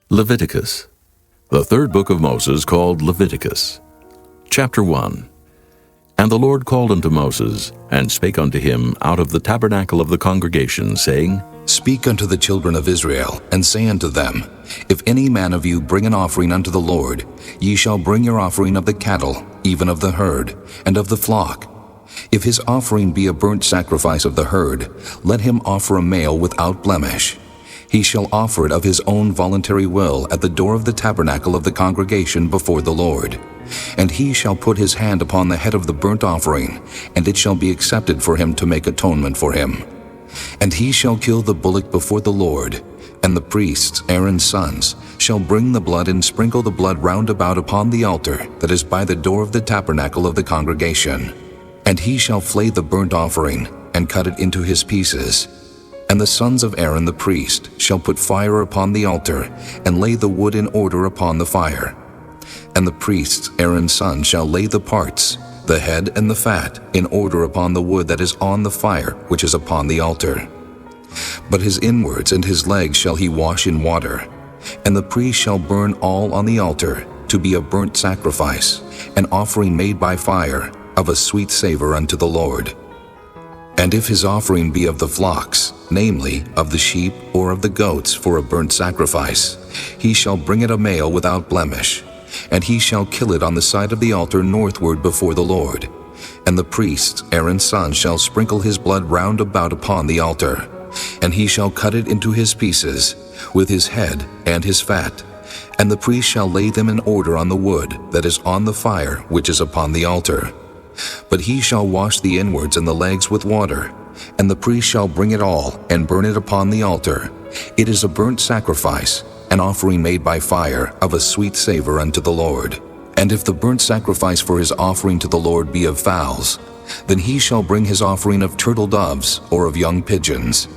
Leviticus, the third book of Moses, called Leviticus. Chapter 1. And the Lord called unto Moses, and spake unto him out of the tabernacle of the congregation, saying, Speak unto the children of Israel, and say unto them, If any man of you bring an offering unto the Lord, ye shall bring your offering of the cattle, even of the herd, and of the flock. If his offering be a burnt sacrifice of the herd, let him offer a male without blemish. He shall offer it of his own voluntary will at the door of the tabernacle of the congregation before the Lord. And he shall put his hand upon the head of the burnt offering, and it shall be accepted for him to make atonement for him. And he shall kill the bullock before the Lord, and the priests, Aaron's sons, shall bring the blood and sprinkle the blood round about upon the altar that is by the door of the tabernacle of the congregation. And he shall flay the burnt offering, and cut it into his pieces. And the sons of Aaron the priest shall put fire upon the altar, and lay the wood in order upon the fire. And the priests, Aaron's sons, shall lay the parts, the head and the fat, in order upon the wood that is on the fire, which is upon the altar. But his inwards and his legs shall he wash in water. And the priest shall burn all on the altar, to be a burnt sacrifice, an offering made by fire, of a sweet savor unto the Lord. And if his offering be of the flocks, namely, of the sheep or of the goats for a burnt sacrifice, he shall bring it a male without blemish, and he shall kill it on the side of the altar northward before the Lord. And the priests, Aaron's sons, shall sprinkle his blood round about upon the altar, and he shall cut it into his pieces, with his head and his fat. And the priest shall lay them in order on the wood that is on the fire which is upon the altar. But he shall wash the inwards and the legs with water, and the priest shall bring it all, and burn it upon the altar. It is a burnt sacrifice, an offering made by fire, of a sweet savor unto the Lord. And if the burnt sacrifice for his offering to the Lord be of fowls, then he shall bring his offering of turtle doves, or of young pigeons.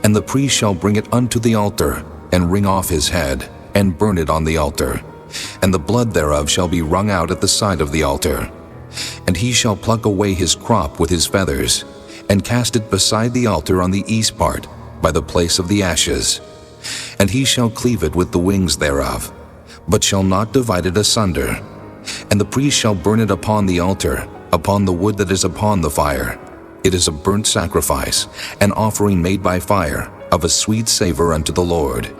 And the priest shall bring it unto the altar, and wring off his head, and burn it on the altar. And the blood thereof shall be wrung out at the side of the altar. And he shall pluck away his crop with his feathers, and cast it beside the altar on the east part, by the place of the ashes. And he shall cleave it with the wings thereof, but shall not divide it asunder. And the priest shall burn it upon the altar, upon the wood that is upon the fire. It is a burnt sacrifice, an offering made by fire, of a sweet savor unto the Lord.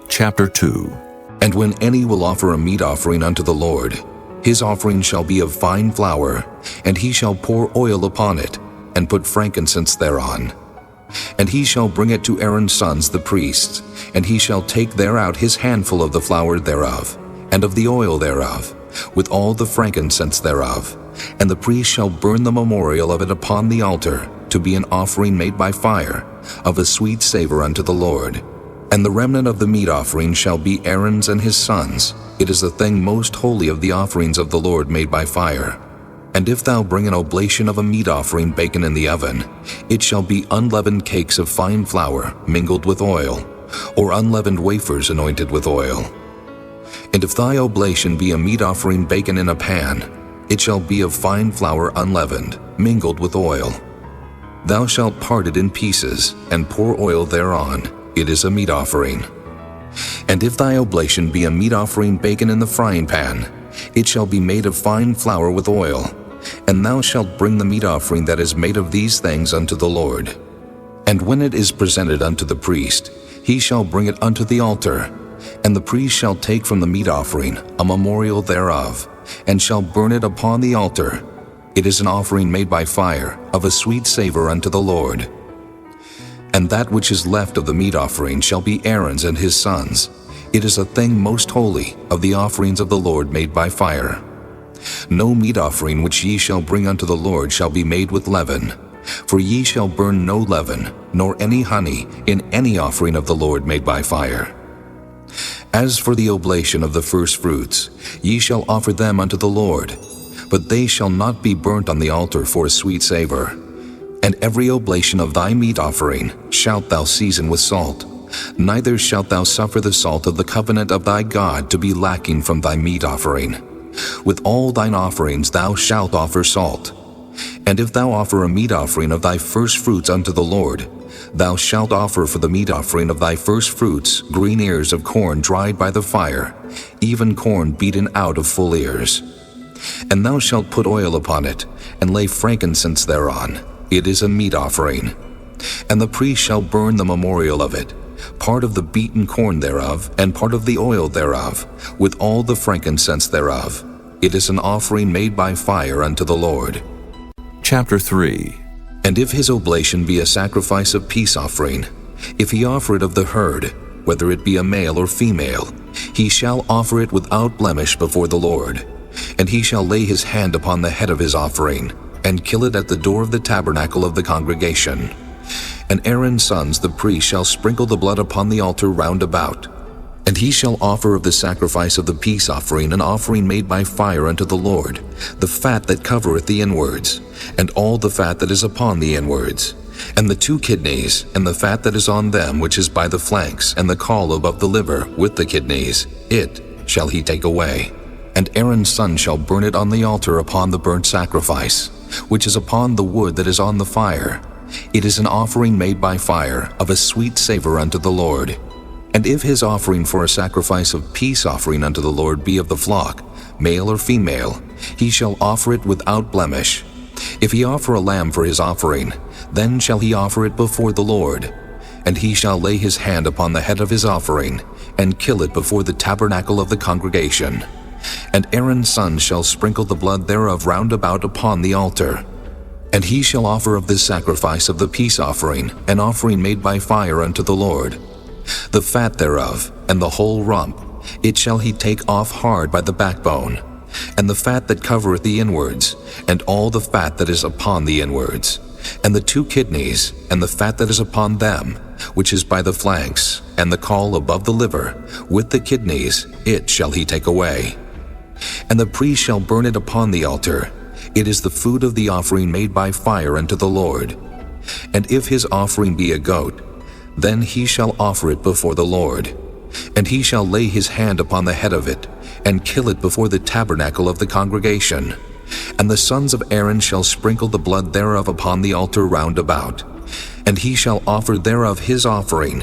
Chapter 2. And when any will offer a meat offering unto the Lord, his offering shall be of fine flour, and he shall pour oil upon it, and put frankincense thereon. And he shall bring it to Aaron's sons the priests, and he shall take thereout his handful of the flour thereof, and of the oil thereof, with all the frankincense thereof. And the priest shall burn the memorial of it upon the altar, to be an offering made by fire, of a sweet savor unto the Lord. And the remnant of the meat offering shall be Aaron's and his sons. It is the thing most holy of the offerings of the Lord made by fire. And if thou bring an oblation of a meat offering baken in the oven, it shall be unleavened cakes of fine flour mingled with oil, or unleavened wafers anointed with oil. And if thy oblation be a meat offering baken in a pan, it shall be of fine flour unleavened, mingled with oil. Thou shalt part it in pieces, and pour oil thereon. It is a meat offering. And if thy oblation be a meat offering baken in the frying pan, it shall be made of fine flour with oil. And thou shalt bring the meat offering that is made of these things unto the Lord. And when it is presented unto the priest, he shall bring it unto the altar. And the priest shall take from the meat offering a memorial thereof, and shall burn it upon the altar. It is an offering made by fire, of a sweet savor unto the Lord. And that which is left of the meat offering shall be Aaron's and his sons. It is a thing most holy of the offerings of the Lord made by fire. No meat offering which ye shall bring unto the Lord shall be made with leaven, for ye shall burn no leaven, nor any honey, in any offering of the Lord made by fire. As for the oblation of the firstfruits, ye shall offer them unto the Lord, but they shall not be burnt on the altar for a sweet savor. And every oblation of thy meat offering shalt thou season with salt, neither shalt thou suffer the salt of the covenant of thy God to be lacking from thy meat offering. With all thine offerings thou shalt offer salt. And if thou offer a meat offering of thy firstfruits unto the Lord, Thou shalt offer for the meat offering of thy first fruits green ears of corn dried by the fire, even corn beaten out of full ears. And thou shalt put oil upon it, and lay frankincense thereon. It is a meat offering. And the priest shall burn the memorial of it, part of the beaten corn thereof, and part of the oil thereof, with all the frankincense thereof. It is an offering made by fire unto the Lord. Chapter 3. And if his oblation be a sacrifice of peace offering, if he offer it of the herd, whether it be a male or female, he shall offer it without blemish before the Lord. And he shall lay his hand upon the head of his offering, and kill it at the door of the tabernacle of the congregation. And Aaron's sons the priest shall sprinkle the blood upon the altar round about. And he shall offer of the sacrifice of the peace offering an offering made by fire unto the Lord, the fat that covereth the inwards, and all the fat that is upon the inwards, and the 2 kidneys, and the fat that is on them which is by the flanks, and the caul above the liver with the kidneys, it shall he take away. And Aaron's son shall burn it on the altar upon the burnt sacrifice, which is upon the wood that is on the fire. It is an offering made by fire, of a sweet savor unto the Lord. And if his offering for a sacrifice of peace offering unto the Lord be of the flock, male or female, he shall offer it without blemish. If he offer a lamb for his offering, then shall he offer it before the Lord. And he shall lay his hand upon the head of his offering, and kill it before the tabernacle of the congregation. And Aaron's son shall sprinkle the blood thereof round about upon the altar. And he shall offer of this sacrifice of the peace offering an offering made by fire unto the Lord. The fat thereof, and the whole rump, it shall he take off hard by the backbone, and the fat that covereth the inwards, and all the fat that is upon the inwards, and the 2 kidneys, and the fat that is upon them, which is by the flanks, and the caul above the liver, with the kidneys, it shall he take away. And the priest shall burn it upon the altar. It is the food of the offering made by fire unto the Lord. And if his offering be a goat, then he shall offer it before the Lord. And he shall lay his hand upon the head of it, and kill it before the tabernacle of the congregation. And the sons of Aaron shall sprinkle the blood thereof upon the altar round about. And he shall offer thereof his offering,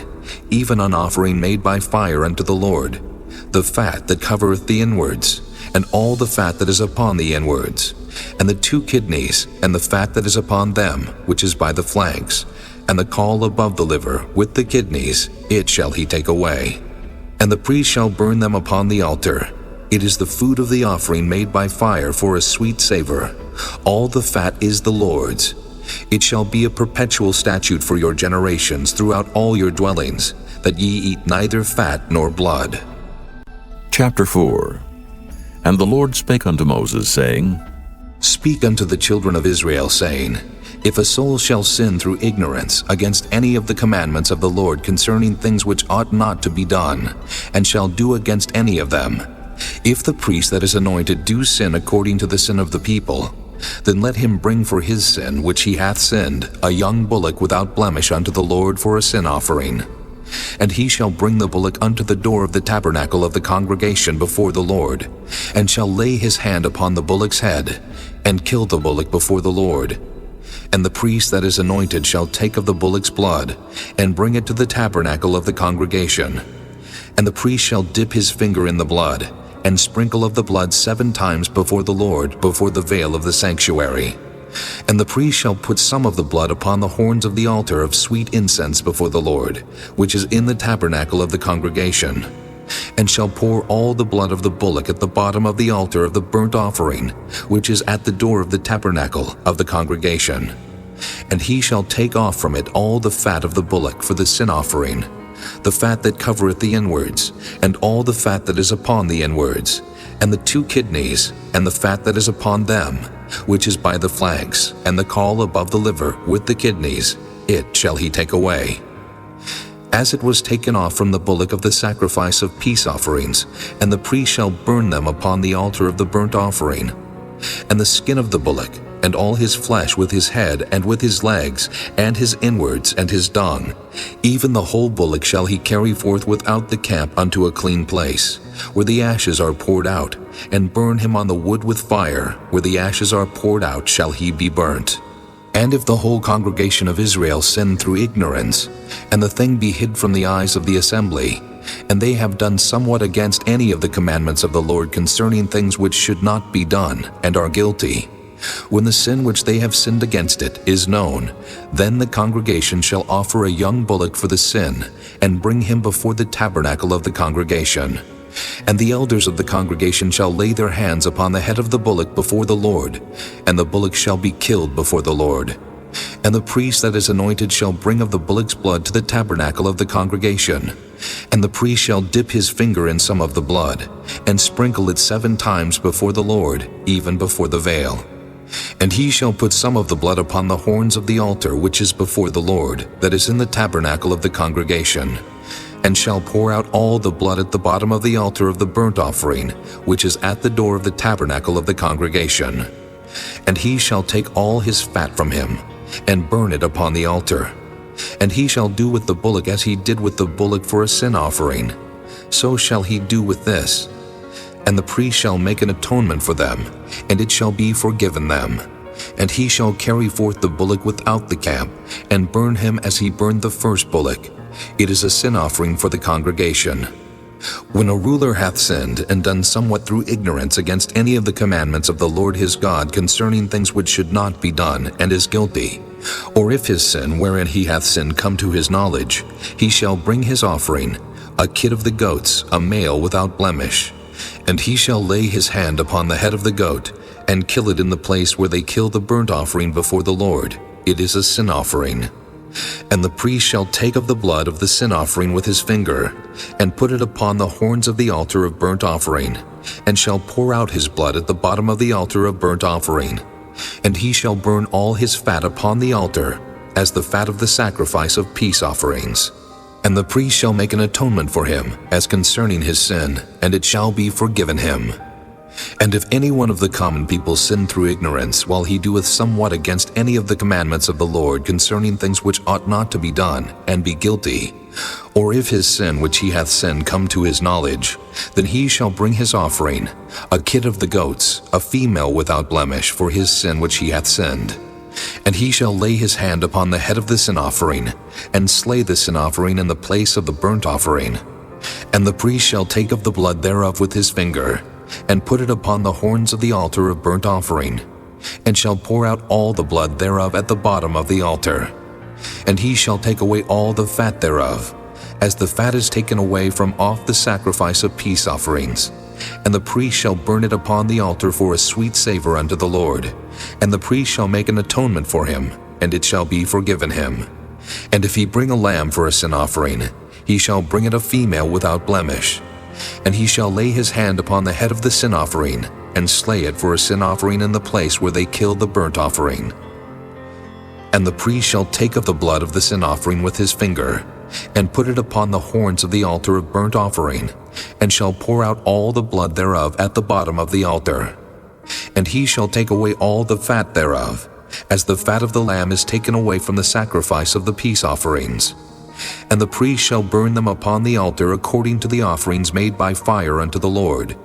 even an offering made by fire unto the Lord, the fat that covereth the inwards, and all the fat that is upon the inwards, and the 2 kidneys, and the fat that is upon them, which is by the flanks, and the caul above the liver, with the kidneys, it shall he take away. And the priest shall burn them upon the altar. It is the food of the offering made by fire for a sweet savor. All the fat is the Lord's. It shall be a perpetual statute for your generations throughout all your dwellings, that ye eat neither fat nor blood. Chapter 4. And the Lord spake unto Moses, saying, Speak unto the children of Israel, saying, If a soul shall sin through ignorance against any of the commandments of the Lord concerning things which ought not to be done, and shall do against any of them, if the priest that is anointed do sin according to the sin of the people, then let him bring for his sin which he hath sinned a young bullock without blemish unto the Lord for a sin offering. And he shall bring the bullock unto the door of the tabernacle of the congregation before the Lord, and shall lay his hand upon the bullock's head, and kill the bullock before the Lord. And the priest that is anointed shall take of the bullock's blood, and bring it to the tabernacle of the congregation. And the priest shall dip his finger in the blood, and sprinkle of the blood 7 times before the Lord, before the veil of the sanctuary. And the priest shall put some of the blood upon the horns of the altar of sweet incense before the Lord, which is in the tabernacle of the congregation, and shall pour all the blood of the bullock at the bottom of the altar of the burnt offering, which is at the door of the tabernacle of the congregation. And he shall take off from it all the fat of the bullock for the sin offering, the fat that covereth the inwards, and all the fat that is upon the inwards, and the 2 kidneys, and the fat that is upon them, which is by the flanks, and the caul above the liver, with the kidneys, it shall he take away. As it was taken off from the bullock of the sacrifice of peace offerings, and the priest shall burn them upon the altar of the burnt offering. And the skin of the bullock, and all his flesh with his head, and with his legs, and his inwards, and his dung, even the whole bullock shall he carry forth without the camp unto a clean place, where the ashes are poured out, and burn him on the wood with fire, where the ashes are poured out shall he be burnt. And if the whole congregation of Israel sin through ignorance, and the thing be hid from the eyes of the assembly, and they have done somewhat against any of the commandments of the Lord concerning things which should not be done, and are guilty, when the sin which they have sinned against it is known, then the congregation shall offer a young bullock for the sin, and bring him before the tabernacle of the congregation. And the elders of the congregation shall lay their hands upon the head of the bullock before the Lord, and the bullock shall be killed before the Lord. And the priest that is anointed shall bring of the bullock's blood to the tabernacle of the congregation. And the priest shall dip his finger in some of the blood, and sprinkle it 7 times before the Lord, even before the veil. And he shall put some of the blood upon the horns of the altar which is before the Lord, that is in the tabernacle of the congregation, and shall pour out all the blood at the bottom of the altar of the burnt offering, which is at the door of the tabernacle of the congregation. And he shall take all his fat from him, and burn it upon the altar. And he shall do with the bullock as he did with the bullock for a sin offering. So shall he do with this. And the priest shall make an atonement for them, and it shall be forgiven them. And he shall carry forth the bullock without the camp, and burn him as he burned the first bullock. It is a sin offering for the congregation. When a ruler hath sinned and done somewhat through ignorance against any of the commandments of the Lord his God concerning things which should not be done, and is guilty, or if his sin wherein he hath sinned come to his knowledge, he shall bring his offering, a kid of the goats, a male without blemish. And he shall lay his hand upon the head of the goat, and kill it in the place where they kill the burnt offering before the Lord. It is a sin offering. And the priest shall take of the blood of the sin offering with his finger, and put it upon the horns of the altar of burnt offering, and shall pour out his blood at the bottom of the altar of burnt offering. And he shall burn all his fat upon the altar, as the fat of the sacrifice of peace offerings. And the priest shall make an atonement for him, as concerning his sin, and it shall be forgiven him. And if any one of the common people sin through ignorance, while he doeth somewhat against any of the commandments of the Lord concerning things which ought not to be done, and be guilty, or if his sin which he hath sinned come to his knowledge, then he shall bring his offering, a kid of the goats, a female without blemish, for his sin which he hath sinned. And he shall lay his hand upon the head of the sin offering, and slay the sin offering in the place of the burnt offering. And the priest shall take of the blood thereof with his finger, and put it upon the horns of the altar of burnt offering, and shall pour out all the blood thereof at the bottom of the altar. And he shall take away all the fat thereof, as the fat is taken away from off the sacrifice of peace offerings. And the priest shall burn it upon the altar for a sweet savor unto the Lord. And the priest shall make an atonement for him, and it shall be forgiven him. And if he bring a lamb for a sin offering, he shall bring it a female without blemish. And he shall lay his hand upon the head of the sin offering, and slay it for a sin offering in the place where they kill the burnt offering. And the priest shall take of the blood of the sin offering with his finger, and put it upon the horns of the altar of burnt offering, and shall pour out all the blood thereof at the bottom of the altar. And he shall take away all the fat thereof, as the fat of the lamb is taken away from the sacrifice of the peace offerings. And the priest shall burn them upon the altar according to the offerings made by fire unto the Lord.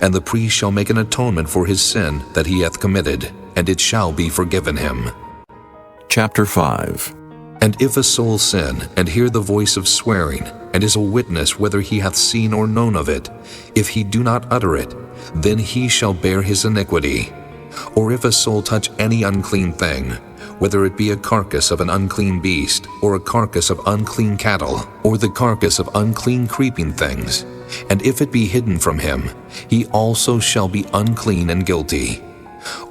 And the priest shall make an atonement for his sin that he hath committed, and it shall be forgiven him. Chapter 5. And if a soul sin, and hear the voice of swearing, and is a witness whether he hath seen or known of it, if he do not utter it, then he shall bear his iniquity. Or if a soul touch any unclean thing, whether it be a carcass of an unclean beast, or a carcass of unclean cattle, or the carcass of unclean creeping things, and if it be hidden from him, he also shall be unclean and guilty.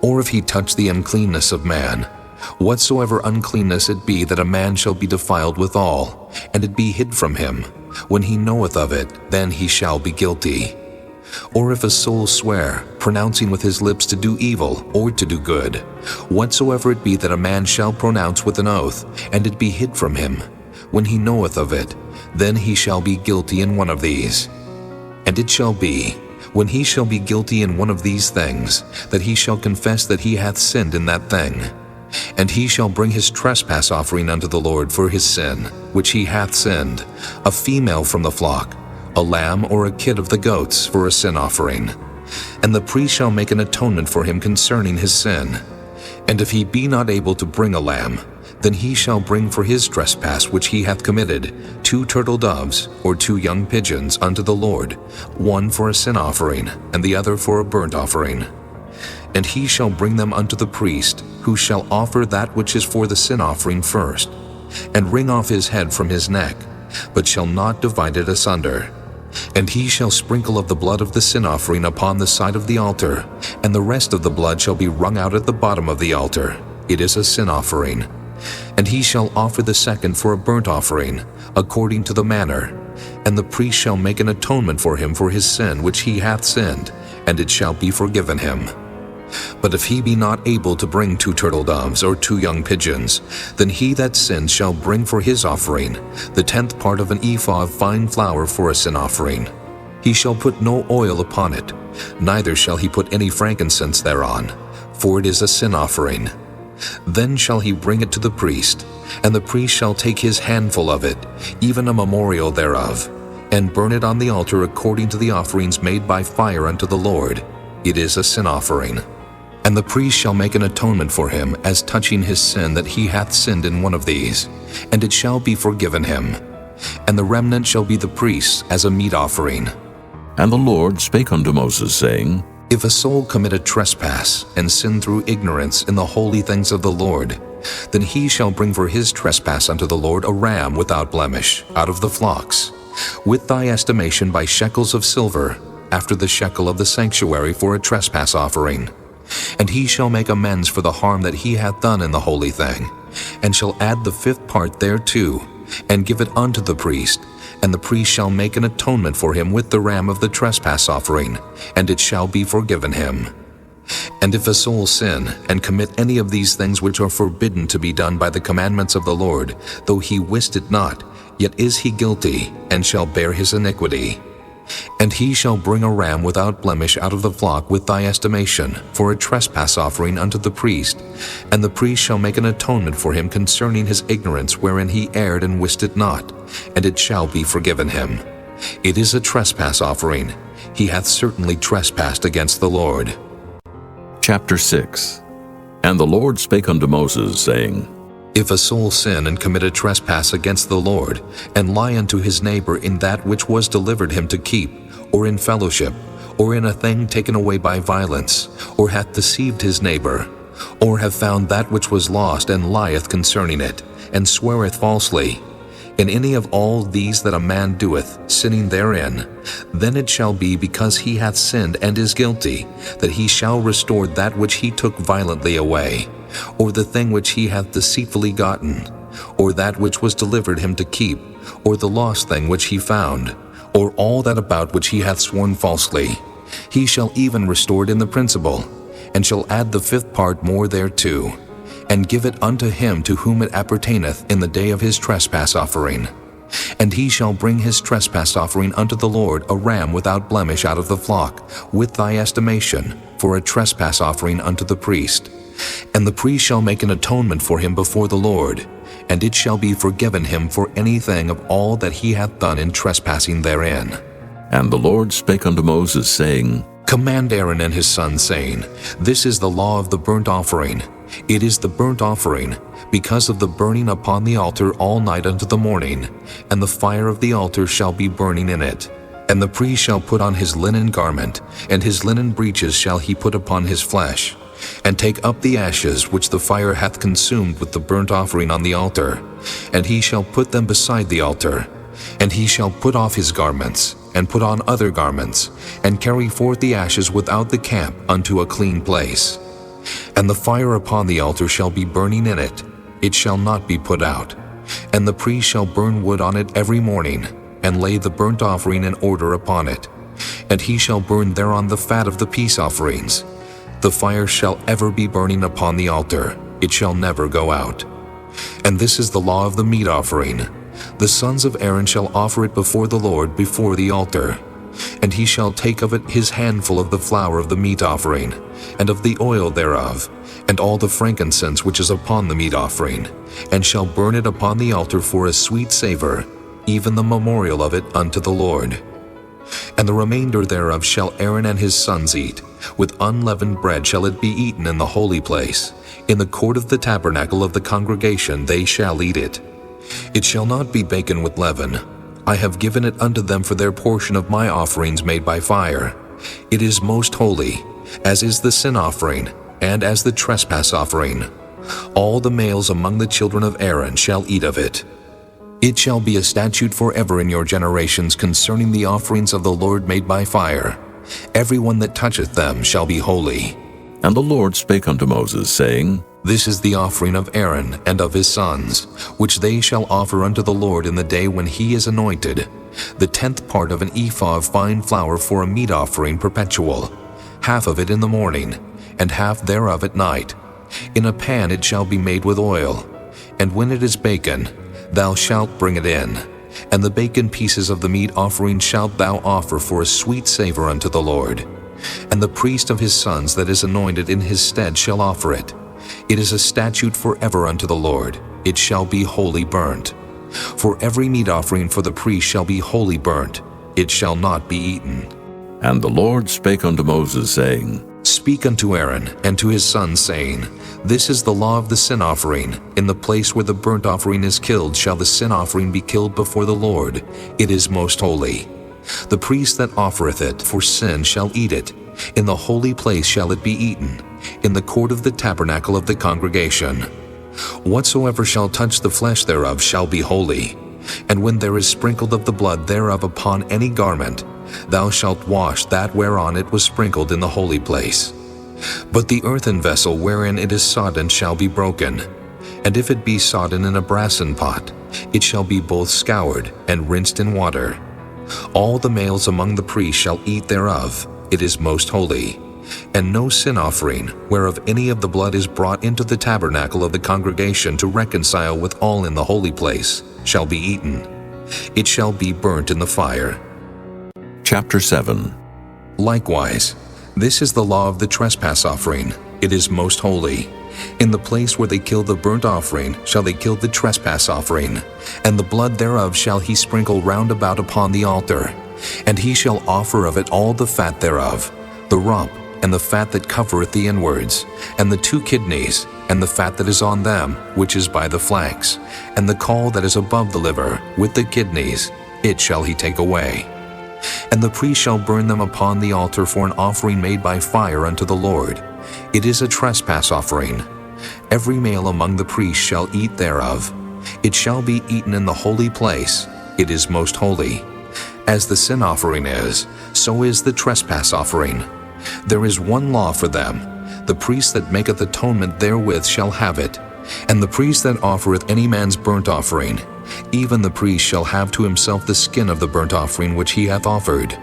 Or if he touch the uncleanness of man, whatsoever uncleanness it be that a man shall be defiled withal, and it be hid from him, when he knoweth of it, then he shall be guilty. Or if a soul swear, pronouncing with his lips to do evil or to do good, whatsoever it be that a man shall pronounce with an oath, and it be hid from him, when he knoweth of it, then he shall be guilty in one of these. And it shall be, when he shall be guilty in one of these things, that he shall confess that he hath sinned in that thing. And he shall bring his trespass offering unto the Lord for his sin, which he hath sinned, a female from the flock, a lamb or a kid of the goats for a sin offering. And the priest shall make an atonement for him concerning his sin. And if he be not able to bring a lamb, then he shall bring for his trespass which he hath committed 2 turtle doves or 2 young pigeons unto the Lord, one for a sin offering, and the other for a burnt offering. And he shall bring them unto the priest, who shall offer that which is for the sin offering first, and wring off his head from his neck, but shall not divide it asunder. And he shall sprinkle of the blood of the sin offering upon the side of the altar, and the rest of the blood shall be wrung out at the bottom of the altar. It is a sin offering. And he shall offer the second for a burnt offering, according to the manner. And the priest shall make an atonement for him for his sin which he hath sinned, and it shall be forgiven him. But if he be not able to bring 2 turtle doves or 2 young pigeons, then he that sinned shall bring for his offering the 10th part of an ephah of fine flour for a sin offering. He shall put no oil upon it, neither shall he put any frankincense thereon, for it is a sin offering. Then shall he bring it to the priest, and the priest shall take his handful of it, even a memorial thereof, and burn it on the altar according to the offerings made by fire unto the Lord. It is a sin offering. And the priest shall make an atonement for him as touching his sin that he hath sinned in one of these, and it shall be forgiven him. And the remnant shall be the priest's as a meat offering. And the Lord spake unto Moses, saying, If a soul commit a trespass, and sin through ignorance in the holy things of the Lord, then he shall bring for his trespass unto the Lord a ram without blemish, out of the flocks, with thy estimation by shekels of silver, after the shekel of the sanctuary for a trespass offering. And he shall make amends for the harm that he hath done in the holy thing, and shall add the 5th part thereto, and give it unto the priest, and the priest shall make an atonement for him with the ram of the trespass offering, and it shall be forgiven him. And if a soul sin, and commit any of these things which are forbidden to be done by the commandments of the Lord, though he wist it not, yet is he guilty, and shall bear his iniquity. And he shall bring a ram without blemish out of the flock with thy estimation, for a trespass offering unto the priest, and the priest shall make an atonement for him concerning his ignorance wherein he erred and wist it not, and it shall be forgiven him. It is a trespass offering. He hath certainly trespassed against the Lord. Chapter 6. And the Lord spake unto Moses, saying, If a soul sin and commit a trespass against the Lord, and lie unto his neighbor in that which was delivered him to keep, or in fellowship, or in a thing taken away by violence, or hath deceived his neighbor, or have found that which was lost, and lieth concerning it, and sweareth falsely, in any of all these that a man doeth, sinning therein, then it shall be because he hath sinned and is guilty, that he shall restore that which he took violently away, or the thing which he hath deceitfully gotten, or that which was delivered him to keep, or the lost thing which he found, or all that about which he hath sworn falsely. He shall even restore it in the principal, and shall add the 5th part more thereto, and give it unto him to whom it appertaineth in the day of his trespass offering. And he shall bring his trespass offering unto the Lord a ram without blemish out of the flock, with thy estimation, for a trespass offering unto the priest. And the priest shall make an atonement for him before the Lord, and it shall be forgiven him for anything of all that he hath done in trespassing therein. And the Lord spake unto Moses, saying, Command Aaron and his sons, saying, This is the law of the burnt offering. It is the burnt offering, because of the burning upon the altar all night unto the morning, and the fire of the altar shall be burning in it. And the priest shall put on his linen garment, and his linen breeches shall he put upon his flesh, and take up the ashes which the fire hath consumed with the burnt offering on the altar, and he shall put them beside the altar. And he shall put off his garments, and put on other garments, and carry forth the ashes without the camp unto a clean place. And the fire upon the altar shall be burning in it, it shall not be put out. And the priest shall burn wood on it every morning, and lay the burnt offering in order upon it. And he shall burn thereon the fat of the peace offerings. The fire shall ever be burning upon the altar, it shall never go out. And this is the law of the meat offering. The sons of Aaron shall offer it before the Lord before the altar. And he shall take of it his handful of the flour of the meat offering, and of the oil thereof, and all the frankincense which is upon the meat offering, and shall burn it upon the altar for a sweet savor, even the memorial of it unto the Lord. And the remainder thereof shall Aaron and his sons eat, With unleavened bread shall it be eaten in the holy place. In the court of the tabernacle of the congregation they shall eat it. It shall not be baken with leaven. I have given it unto them for their portion of my offerings made by fire. It is most holy, as is the sin offering, and as the trespass offering. All the males among the children of Aaron shall eat of it. It shall be a statute forever in your generations concerning the offerings of the Lord made by fire. Every one that toucheth them shall be holy. And the Lord spake unto Moses, saying, This is the offering of Aaron and of his sons, which they shall offer unto the Lord in the day when he is anointed, the 10th part of an ephah of fine flour for a meat offering perpetual, half of it in the morning, and half thereof at night. In a pan it shall be made with oil, and when it is baken, thou shalt bring it in. And the baken pieces of the meat offering shalt thou offer for a sweet savor unto the Lord. And the priest of his sons that is anointed in his stead shall offer it. It is a statute forever unto the Lord. It shall be wholly burnt. For every meat offering for the priest shall be wholly burnt. It shall not be eaten. And the Lord spake unto Moses, saying, Speak unto Aaron and to his sons, saying, This is the law of the sin offering. In the place where the burnt offering is killed shall the sin offering be killed before the Lord. It is most holy. The priest that offereth it for sin shall eat it. In the holy place shall it be eaten, in the court of the tabernacle of the congregation. Whatsoever shall touch the flesh thereof shall be holy. And when there is sprinkled of the blood thereof upon any garment, thou shalt wash that whereon it was sprinkled in the holy place. But the earthen vessel wherein it is sodden shall be broken. And if it be sodden in a brassen pot, it shall be both scoured and rinsed in water. All the males among the priests shall eat thereof. It is most holy. And no sin offering, whereof any of the blood is brought into the tabernacle of the congregation to reconcile with all in the holy place, shall be eaten. It shall be burnt in the fire. Chapter 7. Likewise, this is the law of the trespass offering. It is most holy. In the place where they kill the burnt offering shall they kill the trespass offering, and the blood thereof shall he sprinkle round about upon the altar. And he shall offer of it all the fat thereof, the rump, and the fat that covereth the inwards, and the 2 kidneys, and the fat that is on them, which is by the flanks, and the caul that is above the liver, with the kidneys, it shall he take away. And the priest shall burn them upon the altar for an offering made by fire unto the Lord. It is a trespass offering. Every male among the priests shall eat thereof. It shall be eaten in the holy place. It is most holy. As the sin offering is, so is the trespass offering. There is one law for them. The priest that maketh atonement therewith shall have it. And the priest that offereth any man's burnt offering, even the priest shall have to himself the skin of the burnt offering which he hath offered,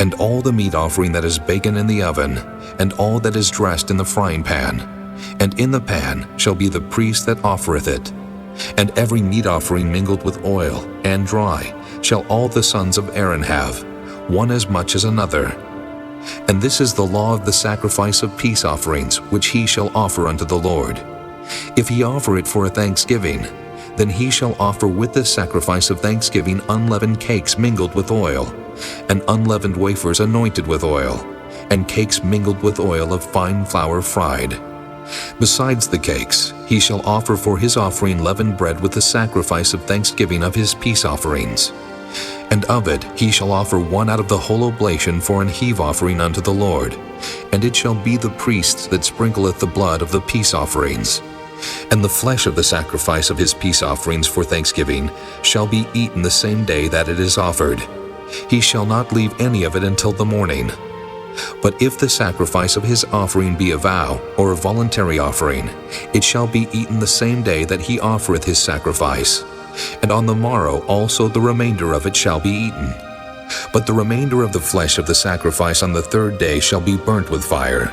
and all the meat offering that is baken in the oven, and all that is dressed in the frying pan. And in the pan shall be the priest that offereth it. And every meat offering mingled with oil and dry shall all the sons of Aaron have, one as much as another. And this is the law of the sacrifice of peace offerings which he shall offer unto the Lord. If he offer it for a thanksgiving, then he shall offer with the sacrifice of thanksgiving unleavened cakes mingled with oil, and unleavened wafers anointed with oil, and cakes mingled with oil of fine flour fried. Besides the cakes, he shall offer for his offering leavened bread with the sacrifice of thanksgiving of his peace offerings. And of it he shall offer one out of the whole oblation for an heave offering unto the Lord, and it shall be the priest that sprinkleth the blood of the peace offerings. And the flesh of the sacrifice of his peace offerings for thanksgiving shall be eaten the same day that it is offered. He shall not leave any of it until the morning. But if the sacrifice of his offering be a vow or a voluntary offering, it shall be eaten the same day that he offereth his sacrifice. And on the morrow also the remainder of it shall be eaten. But the remainder of the flesh of the sacrifice on the 3rd day shall be burnt with fire.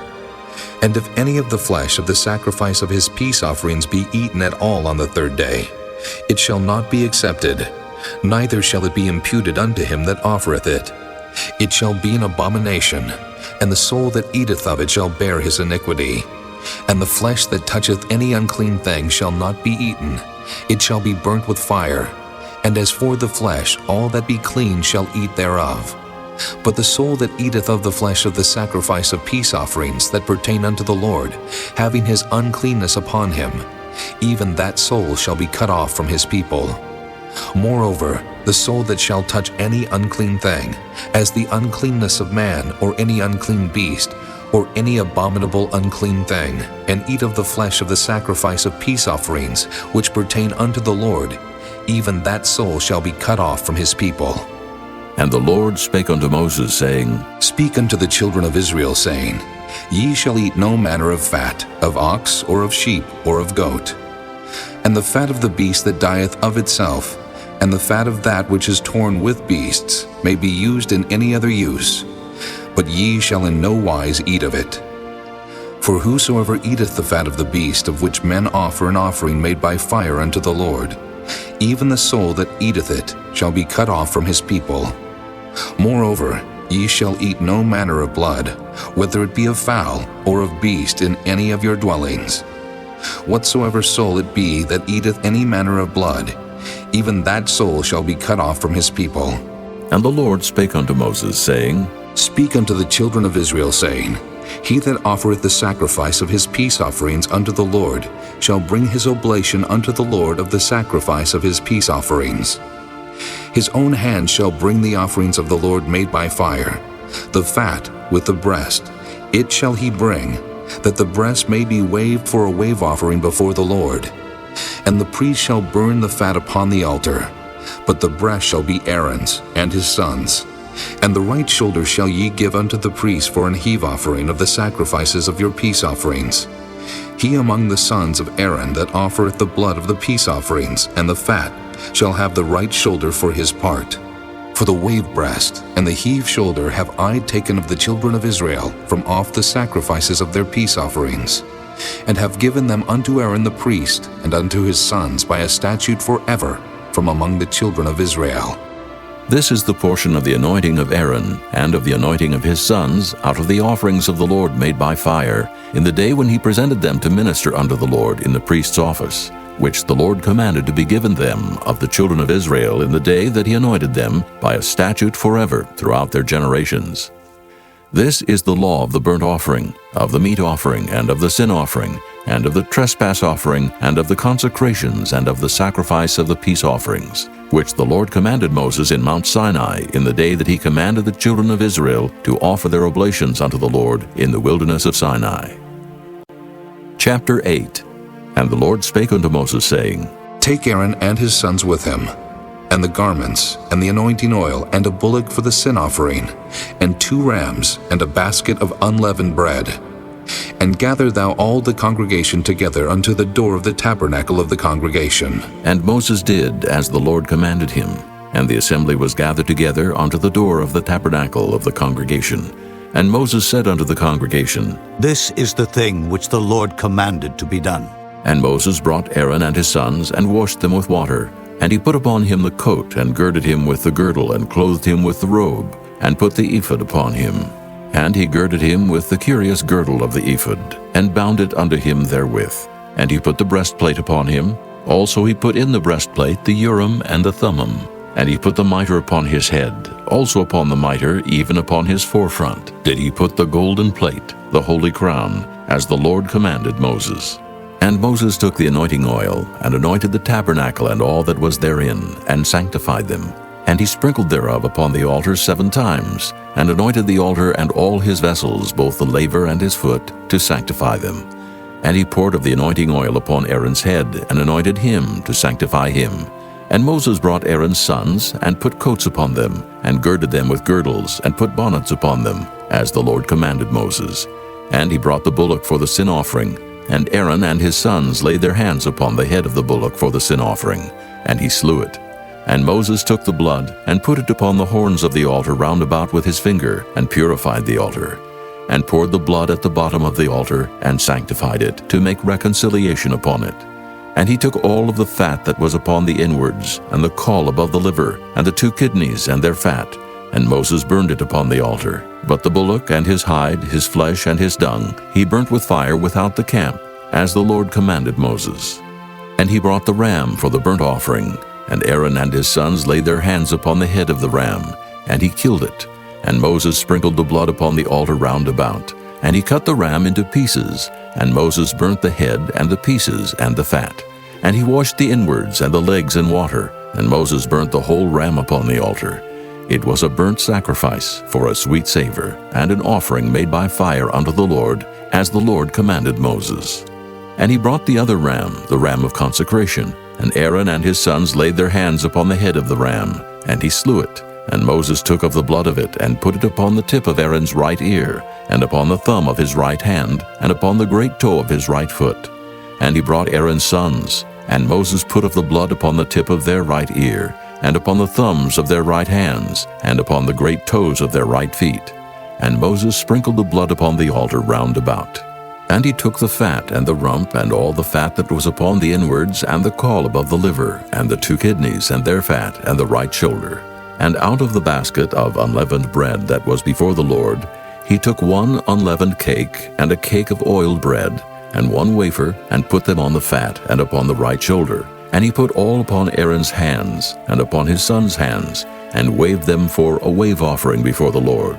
And if any of the flesh of the sacrifice of his peace offerings be eaten at all on the 3rd day, it shall not be accepted, neither shall it be imputed unto him that offereth it. It shall be an abomination, and the soul that eateth of it shall bear his iniquity. And the flesh that toucheth any unclean thing shall not be eaten, it shall be burnt with fire. And as for the flesh, all that be clean shall eat thereof. But the soul that eateth of the flesh of the sacrifice of peace offerings that pertain unto the Lord, having his uncleanness upon him, even that soul shall be cut off from his people. Moreover, the soul that shall touch any unclean thing, as the uncleanness of man, or any unclean beast, or any abominable unclean thing, and eat of the flesh of the sacrifice of peace offerings, which pertain unto the Lord, even that soul shall be cut off from his people. And the Lord spake unto Moses, saying, Speak unto the children of Israel, saying, Ye shall eat no manner of fat, of ox, or of sheep, or of goat. And the fat of the beast that dieth of itself, and the fat of that which is torn with beasts, may be used in any other use. But ye shall in no wise eat of it. For whosoever eateth the fat of the beast of which men offer an offering made by fire unto the Lord, even the soul that eateth it shall be cut off from his people. Moreover, ye shall eat no manner of blood, whether it be of fowl or of beast in any of your dwellings. Whatsoever soul it be that eateth any manner of blood, even that soul shall be cut off from his people. And the Lord spake unto Moses, saying, Speak unto the children of Israel, saying, He that offereth the sacrifice of his peace offerings unto the Lord shall bring his oblation unto the Lord of the sacrifice of his peace offerings. His own hand shall bring the offerings of the Lord made by fire, the fat with the breast, it shall he bring, that the breast may be waved for a wave offering before the Lord. And the priest shall burn the fat upon the altar, but the breast shall be Aaron's and his sons'. And the right shoulder shall ye give unto the priest for an heave offering of the sacrifices of your peace offerings. He among the sons of Aaron that offereth the blood of the peace offerings and the fat shall have the right shoulder for his part. For the wave breast and the heave shoulder have I taken of the children of Israel from off the sacrifices of their peace offerings, and have given them unto Aaron the priest and unto his sons by a statute forever from among the children of Israel. This is the portion of the anointing of Aaron, and of the anointing of his sons, out of the offerings of the Lord made by fire, in the day when he presented them to minister unto the Lord in the priest's office, which the Lord commanded to be given them of the children of Israel in the day that he anointed them, by a statute forever throughout their generations. This is the law of the burnt offering, of the meat offering, and of the sin offering, and of the trespass offering, and of the consecrations, and of the sacrifice of the peace offerings, which the Lord commanded Moses in Mount Sinai in the day that he commanded the children of Israel to offer their oblations unto the Lord in the wilderness of Sinai. Chapter 8. And the Lord spake unto Moses, saying, Take Aaron and his sons with him, and the garments, and the anointing oil, and a bullock for the sin offering, and 2 rams, and a basket of unleavened bread. And gather thou all the congregation together unto the door of the tabernacle of the congregation. And Moses did as the Lord commanded him, and the assembly was gathered together unto the door of the tabernacle of the congregation. And Moses said unto the congregation, This is the thing which the Lord commanded to be done. And Moses brought Aaron and his sons, and washed them with water. And he put upon him the coat, and girded him with the girdle, and clothed him with the robe, and put the ephod upon him. And he girded him with the curious girdle of the ephod, and bound it unto him therewith. And he put the breastplate upon him. Also he put in the breastplate the Urim and the Thummim. And he put the mitre upon his head. Also upon the mitre, even upon his forefront, did he put the golden plate, the holy crown, as the Lord commanded Moses. And Moses took the anointing oil, and anointed the tabernacle and all that was therein, and sanctified them. And he sprinkled thereof upon the altar 7 times, and anointed the altar and all his vessels, both the laver and his foot, to sanctify them. And he poured of the anointing oil upon Aaron's head, and anointed him to sanctify him. And Moses brought Aaron's sons, and put coats upon them, and girded them with girdles, and put bonnets upon them, as the Lord commanded Moses. And he brought the bullock for the sin offering, and Aaron and his sons laid their hands upon the head of the bullock for the sin offering, and he slew it. And Moses took the blood, and put it upon the horns of the altar round about with his finger, and purified the altar, and poured the blood at the bottom of the altar, and sanctified it, to make reconciliation upon it. And he took all of the fat that was upon the inwards, and the caul above the liver, and the 2 kidneys and their fat, and Moses burned it upon the altar. But the bullock and his hide, his flesh and his dung, he burnt with fire without the camp, as the Lord commanded Moses. And he brought the ram for the burnt offering, and Aaron and his sons laid their hands upon the head of the ram, and he killed it. And Moses sprinkled the blood upon the altar round about. And he cut the ram into pieces, and Moses burnt the head and the pieces and the fat. And he washed the inwards and the legs in water, and Moses burnt the whole ram upon the altar. It was a burnt sacrifice for a sweet savor, and an offering made by fire unto the Lord, as the Lord commanded Moses. And he brought the other ram, the ram of consecration, and Aaron and his sons laid their hands upon the head of the ram, and he slew it. And Moses took of the blood of it, and put it upon the tip of Aaron's right ear, and upon the thumb of his right hand, and upon the great toe of his right foot. And he brought Aaron's sons, and Moses put of the blood upon the tip of their right ear, and upon the thumbs of their right hands, and upon the great toes of their right feet. And Moses sprinkled the blood upon the altar round about. And he took the fat and the rump, and all the fat that was upon the inwards, and the caul above the liver, and the 2 kidneys, and their fat, and the right shoulder. And out of the basket of unleavened bread that was before the Lord, he took 1 unleavened cake, and a cake of oiled bread, and 1 wafer, and put them on the fat, and upon the right shoulder. And he put all upon Aaron's hands, and upon his sons' hands, and waved them for a wave offering before the Lord.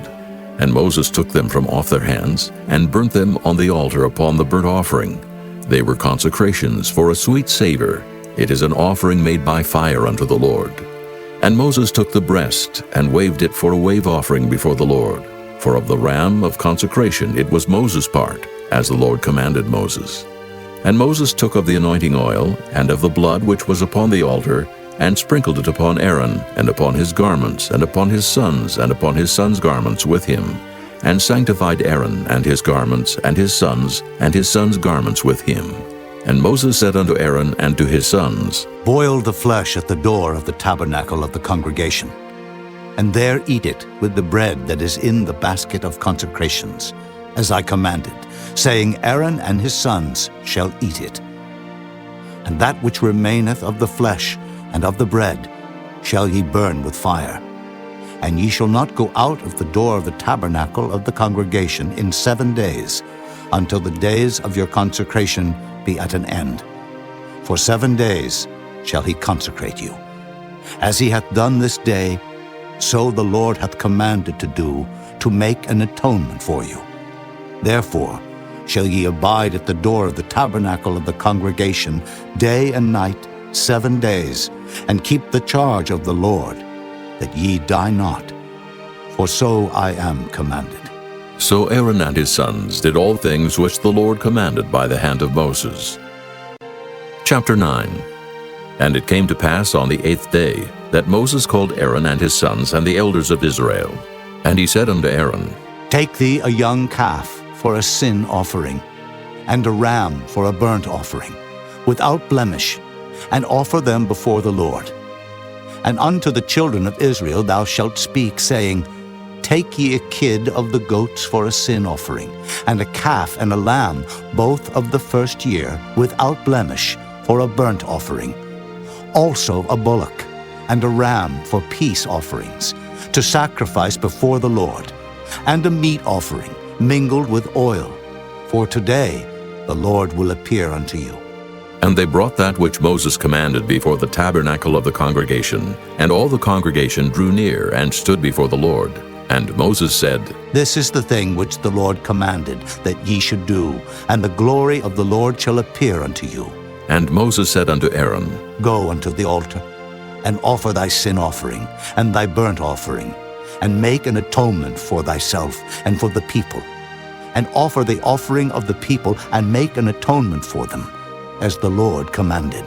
And Moses took them from off their hands, and burnt them on the altar upon the burnt offering. They were consecrations for a sweet savor. It is an offering made by fire unto the Lord. And Moses took the breast, and waved it for a wave offering before the Lord. For of the ram of consecration it was Moses' part, as the Lord commanded Moses. And Moses took of the anointing oil, and of the blood which was upon the altar, and sprinkled it upon Aaron, and upon his garments, and upon his sons, and upon his sons' garments with him, and sanctified Aaron, and his garments, and his sons' garments with him. And Moses said unto Aaron and to his sons, Boil the flesh at the door of the tabernacle of the congregation, and there eat it with the bread that is in the basket of consecrations, as I commanded, saying, Aaron and his sons shall eat it. And that which remaineth of the flesh and of the bread shall ye burn with fire. And ye shall not go out of the door of the tabernacle of the congregation in 7 days, until the days of your consecration be at an end. For 7 days shall he consecrate you. As he hath done this day, so the Lord hath commanded to do, to make an atonement for you. Therefore shall ye abide at the door of the tabernacle of the congregation day and night 7 days, and keep the charge of the Lord, that ye die not. For so I am commanded. So Aaron and his sons did all things which the Lord commanded by the hand of Moses. Chapter 9. And it came to pass on the 8th day that Moses called Aaron and his sons and the elders of Israel. And he said unto Aaron, Take thee a young calf for a sin offering, and a ram for a burnt offering, without blemish, and offer them before the Lord. And unto the children of Israel thou shalt speak, saying, Take ye a kid of the goats for a sin offering, and a calf and a lamb, both of the first year, without blemish, for a burnt offering. Also a bullock, and a ram for peace offerings, to sacrifice before the Lord, and a meat offering, mingled with oil. For today the Lord will appear unto you. And they brought that which Moses commanded before the tabernacle of the congregation, and all the congregation drew near and stood before the Lord. And Moses said, This is the thing which the Lord commanded that ye should do, and the glory of the Lord shall appear unto you. And Moses said unto Aaron, Go unto the altar, and offer thy sin offering, and thy burnt offering, and make an atonement for thyself and for the people, and offer the offering of the people, and make an atonement for them, as the Lord commanded.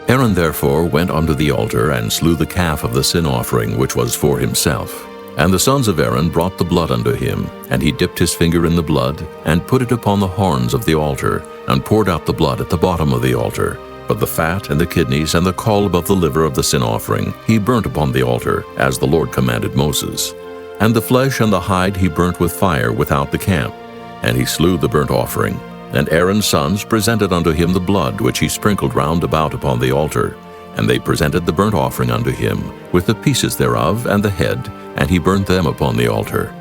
Aaron therefore went unto the altar, and slew the calf of the sin offering which was for himself. And the sons of Aaron brought the blood unto him, and he dipped his finger in the blood, and put it upon the horns of the altar, and poured out the blood at the bottom of the altar. But the fat and the kidneys and the caul above the liver of the sin offering he burnt upon the altar, as the Lord commanded Moses. And the flesh and the hide he burnt with fire without the camp. And he slew the burnt offering. And Aaron's sons presented unto him the blood which he sprinkled round about upon the altar. And they presented the burnt offering unto him, with the pieces thereof and the head, and he burnt them upon the altar.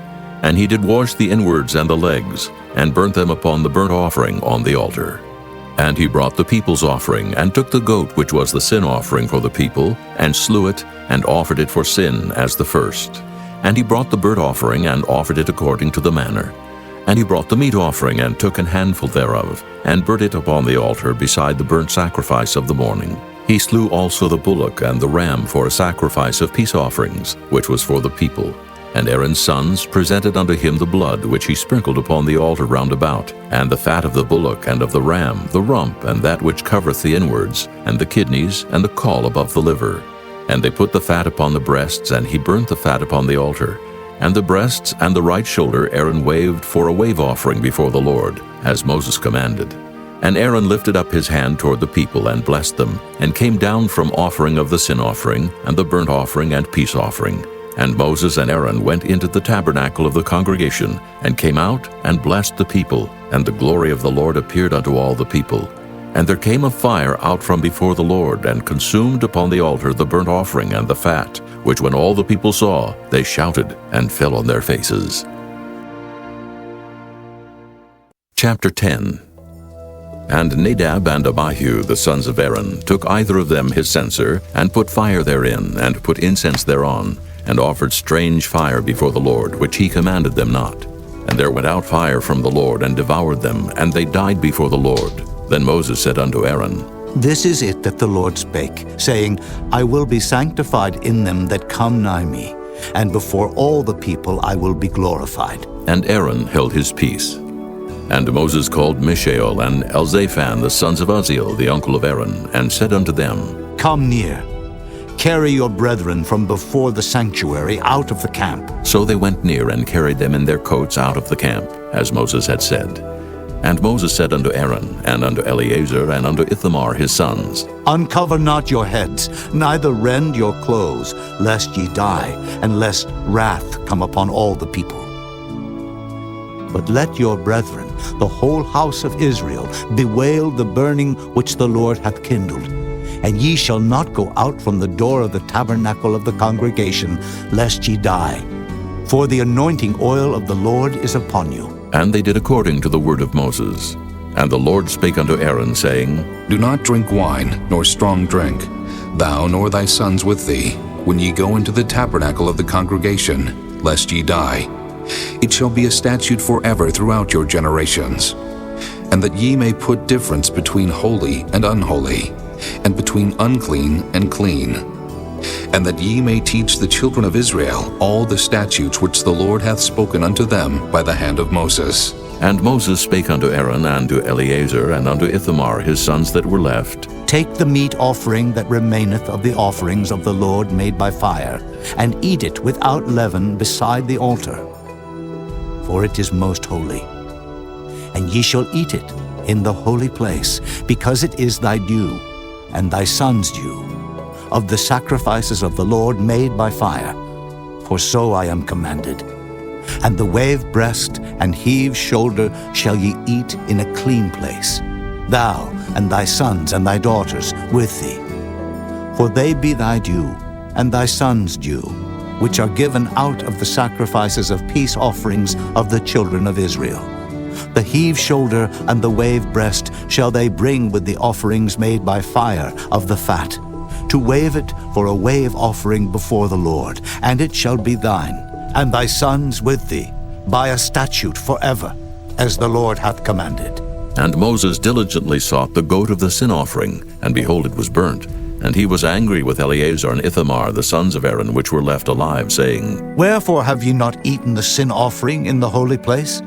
And he did wash the inwards and the legs, and burnt them upon the burnt offering on the altar. And he brought the people's offering, and took the goat which was the sin offering for the people, and slew it, and offered it for sin as the first. And he brought the burnt offering and offered it according to the manner. And he brought the meat offering and took an handful thereof, and burnt it upon the altar beside the burnt sacrifice of the morning. He slew also the bullock and the ram for a sacrifice of peace offerings, which was for the people. And Aaron's sons presented unto him the blood which he sprinkled upon the altar round about, and the fat of the bullock and of the ram, the rump, and that which covereth the inwards, and the kidneys, and the caul above the liver. And they put the fat upon the breasts, and he burnt the fat upon the altar. And the breasts and the right shoulder Aaron waved for a wave offering before the Lord, as Moses commanded. And Aaron lifted up his hand toward the people, and blessed them, and came down from offering of the sin offering, and the burnt offering and peace offering. And Moses and Aaron went into the tabernacle of the congregation, and came out, and blessed the people, and the glory of the Lord appeared unto all the people. And there came a fire out from before the Lord, and consumed upon the altar the burnt offering and the fat, which when all the people saw, they shouted, and fell on their faces. Chapter 10. And Nadab and Abihu, the sons of Aaron, took either of them his censer, and put fire therein, and put incense thereon, and offered strange fire before the Lord, which he commanded them not. And there went out fire from the Lord, and devoured them, and they died before the Lord. Then Moses said unto Aaron, This is it that the Lord spake, saying, I will be sanctified in them that come nigh me, and before all the people I will be glorified. And Aaron held his peace. And Moses called Mishael and Elzaphan, the sons of Uzziel, the uncle of Aaron, and said unto them, Come near. Carry your brethren from before the sanctuary out of the camp. So they went near and carried them in their coats out of the camp, as Moses had said. And Moses said unto Aaron, and unto Eleazar, and unto Ithamar his sons, Uncover not your heads, neither rend your clothes, lest ye die, and lest wrath come upon all the people. But let your brethren, the whole house of Israel, bewail the burning which the Lord hath kindled. And ye shall not go out from the door of the tabernacle of the congregation, lest ye die. For the anointing oil of the Lord is upon you. And they did according to the word of Moses. And the Lord spake unto Aaron, saying, Do not drink wine, nor strong drink, thou nor thy sons with thee, when ye go into the tabernacle of the congregation, lest ye die. It shall be a statute forever throughout your generations. And that ye may put difference between holy and unholy, and between unclean and clean. And that ye may teach the children of Israel all the statutes which the Lord hath spoken unto them by the hand of Moses. And Moses spake unto Aaron, and to Eleazar, and unto Ithamar his sons that were left, Take the meat offering that remaineth of the offerings of the Lord made by fire, and eat it without leaven beside the altar. For it is most holy. And ye shall eat it in the holy place, because it is thy due, and thy son's due, of the sacrifices of the Lord made by fire, for so I am commanded. And the wave breast and heave shoulder shall ye eat in a clean place, thou and thy sons and thy daughters with thee. For they be thy due, and thy sons' due, which are given out of the sacrifices of peace offerings of the children of Israel. The heave shoulder and the wave breast shall they bring with the offerings made by fire of the fat, to wave it for a wave offering before the Lord, and it shall be thine, and thy sons with thee, by a statute forever, as the Lord hath commanded. And Moses diligently sought the goat of the sin offering, and behold, it was burnt. And he was angry with Eleazar and Ithamar, the sons of Aaron, which were left alive, saying, Wherefore have ye not eaten the sin offering in the holy place,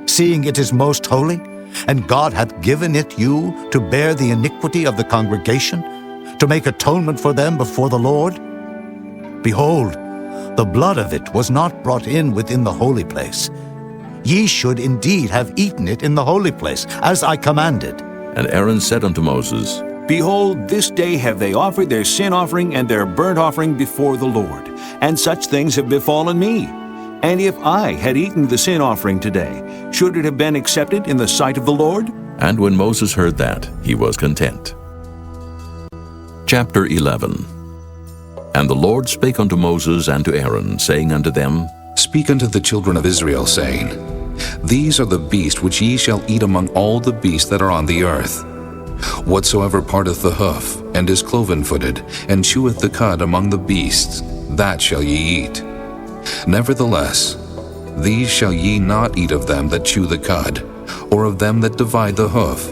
seeing it is most holy, and God hath given it you to bear the iniquity of the congregation, to make atonement for them before the Lord? Behold, the blood of it was not brought in within the holy place. Ye should indeed have eaten it in the holy place, as I commanded. And Aaron said unto Moses, Behold, this day have they offered their sin offering and their burnt offering before the Lord, and such things have befallen me. And if I had eaten the sin offering today, should it have been accepted in the sight of the Lord? And when Moses heard that, he was content. Chapter 11. And the Lord spake unto Moses and to Aaron, saying unto them, Speak unto the children of Israel, saying, These are the beasts which ye shall eat among all the beasts that are on the earth. Whatsoever parteth the hoof, and is cloven-footed, and cheweth the cud among the beasts, that shall ye eat. Nevertheless, these shall ye not eat of them that chew the cud, or of them that divide the hoof,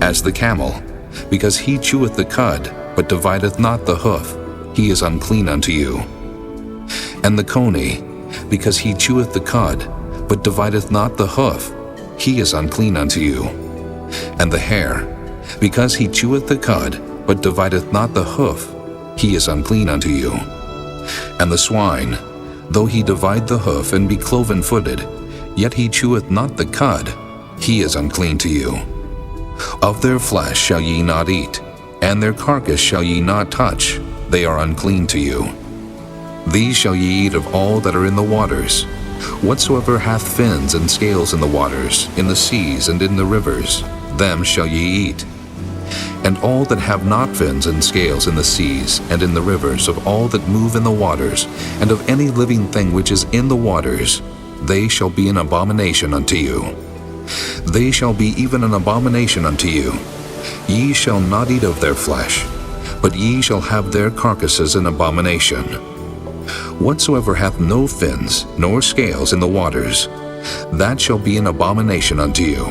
as the camel, because he cheweth the cud, but divideth not the hoof, he is unclean unto you. And the coney, because he cheweth the cud, but divideth not the hoof, he is unclean unto you. And the hare, because he cheweth the cud, but divideth not the hoof, he is unclean unto you. And the swine, though he divide the hoof and be cloven-footed, yet he cheweth not the cud, he is unclean to you. Of their flesh shall ye not eat, and their carcass shall ye not touch, they are unclean to you. These shall ye eat of all that are in the waters, whatsoever hath fins and scales in the waters, in the seas and in the rivers, them shall ye eat. And all that have not fins and scales in the seas and in the rivers, of all that move in the waters, and of any living thing which is in the waters, they shall be an abomination unto you. They shall be even an abomination unto you. Ye shall not eat of their flesh, but ye shall have their carcasses an abomination. Whatsoever hath no fins nor scales in the waters, that shall be an abomination unto you.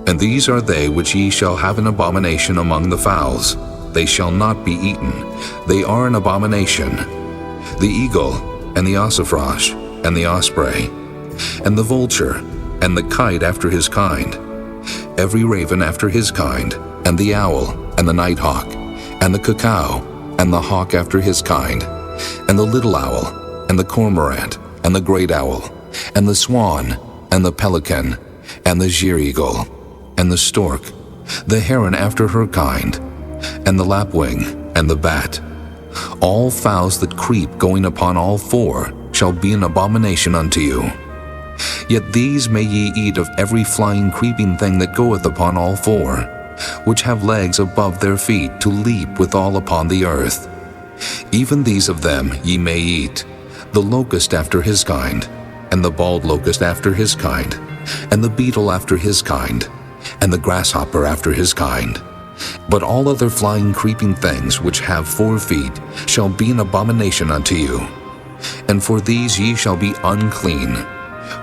And these are they which ye shall have an abomination among the fowls. They shall not be eaten. They are an abomination. The eagle, and the ossifrage, and the osprey, and the vulture, and the kite after his kind, every raven after his kind, and the owl, and the nighthawk, and the cuckoo, and the hawk after his kind, and the little owl, and the cormorant, and the great owl, and the swan, and the pelican, and the sheer-eagle, and the stork, the heron after her kind, and the lapwing, and the bat. All fowls that creep going upon all four shall be an abomination unto you. Yet these may ye eat of every flying creeping thing that goeth upon all four, which have legs above their feet to leap withal upon the earth. Even these of them ye may eat, the locust after his kind, and the bald locust after his kind, and the beetle after his kind, and the grasshopper after his kind. But all other flying creeping things which have 4 feet shall be an abomination unto you. And for these ye shall be unclean.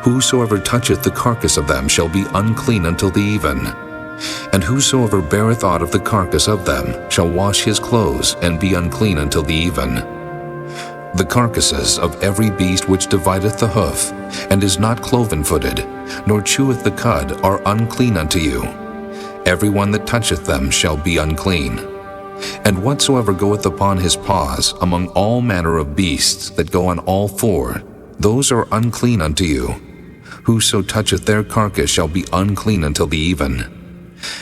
Whosoever toucheth the carcass of them shall be unclean until the even. And whosoever beareth aught of the carcass of them shall wash his clothes, and be unclean until the even. The carcasses of every beast which divideth the hoof, and is not cloven-footed, nor cheweth the cud, are unclean unto you. Every one that toucheth them shall be unclean. And whatsoever goeth upon his paws among all manner of beasts that go on all 4, those are unclean unto you. Whoso toucheth their carcass shall be unclean until the even.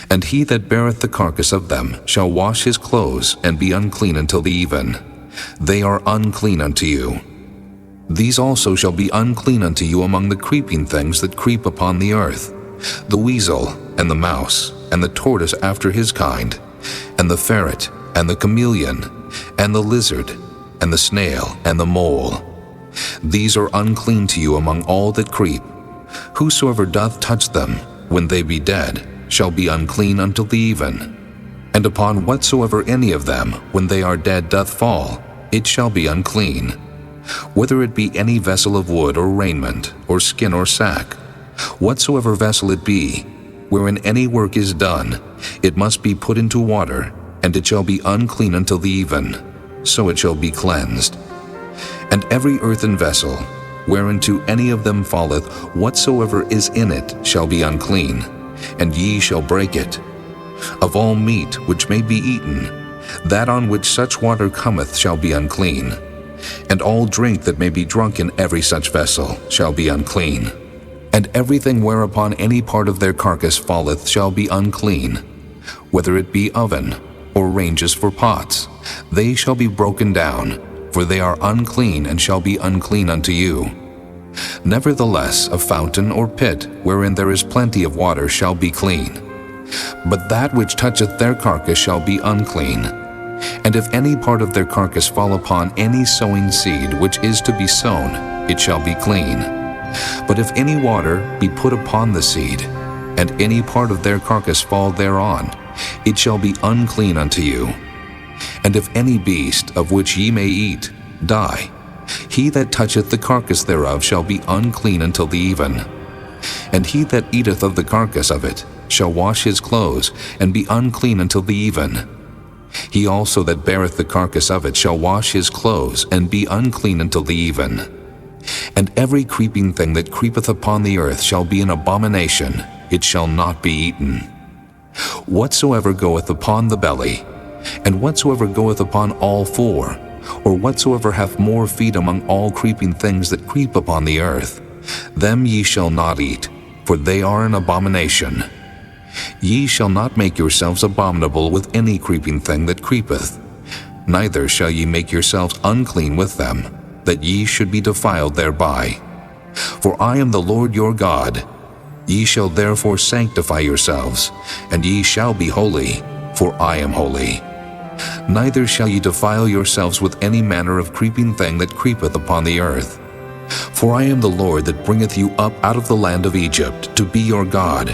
And he that beareth the carcass of them shall wash his clothes, and be unclean until the even. They are unclean unto you. These also shall be unclean unto you among the creeping things that creep upon the earth, the weasel, and the mouse, and the tortoise after his kind, and the ferret, and the chameleon, and the lizard, and the snail, and the mole. These are unclean to you among all that creep. Whosoever doth touch them, when they be dead, shall be unclean until the even. And upon whatsoever any of them, when they are dead, doth fall, it shall be unclean. Whether it be any vessel of wood or raiment, or skin or sack, whatsoever vessel it be, wherein any work is done, it must be put into water, and it shall be unclean until the even, so it shall be cleansed. And every earthen vessel, whereinto any of them falleth, whatsoever is in it shall be unclean, and ye shall break it. Of all meat which may be eaten, that on which such water cometh shall be unclean, and all drink that may be drunk in every such vessel shall be unclean. And everything whereupon any part of their carcass falleth shall be unclean, whether it be oven, or ranges for pots, they shall be broken down, for they are unclean, and shall be unclean unto you. Nevertheless, a fountain or pit, wherein there is plenty of water, shall be clean. But that which toucheth their carcass shall be unclean. And if any part of their carcass fall upon any sowing seed which is to be sown, it shall be clean. But if any water be put upon the seed, and any part of their carcass fall thereon, it shall be unclean unto you. And if any beast of which ye may eat die, He that toucheth the carcass thereof shall be unclean until the even. And he that eateth of the carcass of it shall wash his clothes, and be unclean until the even. He also that beareth the carcass of it shall wash his clothes, and be unclean until the even. And every creeping thing that creepeth upon the earth shall be an abomination, it shall not be eaten. Whatsoever goeth upon the belly, and whatsoever goeth upon all four, or whatsoever hath more feet among all creeping things that creep upon the earth, them ye shall not eat, for they are an abomination. Ye shall not make yourselves abominable with any creeping thing that creepeth, neither shall ye make yourselves unclean with them, that ye should be defiled thereby. For I am the Lord your God. Ye shall therefore sanctify yourselves, and ye shall be holy, for I am holy. Neither shall ye defile yourselves with any manner of creeping thing that creepeth upon the earth. For I am the Lord that bringeth you up out of the land of Egypt, to be your God.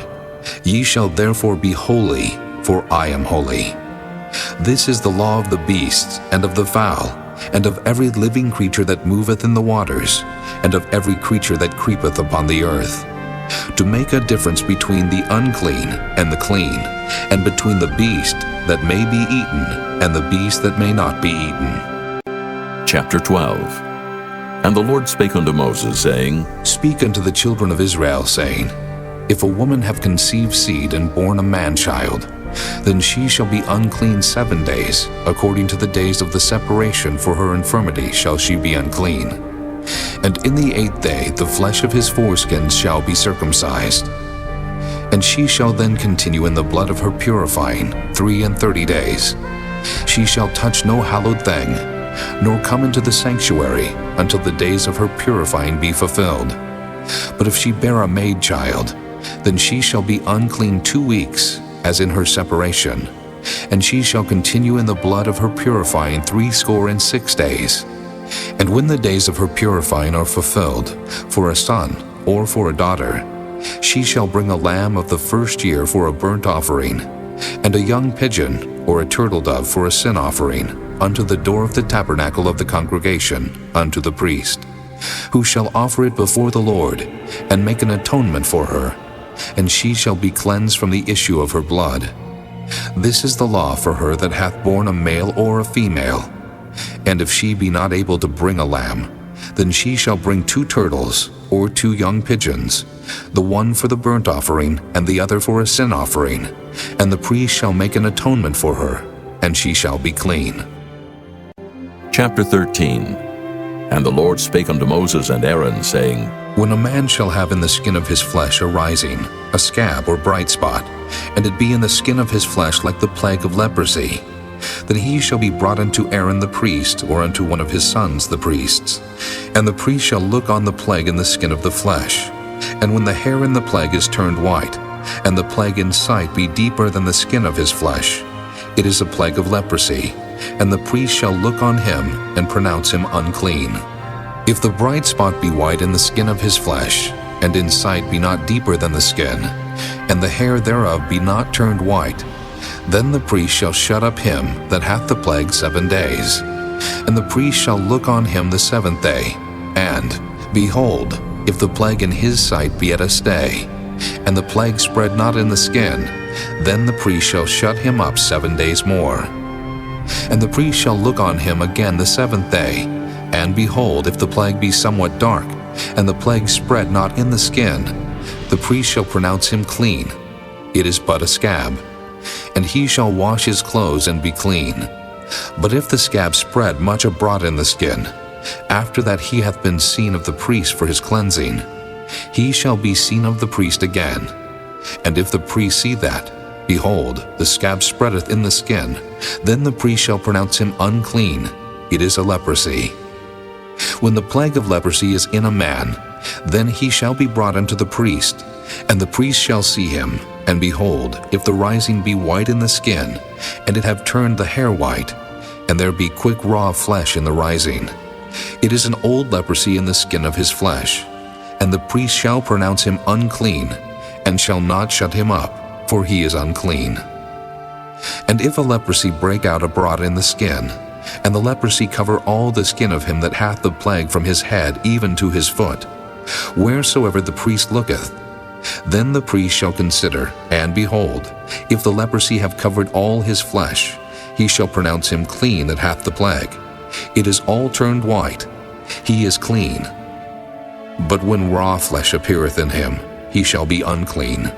Ye shall therefore be holy, for I am holy. This is the law of the beasts, and of the fowl, and of every living creature that moveth in the waters, and of every creature that creepeth upon the earth, to make a difference between the unclean and the clean, and between the beast that may be eaten and the beast that may not be eaten. Chapter 12. And the Lord spake unto Moses, saying, Speak unto the children of Israel, saying, If a woman have conceived seed and born a man-child, then she shall be unclean 7 days, according to the days of the separation for her infirmity shall she be unclean. And in the 8th day the flesh of his foreskins shall be circumcised. And she shall then continue in the blood of her purifying 33 days. She shall touch no hallowed thing, nor come into the sanctuary until the days of her purifying be fulfilled. But if she bear a maid child, then she shall be unclean 2 weeks, as in her separation, and she shall continue in the blood of her purifying 66 days. And when the days of her purifying are fulfilled, for a son or for a daughter, she shall bring a lamb of the first year for a burnt offering, and a young pigeon or a turtle dove for a sin offering, unto the door of the tabernacle of the congregation, unto the priest, who shall offer it before the Lord, and make an atonement for her, and she shall be cleansed from the issue of her blood. This is the law for her that hath borne a male or a female. And if she be not able to bring a lamb, then she shall bring 2 turtles, or 2 young pigeons, the one for the burnt offering, and the other for a sin offering, and the priest shall make an atonement for her, and she shall be clean. Chapter 13. And the Lord spake unto Moses and Aaron, saying, When a man shall have in the skin of his flesh arising a scab or bright spot, and it be in the skin of his flesh like the plague of leprosy, then he shall be brought unto Aaron the priest, or unto one of his sons the priests. And the priest shall look on the plague in the skin of the flesh. And when the hair in the plague is turned white, and the plague in sight be deeper than the skin of his flesh, it is a plague of leprosy, and the priest shall look on him, and pronounce him unclean. If the bright spot be white in the skin of his flesh, and in sight be not deeper than the skin, and the hair thereof be not turned white, then the priest shall shut up him that hath the plague 7 days. And the priest shall look on him the 7th day, and, behold, if the plague in his sight be at a stay, and the plague spread not in the skin, then the priest shall shut him up 7 days more. And the priest shall look on him again the 7th day, and behold, if the plague be somewhat dark, and the plague spread not in the skin, the priest shall pronounce him clean. It is but a scab. And he shall wash his clothes and be clean. But if the scab spread much abroad in the skin, after that he hath been seen of the priest for his cleansing, he shall be seen of the priest again. And if the priest see that, behold, the scab spreadeth in the skin, then the priest shall pronounce him unclean. It is a leprosy. When the plague of leprosy is in a man, then he shall be brought unto the priest, and the priest shall see him. And behold, if the rising be white in the skin, and it have turned the hair white, and there be quick raw flesh in the rising, it is an old leprosy in the skin of his flesh. And the priest shall pronounce him unclean, and shall not shut him up, for he is unclean. And if a leprosy break out abroad in the skin, and the leprosy cover all the skin of him that hath the plague from his head even to his foot, wheresoever the priest looketh. Then the priest shall consider, and behold, if the leprosy have covered all his flesh, he shall pronounce him clean that hath the plague. It is all turned white. He is clean. But when raw flesh appeareth in him, he shall be unclean.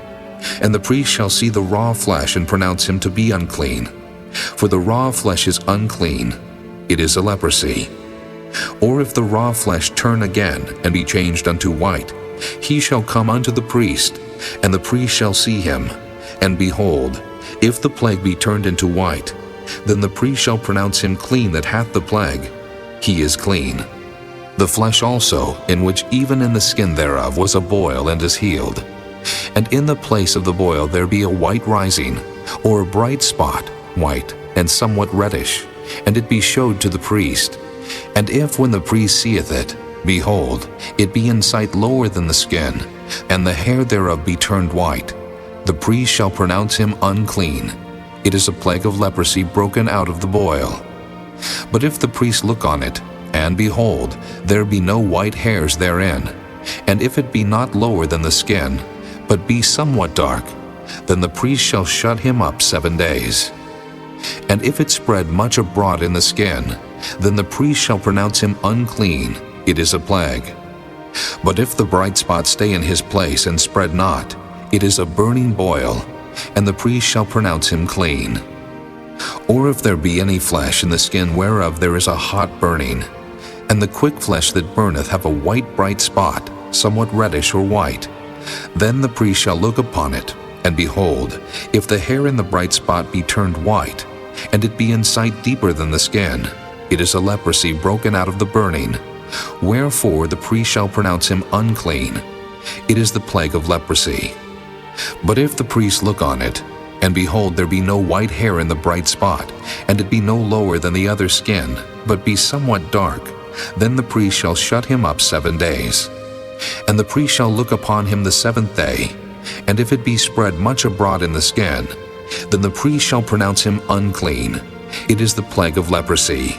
And the priest shall see the raw flesh and pronounce him to be unclean. For the raw flesh is unclean. It is a leprosy. Or if the raw flesh turn again and be changed unto white, he shall come unto the priest, and the priest shall see him. And behold, if the plague be turned into white, then the priest shall pronounce him clean that hath the plague. He is clean. The flesh also, in which even in the skin thereof was a boil, and is healed. And in the place of the boil there be a white rising, or a bright spot, white, and somewhat reddish, and it be showed to the priest. And if when the priest seeth it, behold, it be in sight lower than the skin, and the hair thereof be turned white, the priest shall pronounce him unclean. It is a plague of leprosy broken out of the boil. But if the priest look on it, and behold, there be no white hairs therein, and if it be not lower than the skin, but be somewhat dark, then the priest shall shut him up 7 days. And if it spread much abroad in the skin, then the priest shall pronounce him unclean. It is a plague. But if the bright spot stay in his place and spread not, it is a burning boil, and the priest shall pronounce him clean. Or if there be any flesh in the skin whereof there is a hot burning, and the quick flesh that burneth have a white bright spot, somewhat reddish or white, then the priest shall look upon it, and behold, if the hair in the bright spot be turned white, and it be in sight deeper than the skin, it is a leprosy broken out of the burning. Wherefore the priest shall pronounce him unclean. It is the plague of leprosy. But if the priest look on it, and behold, there be no white hair in the bright spot, and it be no lower than the other skin, but be somewhat dark, then the priest shall shut him up 7 days. And the priest shall look upon him the 7th day, and if it be spread much abroad in the skin, then the priest shall pronounce him unclean. It is the plague of leprosy.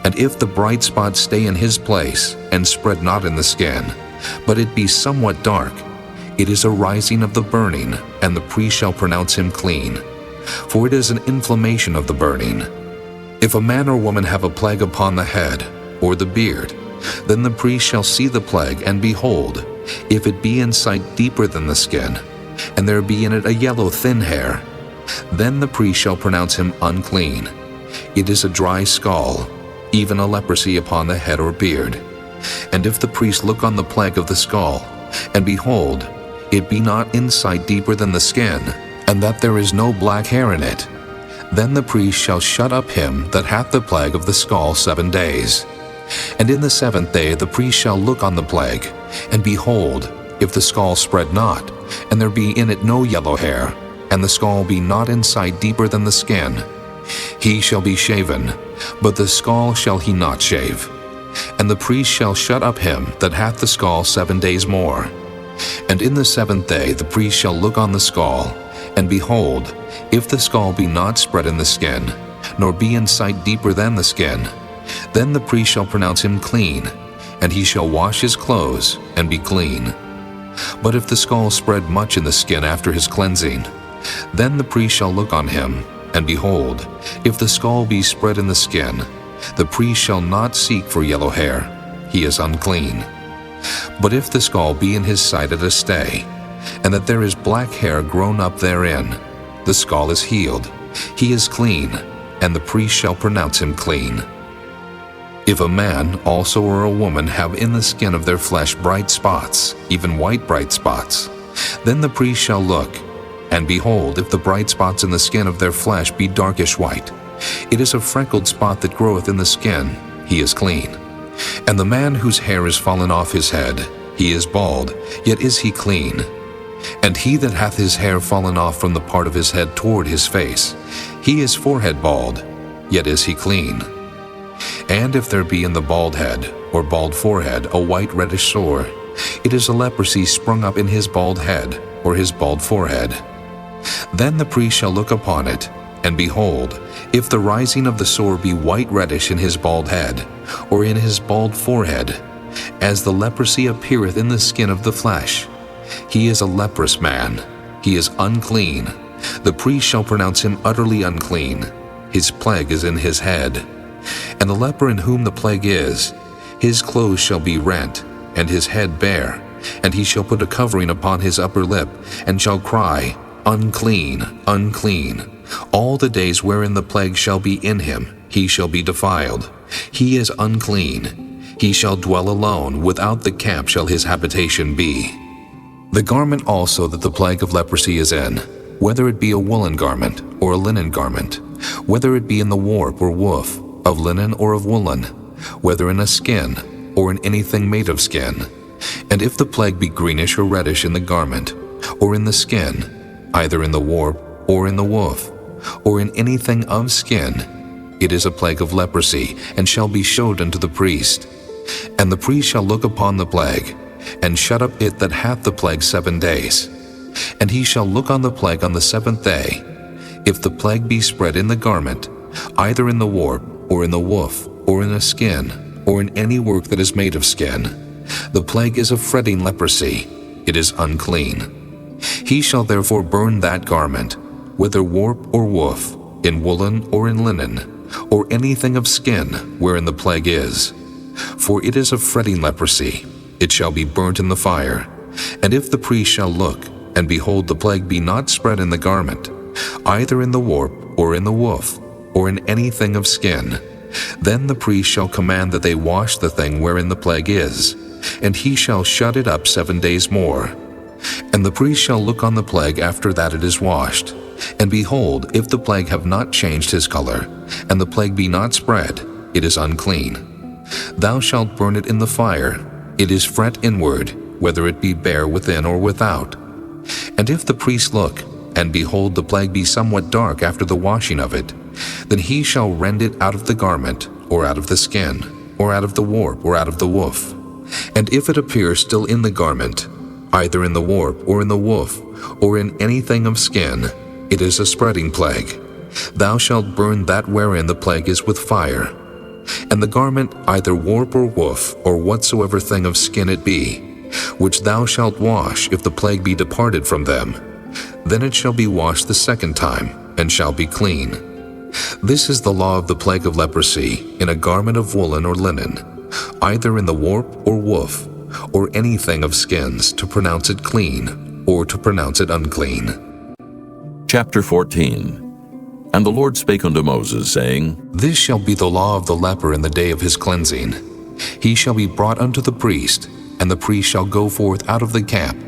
And if the bright spot stay in his place, and spread not in the skin, but it be somewhat dark, it is a rising of the burning, and the priest shall pronounce him clean. For it is an inflammation of the burning. If a man or woman have a plague upon the head, or the beard, then the priest shall see the plague, and behold, if it be in sight deeper than the skin, and there be in it a yellow thin hair, then the priest shall pronounce him unclean. It is a dry scall, even a leprosy upon the head or beard. And if the priest look on the plague of the scall, and behold, it be not in sight deeper than the skin, and that there is no black hair in it, then the priest shall shut up him that hath the plague of the scall 7 days. And in the 7th day the priest shall look on the plague, and behold, if the scall spread not, and there be in it no yellow hair, and the scall be not in sight deeper than the skin, he shall be shaven, but the scall shall he not shave. And the priest shall shut up him that hath the scall 7 days more. And in the 7th day the priest shall look on the scall, and behold, if the scall be not spread in the skin, nor be in sight deeper than the skin, then the priest shall pronounce him clean, and he shall wash his clothes, and be clean. But if the scall spread much in the skin after his cleansing, then the priest shall look on him, and behold, if the scall be spread in the skin, the priest shall not seek for yellow hair. He is unclean. But if the scall be in his sight at a stay, and that there is black hair grown up therein, the scall is healed. He is clean, and the priest shall pronounce him clean. If a man also or a woman have in the skin of their flesh bright spots, even white bright spots, then the priest shall look, and behold, if the bright spots in the skin of their flesh be darkish white, it is a freckled spot that groweth in the skin, he is clean. And the man whose hair is fallen off his head, he is bald, yet is he clean. And he that hath his hair fallen off from the part of his head toward his face, he is forehead bald, yet is he clean. And if there be in the bald head, or bald forehead, a white reddish sore, it is a leprosy sprung up in his bald head, or his bald forehead. Then the priest shall look upon it, And behold, if the rising of the sore be white reddish in his bald head, or in his bald forehead, as the leprosy appeareth in the skin of the flesh, he is a leprous man, he is unclean. The priest shall pronounce him utterly unclean. His plague is in his head. And the leper in whom the plague is, his clothes shall be rent, and his head bare, and he shall put a covering upon his upper lip, and shall cry, Unclean, unclean. All the days wherein the plague shall be in him, he shall be defiled. He is unclean. He shall dwell alone, without the camp shall his habitation be. The garment also that the plague of leprosy is in, whether it be a woolen garment or a linen garment, whether it be in the warp or woof, of linen or of woolen, whether in a skin or in anything made of skin. And if the plague be greenish or reddish in the garment, or in the skin, either in the warp or in the woof, or in anything of skin, it is a plague of leprosy, and shall be showed unto the priest. And the priest shall look upon the plague, and shut up it that hath the plague 7 days. And he shall look on the plague on the 7th day. If the plague be spread in the garment, either in the warp, or in the woof, or in a skin, or in any work that is made of skin, the plague is a fretting leprosy, it is unclean. He shall therefore burn that garment, whether warp or woof, in woolen or in linen, or anything of skin wherein the plague is. For it is a fretting leprosy, it shall be burnt in the fire. And if the priest shall look, and behold the plague be not spread in the garment, either in the warp or in the woof, or in anything of skin, then the priest shall command that they wash the thing wherein the plague is, and he shall shut it up 7 days more. And the priest shall look on the plague after that it is washed. And behold, if the plague have not changed his color, and the plague be not spread, it is unclean. Thou shalt burn it in the fire. It is fret inward, whether it be bare within or without. And if the priest look, and behold the plague be somewhat dark after the washing of it, then he shall rend it out of the garment, or out of the skin, or out of the warp, or out of the woof. And if it appear still in the garment, either in the warp, or in the woof, or in anything of skin, it is a spreading plague. Thou shalt burn that wherein the plague is with fire. And the garment, either warp or woof, or whatsoever thing of skin it be, which thou shalt wash if the plague be departed from them, then it shall be washed the 2nd time, and shall be clean. This is the law of the plague of leprosy, in a garment of woolen or linen, either in the warp or woof, or anything of skins, to pronounce it clean, or to pronounce it unclean. Chapter 14. And the Lord spake unto Moses, saying, This shall be the law of the leper in the day of his cleansing. He shall be brought unto the priest, and the priest shall go forth out of the camp,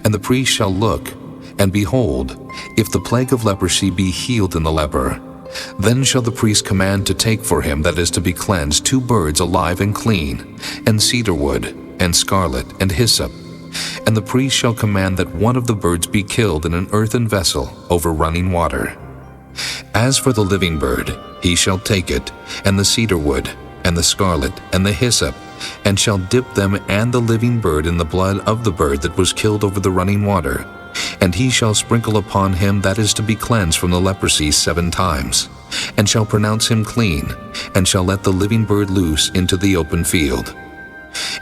and the priest shall look, and behold, if the plague of leprosy be healed in the leper, then shall the priest command to take for him that is to be cleansed 2 birds alive and clean, and cedar wood, and scarlet, and hyssop. And the priest shall command that one of the birds be killed in an earthen vessel over running water. As for the living bird, he shall take it, and the cedar wood, and the scarlet, and the hyssop, and shall dip them and the living bird in the blood of the bird that was killed over the running water. And he shall sprinkle upon him that is to be cleansed from the leprosy 7 times, and shall pronounce him clean, and shall let the living bird loose into the open field.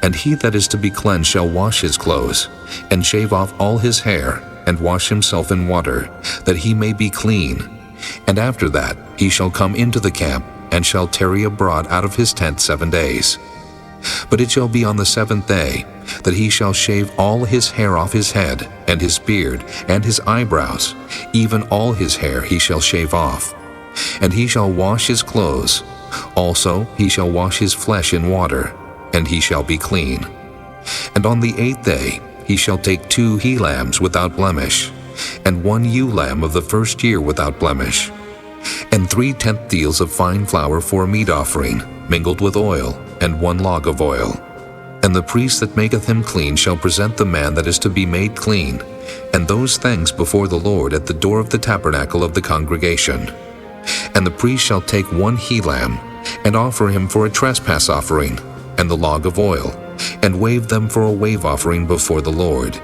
And he that is to be cleansed shall wash his clothes, and shave off all his hair, and wash himself in water, that he may be clean. And after that he shall come into the camp, and shall tarry abroad out of his tent 7 days. But it shall be on the 7th day that he shall shave all his hair off his head, and his beard, and his eyebrows, even all his hair he shall shave off. And he shall wash his clothes. Also he shall wash his flesh in water, and he shall be clean. And on the 8th day he shall take 2 he-lambs without blemish, and 1 ewe-lamb of the 1st year without blemish, and 3 tenth deals of fine flour for a meat offering, mingled with oil, and 1 log of oil. And the priest that maketh him clean shall present the man that is to be made clean, and those things before the Lord at the door of the tabernacle of the congregation. And the priest shall take 1 he-lamb, and offer him for a trespass offering, and the log of oil, and wave them for a wave offering before the Lord.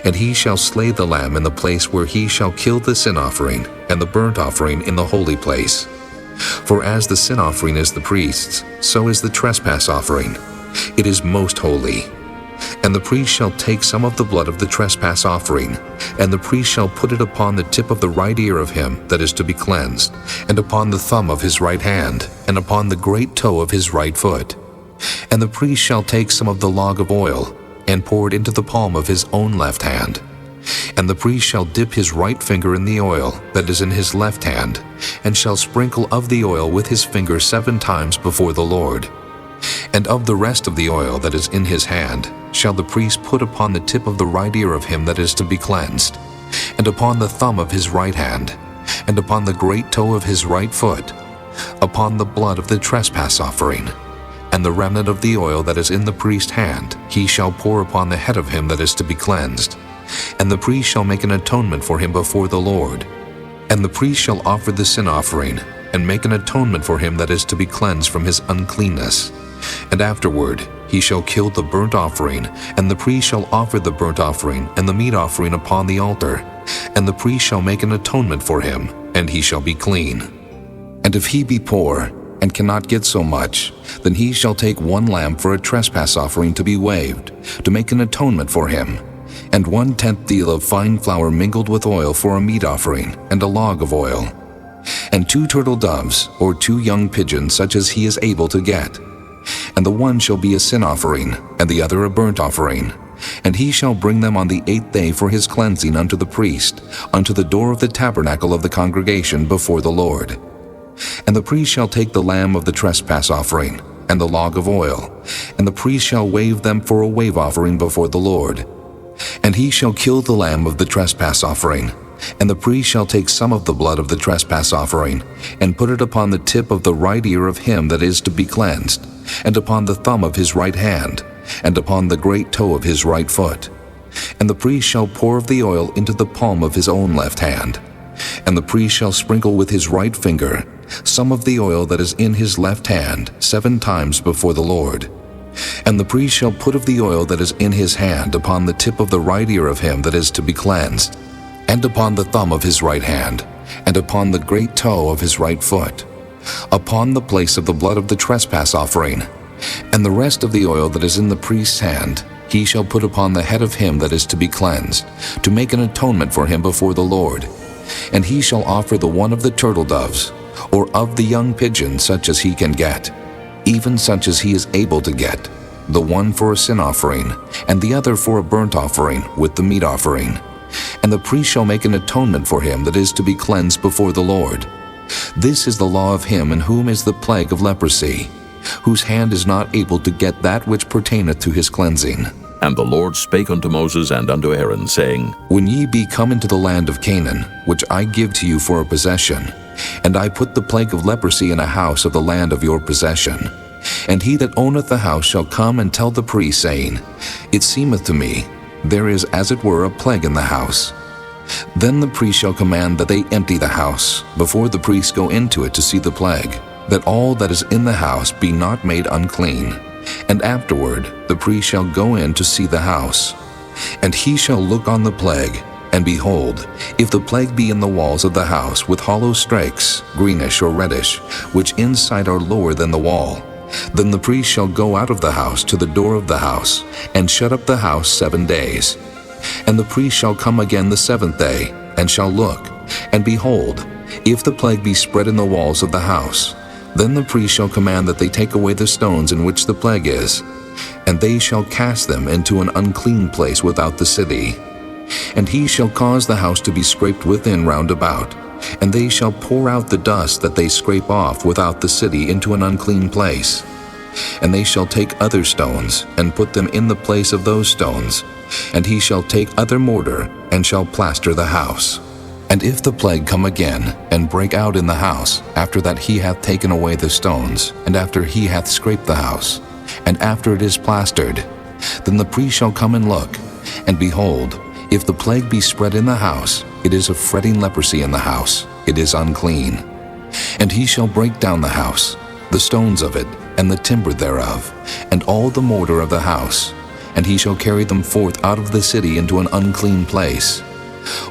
And he shall slay the lamb in the place where he shall kill the sin offering and the burnt offering in the holy place. For as the sin offering is the priest's, so is the trespass offering. It is most holy. And the priest shall take some of the blood of the trespass offering, and the priest shall put it upon the tip of the right ear of him that is to be cleansed, and upon the thumb of his right hand, and upon the great toe of his right foot. And the priest shall take some of the log of oil, and pour it into the palm of his own left hand. And the priest shall dip his right finger in the oil that is in his left hand, and shall sprinkle of the oil with his finger 7 times before the Lord. And of the rest of the oil that is in his hand shall the priest put upon the tip of the right ear of him that is to be cleansed, and upon the thumb of his right hand, and upon the great toe of his right foot, upon the blood of the trespass offering. And the remnant of the oil that is in the priest's hand he shall pour upon the head of him that is to be cleansed. And the priest shall make an atonement for him before the Lord. And the priest shall offer the sin offering, and make an atonement for him that is to be cleansed from his uncleanness. And afterward he shall kill the burnt offering, and the priest shall offer the burnt offering and the meat offering upon the altar. And the priest shall make an atonement for him, and he shall be clean. And if he be poor, and cannot get so much, then he shall take 1 lamb for a trespass offering to be waved, to make an atonement for him, and 1/10 deal of fine flour mingled with oil for a meat offering, and a log of oil, and 2 turtle doves, or 2 young pigeons, such as he is able to get. And the one shall be a sin offering, and the other a burnt offering. And he shall bring them on the 8th day for his cleansing unto the priest, unto the door of the tabernacle of the congregation before the Lord. And the priest shall take the lamb of the trespass offering, and the log of oil, and the priest shall wave them for a wave offering before the Lord. And he shall kill the lamb of the trespass offering, and the priest shall take some of the blood of the trespass offering, and put it upon the tip of the right ear of him that is to be cleansed, and upon the thumb of his right hand, and upon the great toe of his right foot. And the priest shall pour of the oil into the palm of his own left hand. And the priest shall sprinkle with his right finger some of the oil that is in his left hand 7 times before the Lord. And the priest shall put of the oil that is in his hand upon the tip of the right ear of him that is to be cleansed, and upon the thumb of his right hand, and upon the great toe of his right foot, upon the place of the blood of the trespass offering. And the rest of the oil that is in the priest's hand he shall put upon the head of him that is to be cleansed, to make an atonement for him before the Lord. And he shall offer the one of the turtle doves, or of the young pigeon, such as he can get, even such as he is able to get, the one for a sin offering, and the other for a burnt offering with the meat offering. And the priest shall make an atonement for him that is to be cleansed before the Lord. This is the law of him in whom is the plague of leprosy, whose hand is not able to get that which pertaineth to his cleansing. And the Lord spake unto Moses and unto Aaron, saying, When ye be come into the land of Canaan, which I give to you for a possession, and I put the plague of leprosy in a house of the land of your possession, and he that owneth the house shall come and tell the priest, saying, It seemeth to me, there is as it were a plague in the house. Then the priest shall command that they empty the house, before the priests go into it to see the plague, that all that is in the house be not made unclean. And afterward the priest shall go in to see the house. And he shall look on the plague, and behold, if the plague be in the walls of the house with hollow strakes, greenish or reddish, which inside are lower than the wall, then the priest shall go out of the house to the door of the house, and shut up the house 7 days. And the priest shall come again the 7th day, and shall look, and behold, if the plague be spread in the walls of the house, then the priest shall command that they take away the stones in which the plague is, and they shall cast them into an unclean place without the city. And he shall cause the house to be scraped within round about, and they shall pour out the dust that they scrape off without the city into an unclean place. And they shall take other stones, and put them in the place of those stones, and he shall take other mortar, and shall plaster the house. And if the plague come again, and break out in the house, after that he hath taken away the stones, and after he hath scraped the house, and after it is plastered, then the priest shall come and look, and behold, if the plague be spread in the house, it is a fretting leprosy in the house, it is unclean. And he shall break down the house, the stones of it, and the timber thereof, and all the mortar of the house, and he shall carry them forth out of the city into an unclean place.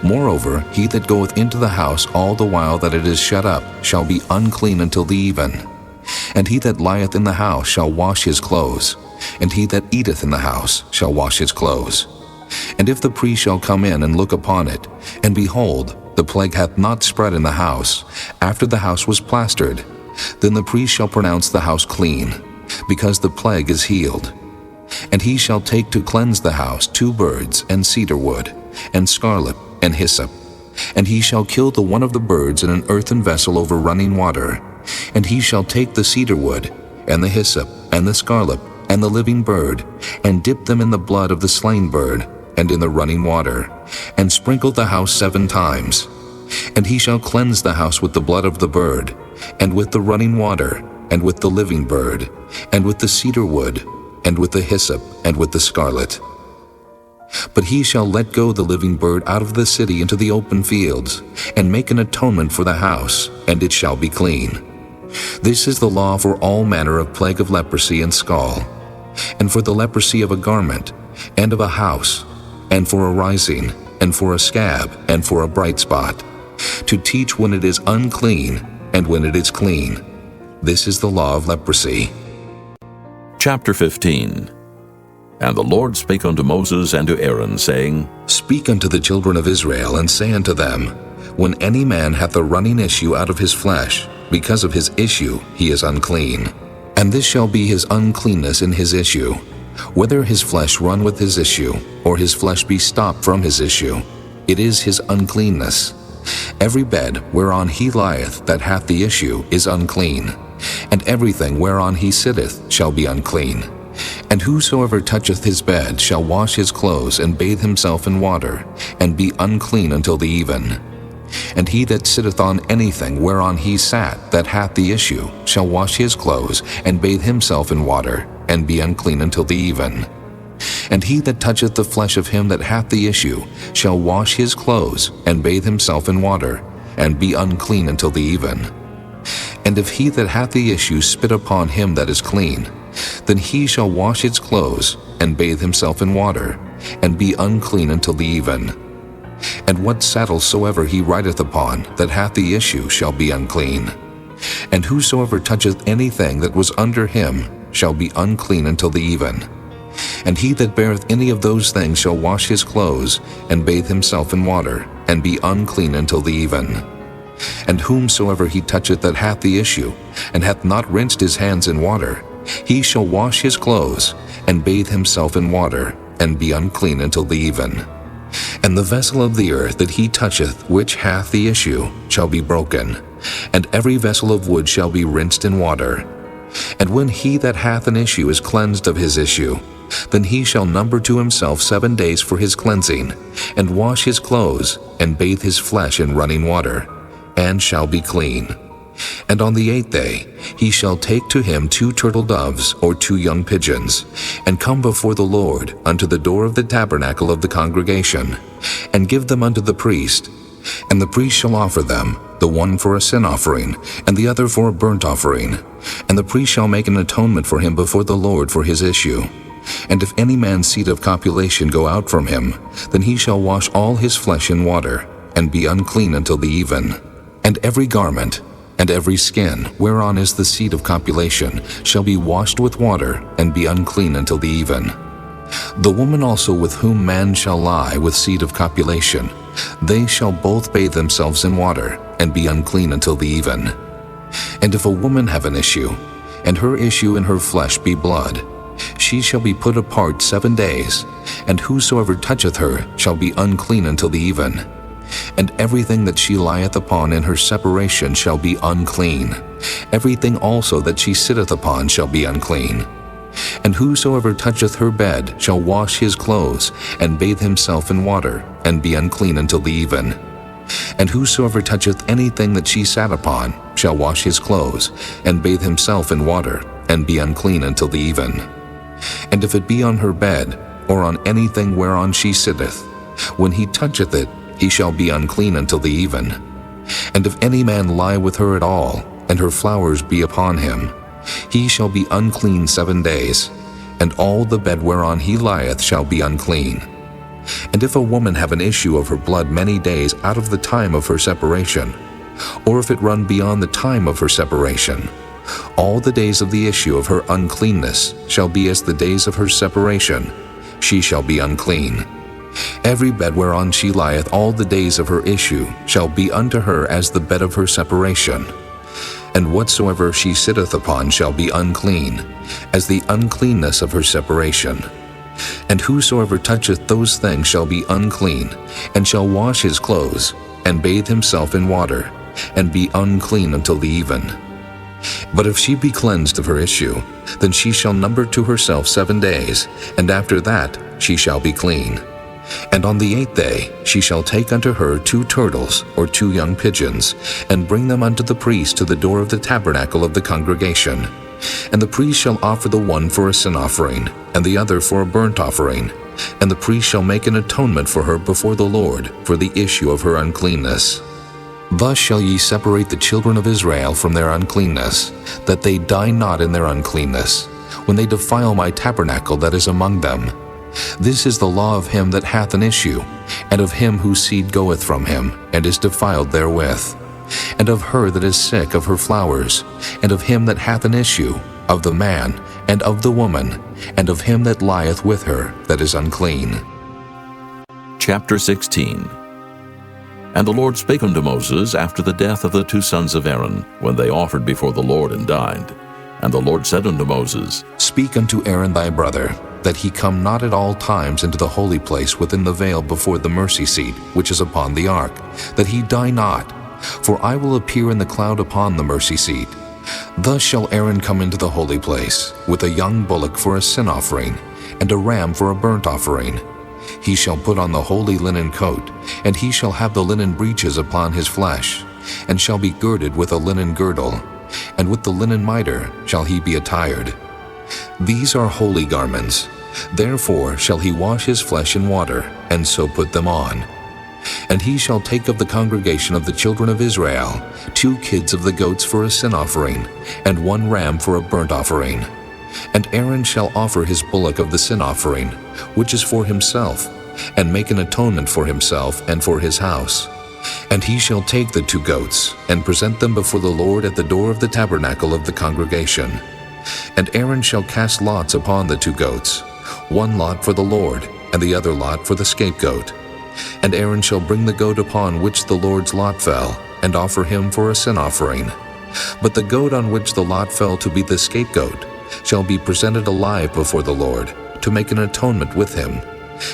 Moreover, he that goeth into the house all the while that it is shut up shall be unclean until the even. And he that lieth in the house shall wash his clothes, and he that eateth in the house shall wash his clothes. And if the priest shall come in and look upon it, and behold, the plague hath not spread in the house, after the house was plastered, then the priest shall pronounce the house clean, because the plague is healed. And he shall take to cleanse the house 2 birds, and cedar wood, and scarlet, and hyssop. And he shall kill the one of the birds in an earthen vessel over running water. And he shall take the cedar wood, and the hyssop, and the scarlet, and the living bird, and dip them in the blood of the slain bird, and in the running water, and sprinkle the house 7 times. And he shall cleanse the house with the blood of the bird, and with the running water, and with the living bird, and with the cedar wood, and with the hyssop, and with the scarlet. But he shall let go the living bird out of the city into the open fields, and make an atonement for the house, and it shall be clean. This is the law for all manner of plague of leprosy and scall, and for the leprosy of a garment, and of a house, and for a rising, and for a scab, and for a bright spot, to teach when it is unclean, and when it is clean. This is the law of leprosy. Chapter 15. And the Lord spake unto Moses and to Aaron, saying, Speak unto the children of Israel, and say unto them, When any man hath a running issue out of his flesh, because of his issue he is unclean. And this shall be his uncleanness in his issue, whether his flesh run with his issue, or his flesh be stopped from his issue, it is his uncleanness. Every bed whereon he lieth that hath the issue is unclean, and everything whereon he sitteth shall be unclean. And whosoever toucheth his bed shall wash his clothes, and bathe himself in water, and be unclean until the even. And he that sitteth on anything whereon he sat that hath the issue shall wash his clothes, and bathe himself in water, and be unclean until the even. And he that toucheth the flesh of him that hath the issue shall wash his clothes, and bathe himself in water, and be unclean until the even. And if he that hath the issue spit upon him that is clean, then he shall wash his clothes, and bathe himself in water, and be unclean until the even. And what saddle soever he rideth upon that hath the issue shall be unclean. And whosoever toucheth anything that was under him shall be unclean until the even. And he that beareth any of those things shall wash his clothes, and bathe himself in water, and be unclean until the even. And whomsoever he toucheth that hath the issue, and hath not rinsed his hands in water, he shall wash his clothes, and bathe himself in water, and be unclean until the even. And the vessel of the earth that he toucheth which hath the issue shall be broken, and every vessel of wood shall be rinsed in water. And when he that hath an issue is cleansed of his issue, then he shall number to himself 7 days for his cleansing, and wash his clothes, and bathe his flesh in running water, and shall be clean. And on the 8th day he shall take to him 2 turtle doves or 2 young pigeons, and come before the Lord unto the door of the tabernacle of the congregation, and give them unto the priest. And the priest shall offer them, the one for a sin offering, and the other for a burnt offering. And the priest shall make an atonement for him before the Lord for his issue. And if any man's seed of copulation go out from him, then he shall wash all his flesh in water, and be unclean until the even. And every garment, and every skin, whereon is the seed of copulation, shall be washed with water, and be unclean until the even. The woman also with whom man shall lie with seed of copulation, they shall both bathe themselves in water, and be unclean until the even. And if a woman have an issue, and her issue in her flesh be blood, she shall be put apart 7 days, and whosoever toucheth her shall be unclean until the even. And everything that she lieth upon in her separation shall be unclean. Everything also that she sitteth upon shall be unclean. And whosoever toucheth her bed shall wash his clothes, and bathe himself in water, and be unclean until the even. And whosoever toucheth anything that she sat upon shall wash his clothes, and bathe himself in water, and be unclean until the even. And if it be on her bed, or on anything whereon she sitteth, when he toucheth it, he shall be unclean until the even. And if any man lie with her at all, and her flowers be upon him, he shall be unclean 7 days. and all the bed whereon he lieth shall be unclean. And if a woman have an issue of her blood many days out of the time of her separation, or if it run beyond the time of her separation, all the days of the issue of her uncleanness shall be as the days of her separation. She shall be unclean. Every bed whereon she lieth all the days of her issue shall be unto her as the bed of her separation. And whatsoever she sitteth upon shall be unclean, as the uncleanness of her separation. And whosoever toucheth those things shall be unclean, and shall wash his clothes, and bathe himself in water, and be unclean until the even. But if she be cleansed of her issue, then she shall number to herself 7 days, and after that she shall be clean. And on the 8th day she shall take unto her 2 turtles or 2 young pigeons, and bring them unto the priest to the door of the tabernacle of the congregation. And the priest shall offer the one for a sin offering, and the other for a burnt offering. And the priest shall make an atonement for her before the Lord for the issue of her uncleanness. Thus shall ye separate the children of Israel from their uncleanness, that they die not in their uncleanness, when they defile my tabernacle that is among them. This is the law of him that hath an issue, and of him whose seed goeth from him, and is defiled therewith, and of her that is sick of her flowers, and of him that hath an issue, of the man, and of the woman, and of him that lieth with her that is unclean. Chapter 16. And the Lord spake unto Moses after the death of the 2 sons of Aaron, when they offered before the Lord and died. And the Lord said unto Moses, Speak unto Aaron thy brother, that he come not at all times into the holy place within the veil before the mercy seat, which is upon the ark, that he die not. For I will appear in the cloud upon the mercy seat. Thus shall Aaron come into the holy place, with a young bullock for a sin offering, and a ram for a burnt offering. He shall put on the holy linen coat, and he shall have the linen breeches upon his flesh, and shall be girded with a linen girdle, and with the linen mitre shall he be attired. These are holy garments. Therefore shall he wash his flesh in water, and so put them on. And he shall take of the congregation of the children of Israel 2 kids of the goats for a sin offering, and 1 ram for a burnt offering. And Aaron shall offer his bullock of the sin offering, which is for himself, and make an atonement for himself and for his house. And he shall take the 2 goats, and present them before the Lord at the door of the tabernacle of the congregation. And Aaron shall cast lots upon the 2 goats, 1 lot for the Lord, and the other lot for the scapegoat. And Aaron shall bring the goat upon which the Lord's lot fell, and offer him for a sin offering. But the goat on which the lot fell to be the scapegoat shall be presented alive before the Lord, to make an atonement with him,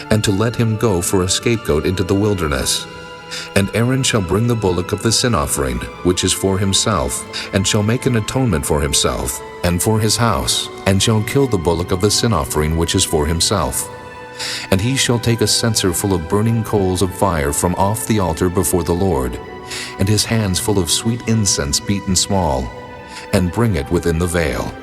and to let him go for a scapegoat into the wilderness. And Aaron shall bring the bullock of the sin offering, which is for himself, and shall make an atonement for himself, and for his house, and shall kill the bullock of the sin offering which is for himself. And he shall take a censer full of burning coals of fire from off the altar before the Lord, and his hands full of sweet incense beaten small, and bring it within the veil.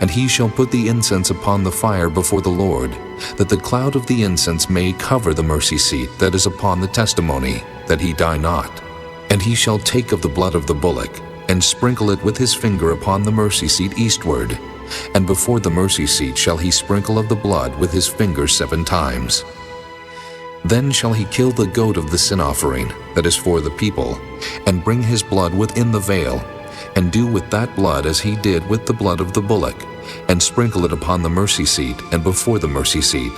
And he shall put the incense upon the fire before the Lord, that the cloud of the incense may cover the mercy seat that is upon the testimony, that he die not. And he shall take of the blood of the bullock, and sprinkle it with his finger upon the mercy seat eastward, and before the mercy seat shall he sprinkle of the blood with his finger 7 times. Then shall he kill the goat of the sin offering, that is for the people, and bring his blood within the veil, and do with that blood as he did with the blood of the bullock, and sprinkle it upon the mercy seat and before the mercy seat.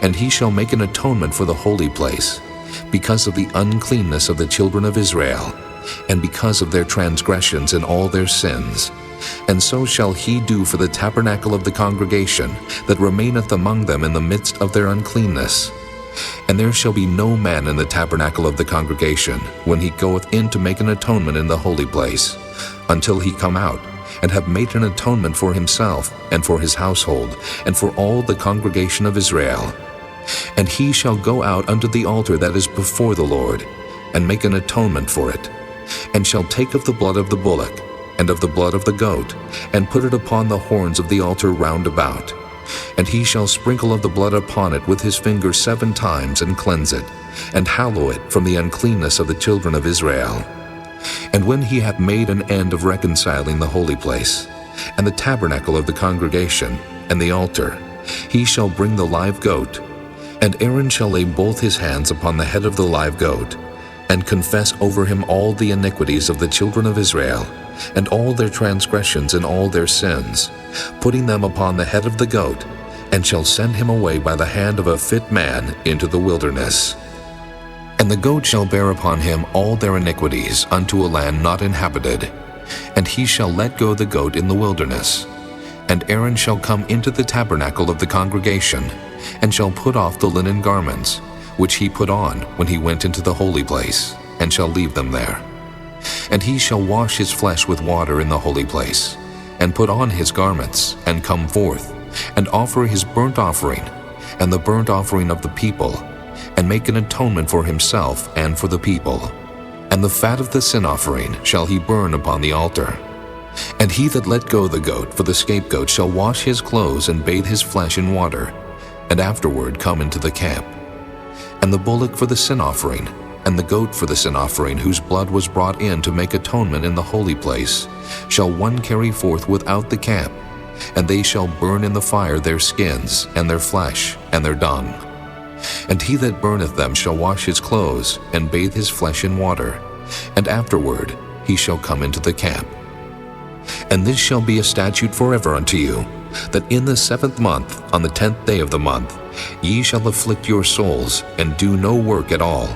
And he shall make an atonement for the holy place, because of the uncleanness of the children of Israel, and because of their transgressions and all their sins. And so shall he do for the tabernacle of the congregation that remaineth among them in the midst of their uncleanness. And there shall be no man in the tabernacle of the congregation when he goeth in to make an atonement in the holy place, until he come out, and have made an atonement for himself, and for his household, and for all the congregation of Israel. And he shall go out unto the altar that is before the Lord, and make an atonement for it, and shall take of the blood of the bullock, and of the blood of the goat, and put it upon the horns of the altar round about. And he shall sprinkle of the blood upon it with his finger 7 times, and cleanse it, and hallow it from the uncleanness of the children of Israel. And when he hath made an end of reconciling the holy place, and the tabernacle of the congregation, and the altar, he shall bring the live goat. And Aaron shall lay both his hands upon the head of the live goat, and confess over him all the iniquities of the children of Israel, and all their transgressions and all their sins, putting them upon the head of the goat, and shall send him away by the hand of a fit man into the wilderness. And the goat shall bear upon him all their iniquities unto a land not inhabited, and he shall let go the goat in the wilderness. And Aaron shall come into the tabernacle of the congregation, and shall put off the linen garments, which he put on when he went into the holy place, and shall leave them there. And he shall wash his flesh with water in the holy place, and put on his garments, and come forth, and offer his burnt offering, and the burnt offering of the people, and make an atonement for himself and for the people. And the fat of the sin offering shall he burn upon the altar. And he that let go the goat for the scapegoat shall wash his clothes and bathe his flesh in water, and afterward come into the camp. And the bullock for the sin offering, and the goat for the sin offering, whose blood was brought in to make atonement in the holy place, shall one carry forth without the camp, and they shall burn in the fire their skins, and their flesh, and their dung. And he that burneth them shall wash his clothes, and bathe his flesh in water, and afterward he shall come into the camp. And this shall be a statute forever unto you, that in the 7th month, on the 10th day of the month, ye shall afflict your souls, and do no work at all,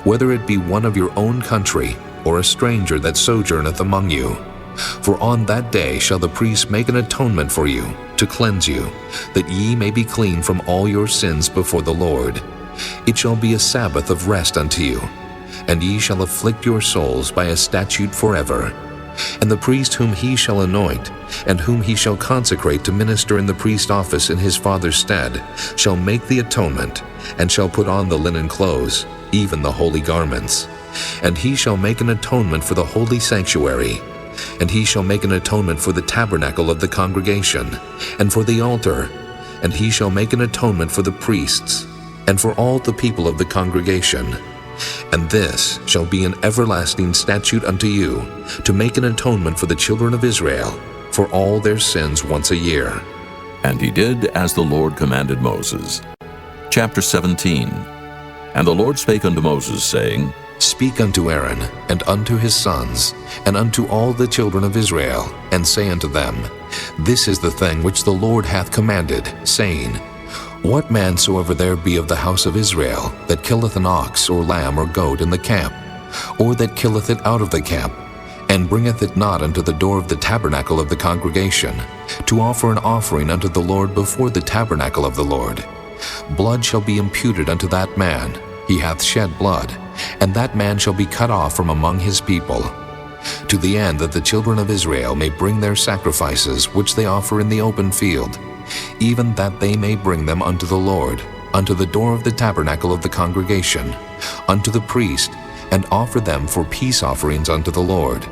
whether it be one of your own country, or a stranger that sojourneth among you. For on that day shall the priest make an atonement for you, to cleanse you, that ye may be clean from all your sins before the Lord. It shall be a Sabbath of rest unto you, and ye shall afflict your souls by a statute forever. And the priest whom he shall anoint, and whom he shall consecrate to minister in the priest office in his father's stead, shall make the atonement, and shall put on the linen clothes, even the holy garments. And he shall make an atonement for the holy sanctuary, and he shall make an atonement for the tabernacle of the congregation, and for the altar, and he shall make an atonement for the priests, and for all the people of the congregation. And this shall be an everlasting statute unto you, to make an atonement for the children of Israel, for all their sins once a year. And he did as the Lord commanded Moses. Chapter 17. And the Lord spake unto Moses, saying, Speak unto Aaron, and unto his sons, and unto all the children of Israel, and say unto them, This is the thing which the Lord hath commanded, saying, What man soever there be of the house of Israel, that killeth an ox, or lamb, or goat in the camp, or that killeth it out of the camp, and bringeth it not unto the door of the tabernacle of the congregation, to offer an offering unto the Lord before the tabernacle of the Lord, blood shall be imputed unto that man. He hath shed blood, and that man shall be cut off from among his people, to the end that the children of Israel may bring their sacrifices which they offer in the open field, even that they may bring them unto the Lord, unto the door of the tabernacle of the congregation, unto the priest, and offer them for peace offerings unto the Lord.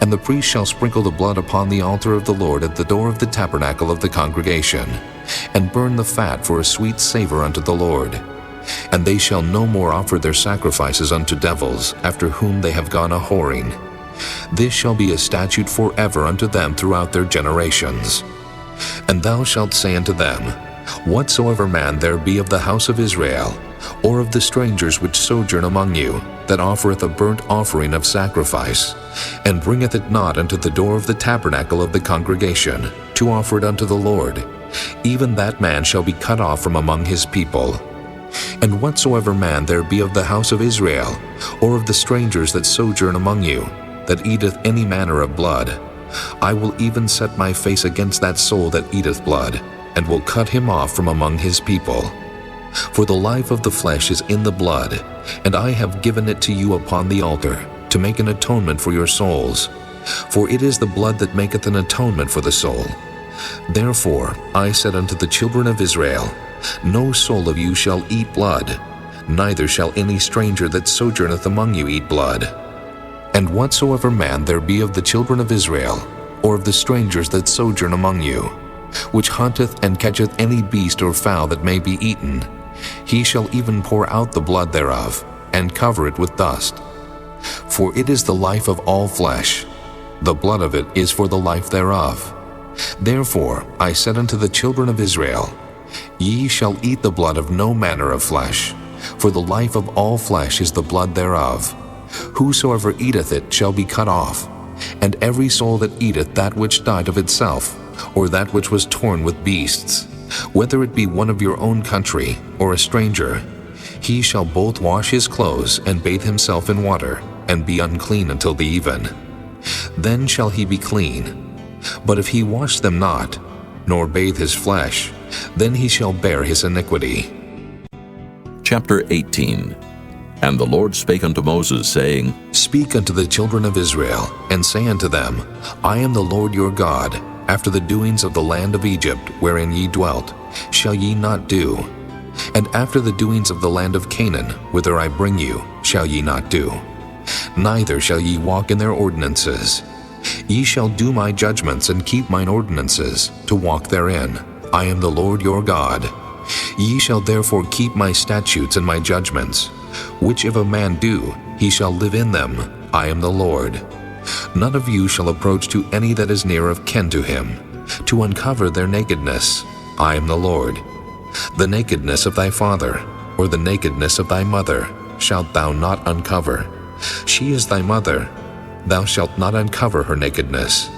And the priest shall sprinkle the blood upon the altar of the Lord at the door of the tabernacle of the congregation, and burn the fat for a sweet savor unto the Lord. And they shall no more offer their sacrifices unto devils, after whom they have gone a-whoring. This shall be a statute forever unto them throughout their generations. And thou shalt say unto them, Whatsoever man there be of the house of Israel, or of the strangers which sojourn among you, that offereth a burnt offering of sacrifice, and bringeth it not unto the door of the tabernacle of the congregation, to offer it unto the Lord, even that man shall be cut off from among his people. And whatsoever man there be of the house of Israel, or of the strangers that sojourn among you, that eateth any manner of blood, I will even set my face against that soul that eateth blood, and will cut him off from among his people. For the life of the flesh is in the blood, and I have given it to you upon the altar, to make an atonement for your souls. For it is the blood that maketh an atonement for the soul. Therefore I said unto the children of Israel, No soul of you shall eat blood, neither shall any stranger that sojourneth among you eat blood. And whatsoever man there be of the children of Israel, or of the strangers that sojourn among you, which hunteth and catcheth any beast or fowl that may be eaten, he shall even pour out the blood thereof, and cover it with dust. For it is the life of all flesh, the blood of it is for the life thereof. Therefore I said unto the children of Israel, Ye shall eat the blood of no manner of flesh, for the life of all flesh is the blood thereof. Whosoever eateth it shall be cut off. And every soul that eateth that which died of itself, or that which was torn with beasts, whether it be one of your own country, or a stranger, he shall both wash his clothes and bathe himself in water, and be unclean until the even. Then shall he be clean. But if he wash them not, nor bathe his flesh, then he shall bear his iniquity. Chapter 18. And the Lord spake unto Moses, saying, Speak unto the children of Israel, and say unto them, I am the Lord your God. After the doings of the land of Egypt, wherein ye dwelt, shall ye not do. And after the doings of the land of Canaan, whither I bring you, shall ye not do. Neither shall ye walk in their ordinances. Ye shall do my judgments and keep mine ordinances, to walk therein. I am the Lord your God. Ye shall therefore keep my statutes and my judgments, which if a man do, he shall live in them. I am the Lord. None of you shall approach to any that is near of kin to him, to uncover their nakedness. I am the Lord. The nakedness of thy father, or the nakedness of thy mother, shalt thou not uncover. She is thy mother. Thou shalt not uncover her nakedness.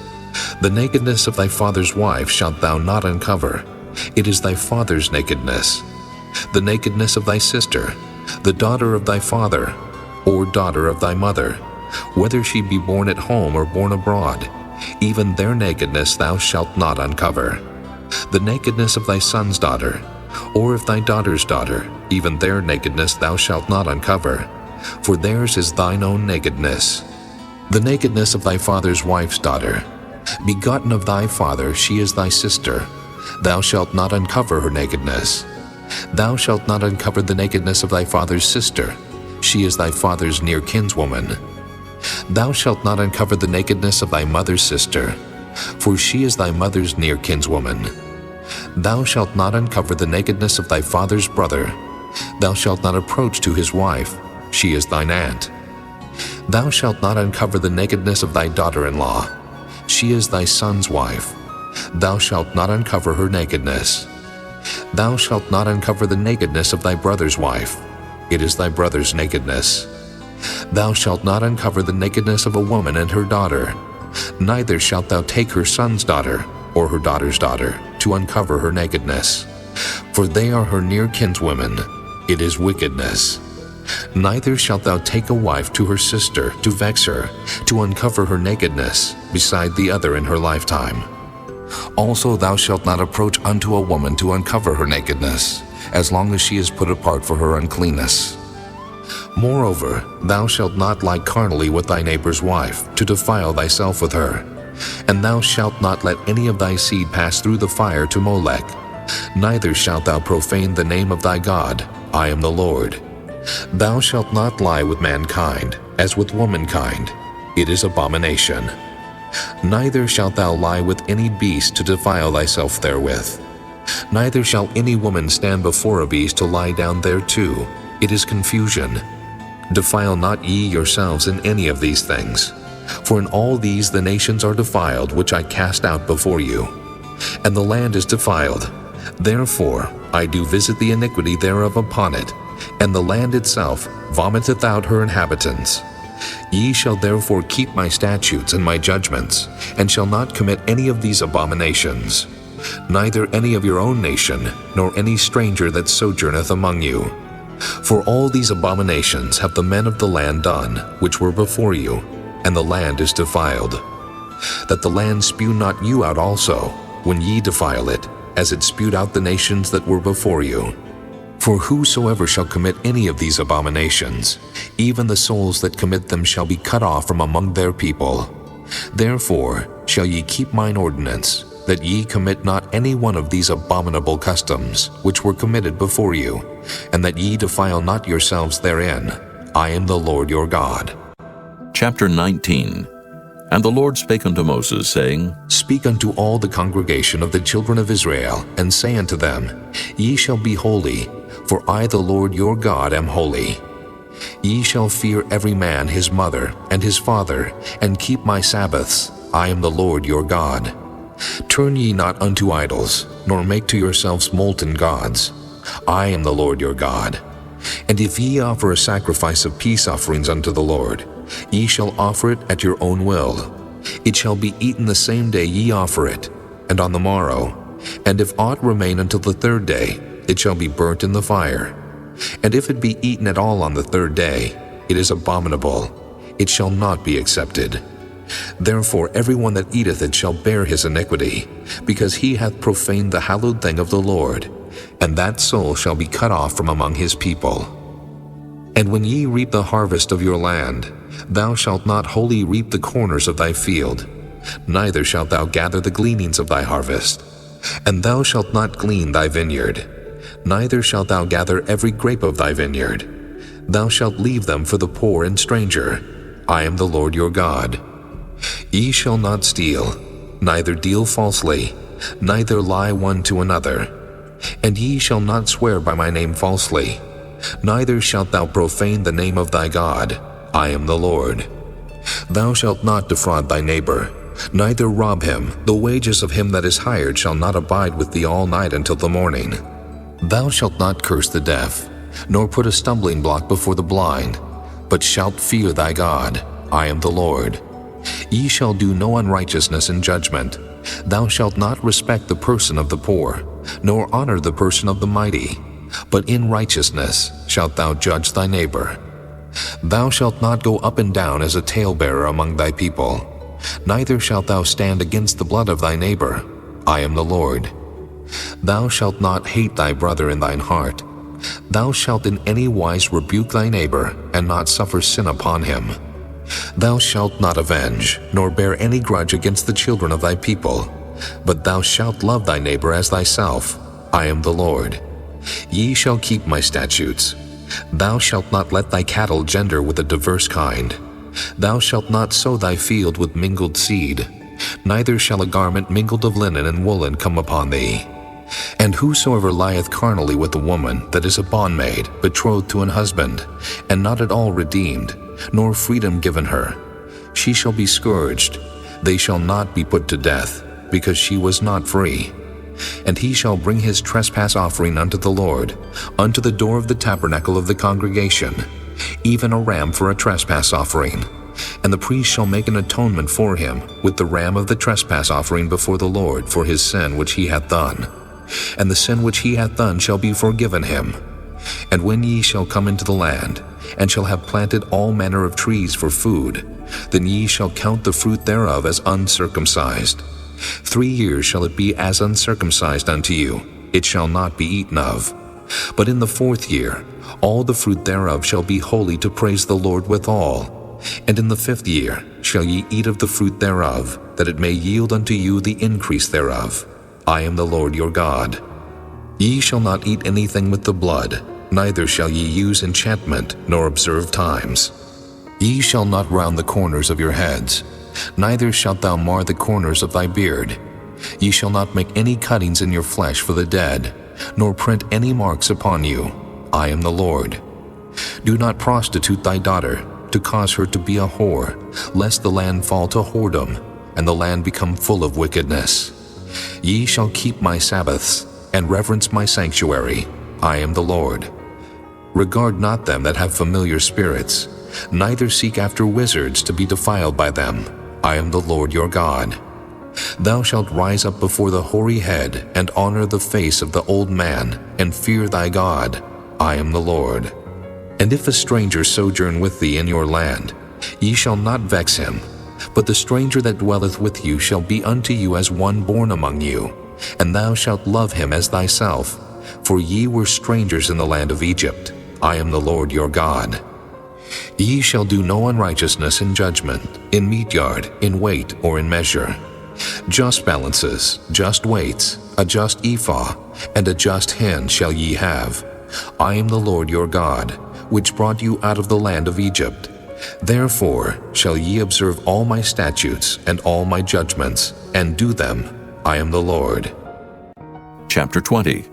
The nakedness of thy father's wife shalt thou not uncover. It is thy father's nakedness. The nakedness of thy sister, the daughter of thy father, or daughter of thy mother, whether she be born at home or born abroad, even their nakedness thou shalt not uncover. The nakedness of thy son's daughter, or of thy daughter's daughter, even their nakedness thou shalt not uncover, for theirs is thine own nakedness. The nakedness of thy father's wife's daughter, begotten of thy father, she is thy sister. Thou shalt not uncover her nakedness. Thou shalt not uncover the nakedness of thy father's sister. She is thy father's near kinswoman. Thou shalt not uncover the nakedness of thy mother's sister, for she is thy mother's near kinswoman. Thou shalt not uncover the nakedness of thy father's brother. Thou shalt not approach to his wife. She is thine aunt. Thou shalt not uncover the nakedness of thy daughter-in-law. She is thy son's wife. Thou shalt not uncover her nakedness. Thou shalt not uncover the nakedness of thy brother's wife. It is thy brother's nakedness. Thou shalt not uncover the nakedness of a woman and her daughter. Neither shalt thou take her son's daughter or her daughter's daughter to uncover her nakedness. For they are her near kinswomen. It is wickedness. Neither shalt thou take a wife to her sister to vex her, to uncover her nakedness, beside the other in her lifetime. Also thou shalt not approach unto a woman to uncover her nakedness, as long as she is put apart for her uncleanness. Moreover, thou shalt not lie carnally with thy neighbor's wife, to defile thyself with her. And thou shalt not let any of thy seed pass through the fire to Molech. Neither shalt thou profane the name of thy God. I am the Lord. Thou shalt not lie with mankind, as with womankind. It is abomination. Neither shalt thou lie with any beast to defile thyself therewith. Neither shall any woman stand before a beast to lie down thereto. It is confusion. Defile not ye yourselves in any of these things. For in all these the nations are defiled, which I cast out before you. And the land is defiled. Therefore I do visit the iniquity thereof upon it, and the land itself vomiteth out her inhabitants. Ye shall therefore keep my statutes and my judgments, and shall not commit any of these abominations, neither any of your own nation, nor any stranger that sojourneth among you. For all these abominations have the men of the land done, which were before you, and the land is defiled. That the land spew not you out also, when ye defile it, as it spewed out the nations that were before you. For whosoever shall commit any of these abominations, even the souls that commit them shall be cut off from among their people. Therefore shall ye keep mine ordinance, that ye commit not any one of these abominable customs, which were committed before you, and that ye defile not yourselves therein. I am the Lord your God. Chapter 19. And the Lord spake unto Moses, saying, Speak unto all the congregation of the children of Israel, and say unto them, Ye shall be holy, for I the Lord your God am holy. Ye shall fear every man his mother and his father, and keep my Sabbaths. I am the Lord your God. Turn ye not unto idols, nor make to yourselves molten gods. I am the Lord your God. And if ye offer a sacrifice of peace offerings unto the Lord, ye shall offer it at your own will. It shall be eaten the same day ye offer it, and on the morrow. And if aught remain until the third day, it shall be burnt in the fire. And if it be eaten at all on the third day, it is abominable. It shall not be accepted. Therefore every one that eateth it shall bear his iniquity, because he hath profaned the hallowed thing of the Lord, and that soul shall be cut off from among his people. And when ye reap the harvest of your land, thou shalt not wholly reap the corners of thy field, neither shalt thou gather the gleanings of thy harvest. And thou shalt not glean thy vineyard, neither shalt thou gather every grape of thy vineyard. Thou shalt leave them for the poor and stranger. I am the Lord your God. Ye shall not steal, neither deal falsely, neither lie one to another. And ye shall not swear by my name falsely, neither shalt thou profane the name of thy God. I am the Lord. Thou shalt not defraud thy neighbor, neither rob him. The wages of him that is hired shall not abide with thee all night until the morning. Thou shalt not curse the deaf, nor put a stumbling block before the blind, but shalt fear thy God. I am the Lord. Ye shall do no unrighteousness in judgment. Thou shalt not respect the person of the poor, nor honor the person of the mighty, but in righteousness shalt thou judge thy neighbor. Thou shalt not go up and down as a talebearer among thy people, neither shalt thou stand against the blood of thy neighbor. I am the Lord. Thou shalt not hate thy brother in thine heart. Thou shalt in any wise rebuke thy neighbor, and not suffer sin upon him. Thou shalt not avenge, nor bear any grudge against the children of thy people, but thou shalt love thy neighbor as thyself. I am the Lord. Ye shall keep my statutes. Thou shalt not let thy cattle gender with a diverse kind. Thou shalt not sow thy field with mingled seed, neither shall a garment mingled of linen and woolen come upon thee. And whosoever lieth carnally with a woman that is a bondmaid, betrothed to an husband, and not at all redeemed, nor freedom given her, she shall be scourged. They shall not be put to death, because she was not free. And he shall bring his trespass offering unto the Lord, unto the door of the tabernacle of the congregation, even a ram for a trespass offering. And the priest shall make an atonement for him with the ram of the trespass offering before the Lord for his sin which he hath done. And the sin which he hath done shall be forgiven him. And when ye shall come into the land, and shall have planted all manner of trees for food, then ye shall count the fruit thereof as uncircumcised. 3 years shall it be as uncircumcised unto you, it shall not be eaten of. But in the 4th year all the fruit thereof shall be holy to praise the Lord withal. And in the 5th year shall ye eat of the fruit thereof, that it may yield unto you the increase thereof. I am the Lord your God. Ye shall not eat anything with the blood, neither shall ye use enchantment, nor observe times. Ye shall not round the corners of your heads, neither shalt thou mar the corners of thy beard. Ye shall not make any cuttings in your flesh for the dead, nor print any marks upon you. I am the Lord. Do not prostitute thy daughter, to cause her to be a whore, lest the land fall to whoredom, and the land become full of wickedness. Ye shall keep my Sabbaths, and reverence my sanctuary. I am the Lord. Regard not them that have familiar spirits, neither seek after wizards to be defiled by them. I am the Lord your God. Thou shalt rise up before the hoary head, and honor the face of the old man, and fear thy God. I am the Lord. And if a stranger sojourn with thee in your land, ye shall not vex him, but the stranger that dwelleth with you shall be unto you as one born among you, and thou shalt love him as thyself, for ye were strangers in the land of Egypt. I am the Lord your God. Ye shall do no unrighteousness in judgment, in meat yard, in weight, or in measure. Just balances, just weights, a just ephah, and a just hin shall ye have. I am the Lord your God, which brought you out of the land of Egypt. Therefore shall ye observe all my statutes and all my judgments, and do them. I am the Lord. Chapter 20.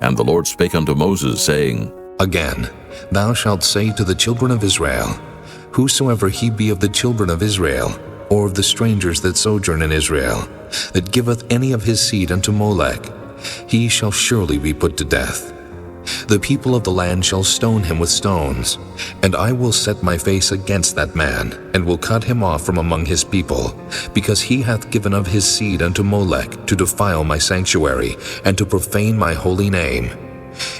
And the Lord spake unto Moses, saying, Again, thou shalt say to the children of Israel, Whosoever he be of the children of Israel, or of the strangers that sojourn in Israel, that giveth any of his seed unto Molech, he shall surely be put to death. The people of the land shall stone him with stones, and I will set my face against that man, and will cut him off from among his people, because he hath given of his seed unto Molech to defile my sanctuary, and to profane my holy name.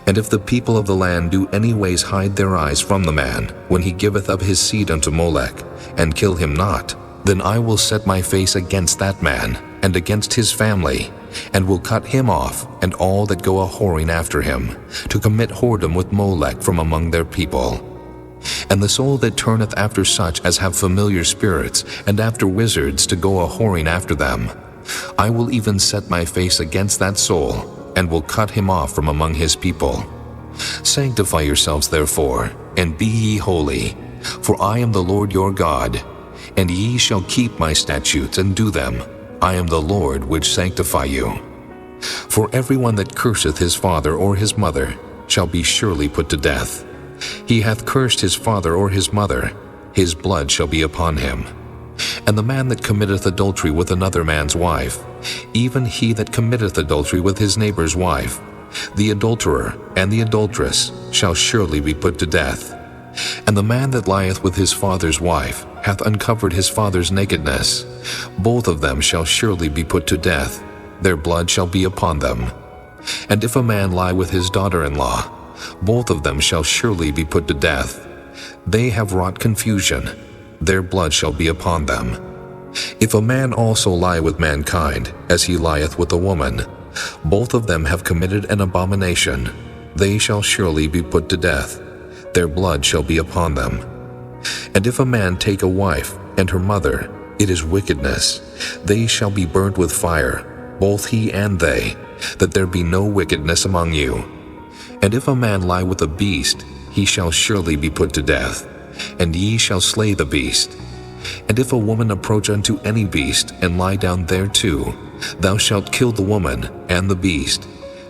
And if the people of the land do any ways hide their eyes from the man, when he giveth of his seed unto Molech, and kill him not, then I will set my face against that man, and against his family, and will cut him off, and all that go a-whoring after him, to commit whoredom with Molech from among their people. And the soul that turneth after such as have familiar spirits, and after wizards to go a-whoring after them, I will even set my face against that soul, and will cut him off from among his people. Sanctify yourselves therefore, and be ye holy, for I am the Lord your God, and ye shall keep my statutes and do them. I am the Lord which sanctify you. For everyone that curseth his father or his mother shall be surely put to death. He hath cursed his father or his mother, his blood shall be upon him. And the man that committeth adultery with another man's wife, even he that committeth adultery with his neighbor's wife, the adulterer and the adulteress shall surely be put to death. And the man that lieth with his father's wife hath uncovered his father's nakedness. Both of them shall surely be put to death. Their blood shall be upon them. And if a man lie with his daughter-in-law, both of them shall surely be put to death. They have wrought confusion. Their blood shall be upon them. If a man also lie with mankind, as he lieth with a woman, both of them have committed an abomination. They shall surely be put to death. Their blood shall be upon them. And if a man take a wife and her mother, it is wickedness. They shall be burnt with fire, both he and they, that there be no wickedness among you. And if a man lie with a beast, he shall surely be put to death, and ye shall slay the beast. And if a woman approach unto any beast, and lie down thereto, thou shalt kill the woman and the beast.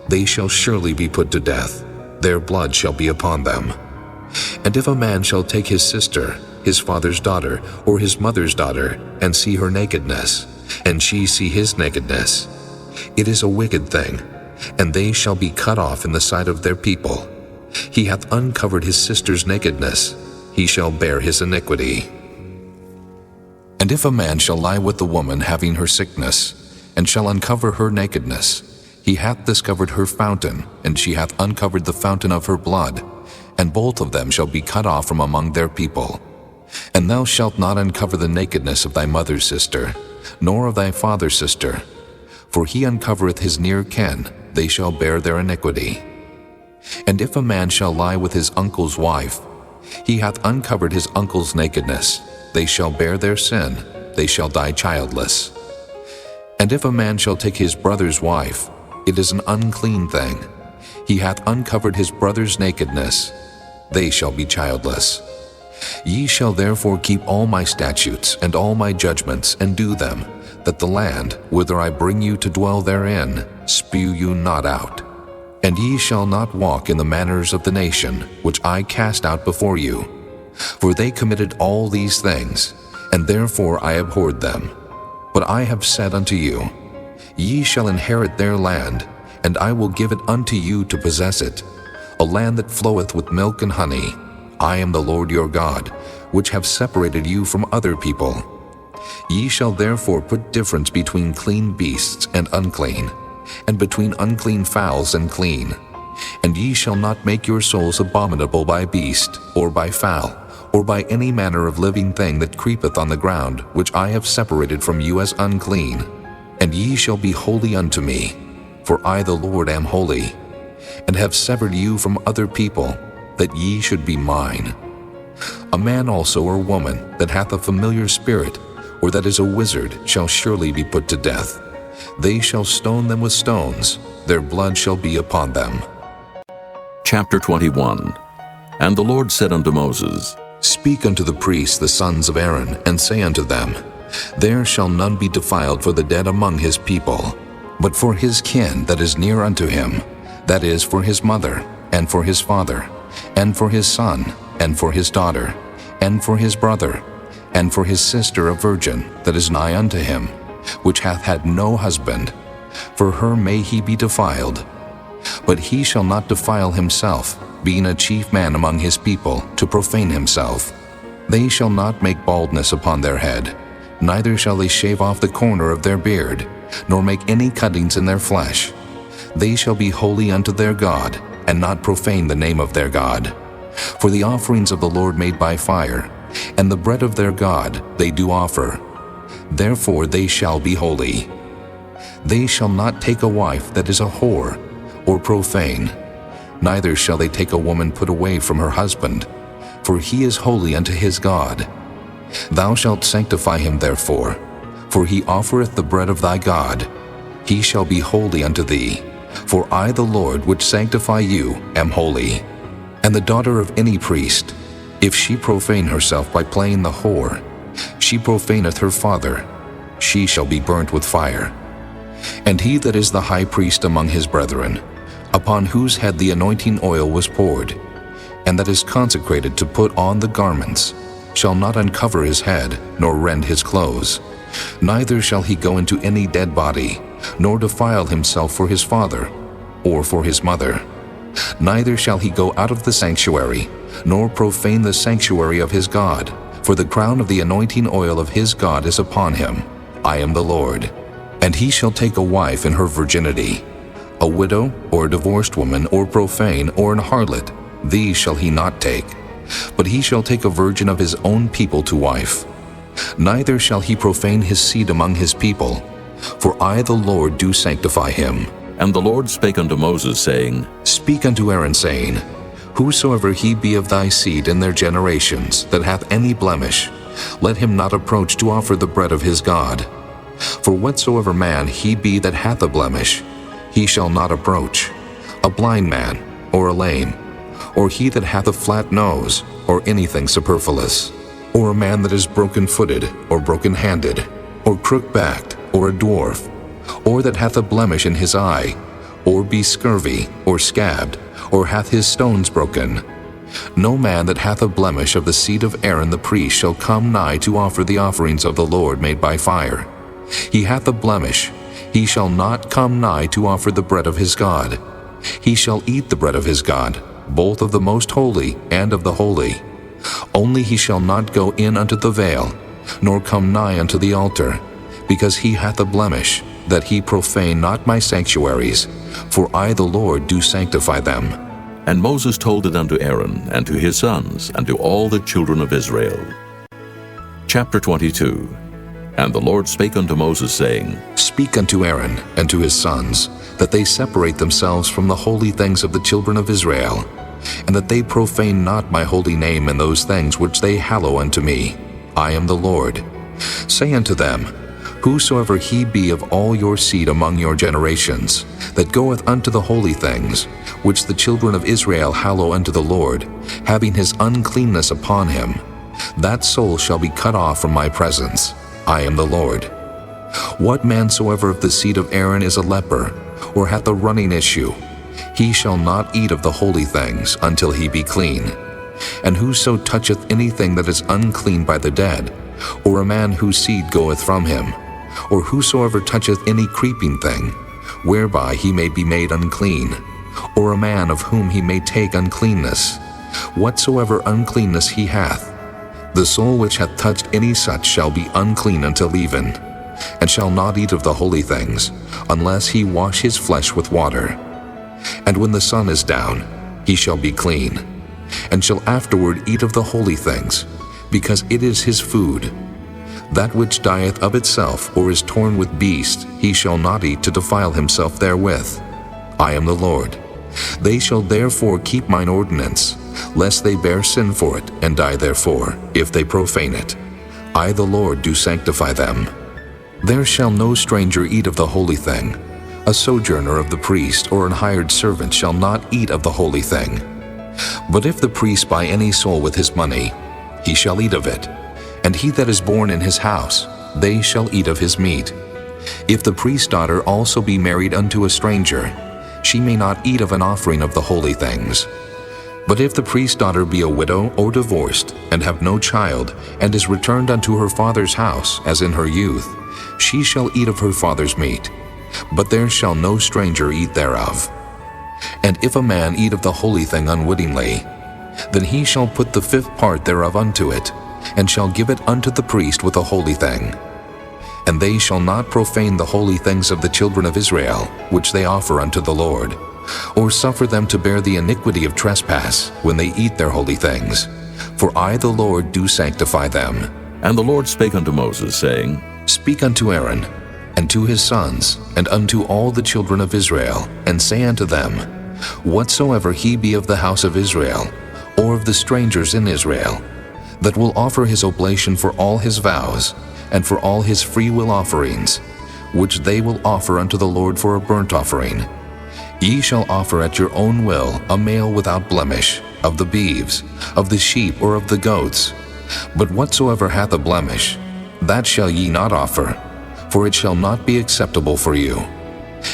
They shall surely be put to death. Their blood shall be upon them. And if a man shall take his sister, his father's daughter, or his mother's daughter, and see her nakedness, and she see his nakedness, it is a wicked thing, and they shall be cut off in the sight of their people. He hath uncovered his sister's nakedness, he shall bear his iniquity. And if a man shall lie with the woman having her sickness, and shall uncover her nakedness, he hath discovered her fountain, and she hath uncovered the fountain of her blood, and both of them shall be cut off from among their people. And thou shalt not uncover the nakedness of thy mother's sister, nor of thy father's sister, for he uncovereth his near kin, they shall bear their iniquity. And if a man shall lie with his uncle's wife, he hath uncovered his uncle's nakedness, they shall bear their sin, they shall die childless. And if a man shall take his brother's wife, it is an unclean thing. He hath uncovered his brother's nakedness, they shall be childless. Ye shall therefore keep all my statutes and all my judgments, and do them, that the land, whither I bring you to dwell therein, spew you not out. And ye shall not walk in the manners of the nation, which I cast out before you. For they committed all these things, and therefore I abhorred them. But I have said unto you, Ye shall inherit their land, and I will give it unto you to possess it, a land that floweth with milk and honey. I am the Lord your God, which have separated you from other people. Ye shall therefore put difference between clean beasts and unclean, and between unclean fowls and clean. And ye shall not make your souls abominable by beast, or by fowl, or by any manner of living thing that creepeth on the ground, which I have separated from you as unclean. And ye shall be holy unto me, for I the Lord am holy, and have severed you from other people, that ye should be mine. A man also or woman that hath a familiar spirit, or that is a wizard, shall surely be put to death. They shall stone them with stones, their blood shall be upon them. Chapter 21. And the Lord said unto Moses, Speak unto the priests the sons of Aaron, and say unto them, There shall none be defiled for the dead among his people, but for his kin that is near unto him, that is, for his mother, and for his father, and for his son, and for his daughter, and for his brother, and for his sister a virgin that is nigh unto him, which hath had no husband, for her may he be defiled. But he shall not defile himself, being a chief man among his people, to profane himself. They shall not make baldness upon their head, neither shall they shave off the corner of their beard, nor make any cuttings in their flesh. They shall be holy unto their God, and not profane the name of their God. For the offerings of the Lord made by fire, and the bread of their God they do offer. Therefore they shall be holy. They shall not take a wife that is a whore, or profane, neither shall they take a woman put away from her husband, for he is holy unto his God. Thou shalt sanctify him therefore, for he offereth the bread of thy God. He shall be holy unto thee, for I the Lord which sanctify you am holy. And the daughter of any priest, if she profane herself by playing the whore, she profaneth her father, she shall be burnt with fire. And he that is the high priest among his brethren, upon whose head the anointing oil was poured, and that is consecrated to put on the garments, shall not uncover his head, nor rend his clothes. Neither shall he go into any dead body, nor defile himself for his father, or for his mother. Neither shall he go out of the sanctuary, nor profane the sanctuary of his God, for the crown of the anointing oil of his God is upon him. I am the Lord. And he shall take a wife in her virginity, a widow, or a divorced woman, or profane, or an harlot, these shall he not take. But he shall take a virgin of his own people to wife. Neither shall he profane his seed among his people, for I the Lord do sanctify him. And the Lord spake unto Moses, saying, Speak unto Aaron, saying, Whosoever he be of thy seed in their generations, that hath any blemish, let him not approach to offer the bread of his God. For whatsoever man he be that hath a blemish, he shall not approach, a blind man, or a lame, or he that hath a flat nose, or anything superfluous, or a man that is broken-footed, or broken-handed, or crook-backed, or a dwarf, or that hath a blemish in his eye, or be scurvy, or scabbed, or hath his stones broken. No man that hath a blemish of the seed of Aaron the priest shall come nigh to offer the offerings of the Lord made by fire. He hath a blemish, he shall not come nigh to offer the bread of his God. He shall eat the bread of his God, both of the most holy and of the holy. Only he shall not go in unto the veil, nor come nigh unto the altar, because he hath a blemish, that he profane not my sanctuaries, for I the Lord do sanctify them. And Moses told it unto Aaron, and to his sons, and to all the children of Israel. Chapter 22. And the Lord spake unto Moses, saying, Speak unto Aaron and to his sons, that they separate themselves from the holy things of the children of Israel, and that they profane not my holy name in those things which they hallow unto me. I am the Lord. Say unto them, Whosoever he be of all your seed among your generations, that goeth unto the holy things, which the children of Israel hallow unto the Lord, having his uncleanness upon him, that soul shall be cut off from my presence. I am the Lord. What man soever of the seed of Aaron is a leper, or hath a running issue, he shall not eat of the holy things until he be clean. And whoso toucheth anything that is unclean by the dead, or a man whose seed goeth from him, or whosoever toucheth any creeping thing, whereby he may be made unclean, or a man of whom he may take uncleanness, whatsoever uncleanness he hath, the soul which hath touched any such shall be unclean until even, and shall not eat of the holy things, unless he wash his flesh with water. And when the sun is down, he shall be clean, and shall afterward eat of the holy things, because it is his food. That which dieth of itself, or is torn with beasts, he shall not eat to defile himself therewith. I am the Lord. They shall therefore keep mine ordinance, lest they bear sin for it, and die therefore, if they profane it. I the Lord do sanctify them. There shall no stranger eat of the holy thing. A sojourner of the priest, or an hired servant, shall not eat of the holy thing. But if the priest buy any soul with his money, he shall eat of it. And he that is born in his house, they shall eat of his meat. If the priest's daughter also be married unto a stranger, she may not eat of an offering of the holy things. But if the priest's daughter be a widow or divorced, and have no child, and is returned unto her father's house, as in her youth, she shall eat of her father's meat, but there shall no stranger eat thereof. And if a man eat of the holy thing unwittingly, then he shall put the fifth part thereof unto it, and shall give it unto the priest with a holy thing. And they shall not profane the holy things of the children of Israel, which they offer unto the Lord, or suffer them to bear the iniquity of trespass when they eat their holy things. For I the Lord do sanctify them. And the Lord spake unto Moses, saying, Speak unto Aaron, and to his sons, and unto all the children of Israel, and say unto them, Whatsoever he be of the house of Israel, or of the strangers in Israel, that will offer his oblation for all his vows, and for all his freewill offerings, which they will offer unto the Lord for a burnt offering, ye shall offer at your own will a male without blemish, of the beeves, of the sheep, or of the goats. But whatsoever hath a blemish, that shall ye not offer, for it shall not be acceptable for you.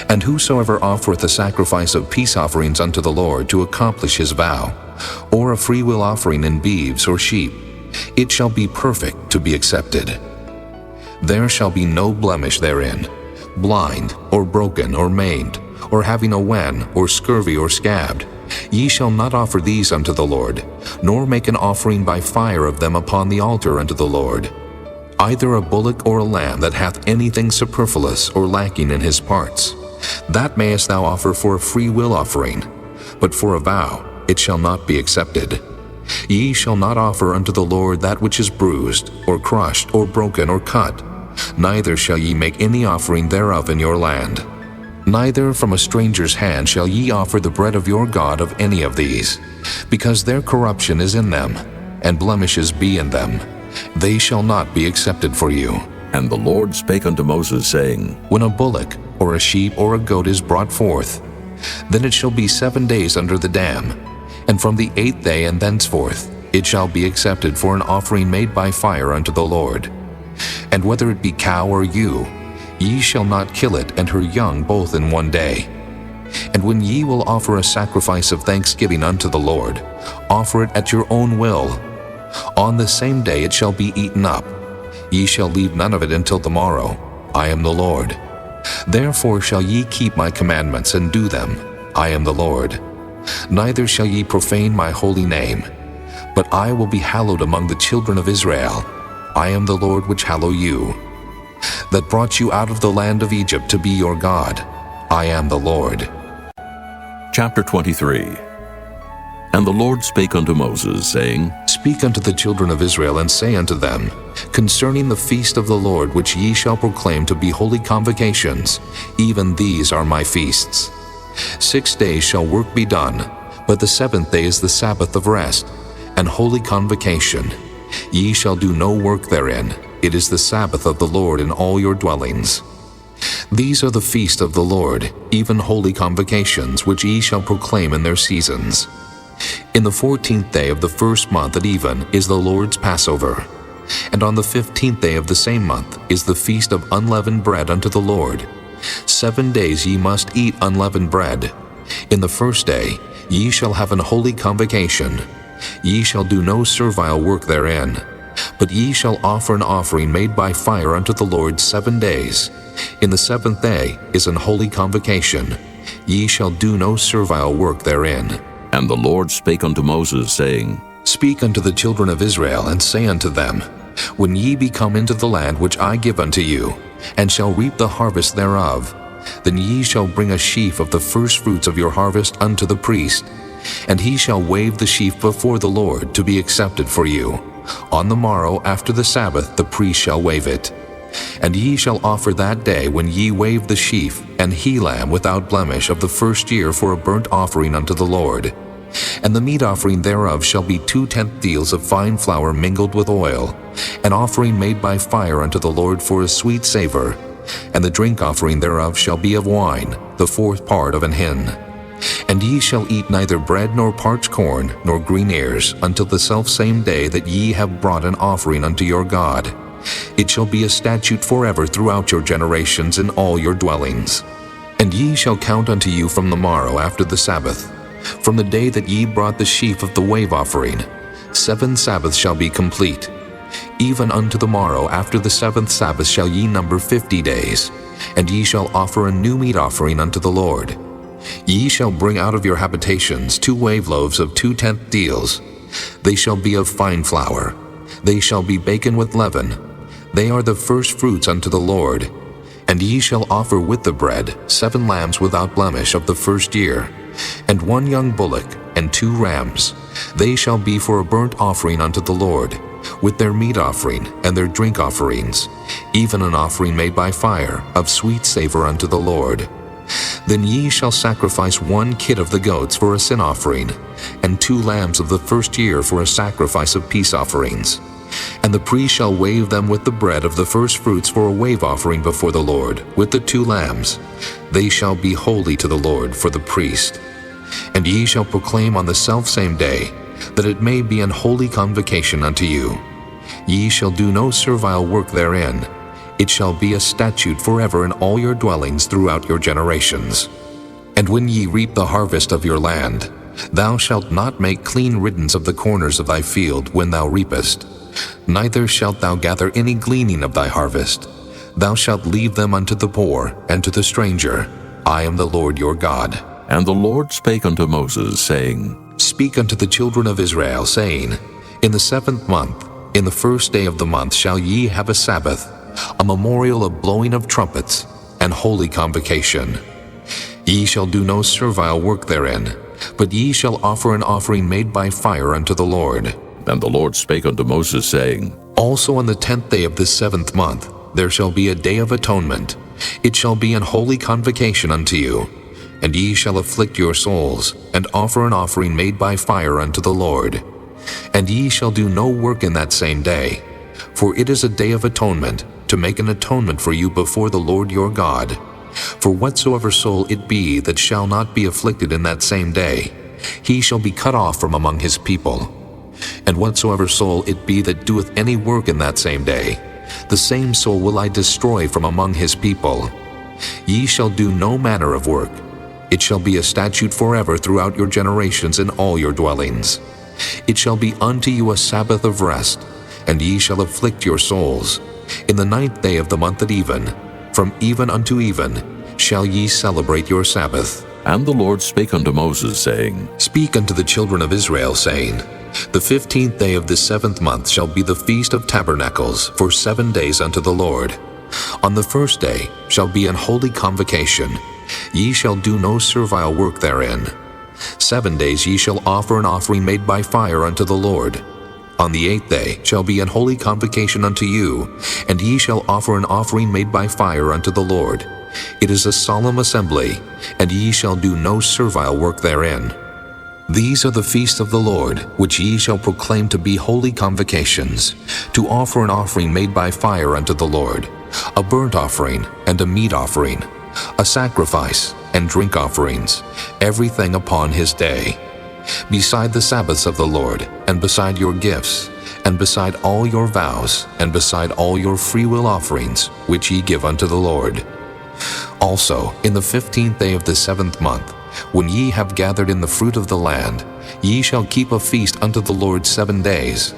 And whosoever offereth a sacrifice of peace offerings unto the Lord to accomplish his vow, or a freewill offering in beeves or sheep, it shall be perfect to be accepted. There shall be no blemish therein, blind, or broken, or maimed, or having a wen, or scurvy, or scabbed. Ye shall not offer these unto the Lord, nor make an offering by fire of them upon the altar unto the Lord. Either a bullock or a lamb that hath anything superfluous or lacking in his parts, that mayest thou offer for a free will offering, but for a vow it shall not be accepted. Ye shall not offer unto the Lord that which is bruised, or crushed, or broken, or cut, neither shall ye make any offering thereof in your land. Neither from a stranger's hand shall ye offer the bread of your God of any of these, because their corruption is in them, and blemishes be in them. They shall not be accepted for you. And the Lord spake unto Moses, saying, When a bullock, or a sheep, or a goat is brought forth, then it shall be 7 days under the dam, and from the 8th day and thenceforth it shall be accepted for an offering made by fire unto the Lord. And whether it be cow or ewe, ye shall not kill it and her young both in 1 day. And when ye will offer a sacrifice of thanksgiving unto the Lord, offer it at your own will. On the same day it shall be eaten up. Ye shall leave none of it until the morrow. I am the Lord. Therefore shall ye keep my commandments and do them. I am the Lord. Neither shall ye profane my holy name, but I will be hallowed among the children of Israel. I am the Lord which hallow you, that brought you out of the land of Egypt to be your God. I am the Lord. Chapter 23. And the Lord spake unto Moses, saying, Speak unto the children of Israel, and say unto them, Concerning the feast of the Lord which ye shall proclaim to be holy convocations, even these are my feasts. 6 days shall work be done, but the 7th day is the Sabbath of rest, and holy convocation. Ye shall do no work therein. It is the Sabbath of the Lord in all your dwellings. These are the feast of the Lord, even holy convocations, which ye shall proclaim in their seasons. In the 14th day of the first month at even is the Lord's Passover. And on the 15th day of the same month is the feast of unleavened bread unto the Lord. 7 days ye must eat unleavened bread. In the first day ye shall have an holy convocation. Ye shall do no servile work therein, but ye shall offer an offering made by fire unto the Lord 7 days. In the 7th day is an holy convocation. Ye shall do no servile work therein. And the Lord spake unto Moses, saying, Speak unto the children of Israel, and say unto them, When ye be come into the land which I give unto you, and shall reap the harvest thereof, then ye shall bring a sheaf of the firstfruits of your harvest unto the priest, and he shall wave the sheaf before the Lord to be accepted for you. On the morrow after the Sabbath the priest shall wave it. And ye shall offer that day when ye wave the sheaf an he-lamb without blemish of the first year for a burnt offering unto the Lord. And the meat offering thereof shall be 2/10 deals of fine flour mingled with oil, an offering made by fire unto the Lord for a sweet savor. And the drink offering thereof shall be of wine, the 4th part of an hin. And ye shall eat neither bread nor parched corn nor green ears until the selfsame day that ye have brought an offering unto your God. It shall be a statute forever throughout your generations in all your dwellings. And ye shall count unto you from the morrow after the Sabbath, From the day that ye brought the sheaf of the wave offering, 7 Sabbaths shall be complete. Even unto the morrow after the 7th Sabbath shall ye number 50 days, and ye shall offer a new meat offering unto the Lord. Ye shall bring out of your habitations 2 wave loaves of 2/10 deals. They shall be of fine flour. They shall be baken with leaven. They are the first fruits unto the Lord. And ye shall offer with the bread 7 lambs without blemish of the first year, and 1 young bullock, and 2 rams. They shall be for a burnt offering unto the Lord, with their meat offering and their drink offerings, even an offering made by fire, of sweet savor unto the Lord. Then ye shall sacrifice 1 kid of the goats for a sin offering, and 2 lambs of the first year for a sacrifice of peace offerings. And the priest shall wave them with the bread of the first fruits for a wave offering before the Lord, with the 2 lambs. They shall be holy to the Lord for the priest. And ye shall proclaim on the selfsame day, that it may be an holy convocation unto you. Ye shall do no servile work therein. It shall be a statute forever in all your dwellings throughout your generations. And when ye reap the harvest of your land, thou shalt not make clean riddance of the corners of thy field when thou reapest. Neither shalt thou gather any gleaning of thy harvest. Thou shalt leave them unto the poor and to the stranger. I am the Lord your God. And the Lord spake unto Moses, saying, Speak unto the children of Israel, saying, In the 7th month, in the first day of the month shall ye have a Sabbath, a memorial of blowing of trumpets, and holy convocation. Ye shall do no servile work therein, but ye shall offer an offering made by fire unto the Lord. And the Lord spake unto Moses, saying, Also on the 10th day of this 7th month there shall be a day of atonement. It shall be an holy convocation unto you. And ye shall afflict your souls, and offer an offering made by fire unto the Lord. And ye shall do no work in that same day, for it is a day of atonement, to make an atonement for you before the Lord your God. For whatsoever soul it be that shall not be afflicted in that same day, he shall be cut off from among his people. And whatsoever soul it be that doeth any work in that same day, the same soul will I destroy from among his people. Ye shall do no manner of work. It shall be a statute forever throughout your generations in all your dwellings. It shall be unto you a Sabbath of rest, and ye shall afflict your souls. In the 9th day of the month at even, from even unto even, shall ye celebrate your Sabbath. And the Lord spake unto Moses, saying, Speak unto the children of Israel, saying, The 15th day of this 7th month shall be the feast of tabernacles, for 7 days unto the Lord. On the 1st day shall be an holy convocation. Ye shall do no servile work therein. 7 days ye shall offer an offering made by fire unto the Lord. On the 8th day shall be an holy convocation unto you, and ye shall offer an offering made by fire unto the Lord. It is a solemn assembly, and ye shall do no servile work therein. These are the feasts of the Lord, which ye shall proclaim to be holy convocations, to offer an offering made by fire unto the Lord, a burnt offering and a meat offering, a sacrifice and drink offerings, everything upon his day. Beside the Sabbaths of the Lord, and beside your gifts, and beside all your vows, and beside all your freewill offerings, which ye give unto the Lord. Also, in the 15th day of the 7th month, when ye have gathered in the fruit of the land, ye shall keep a feast unto the Lord 7 days.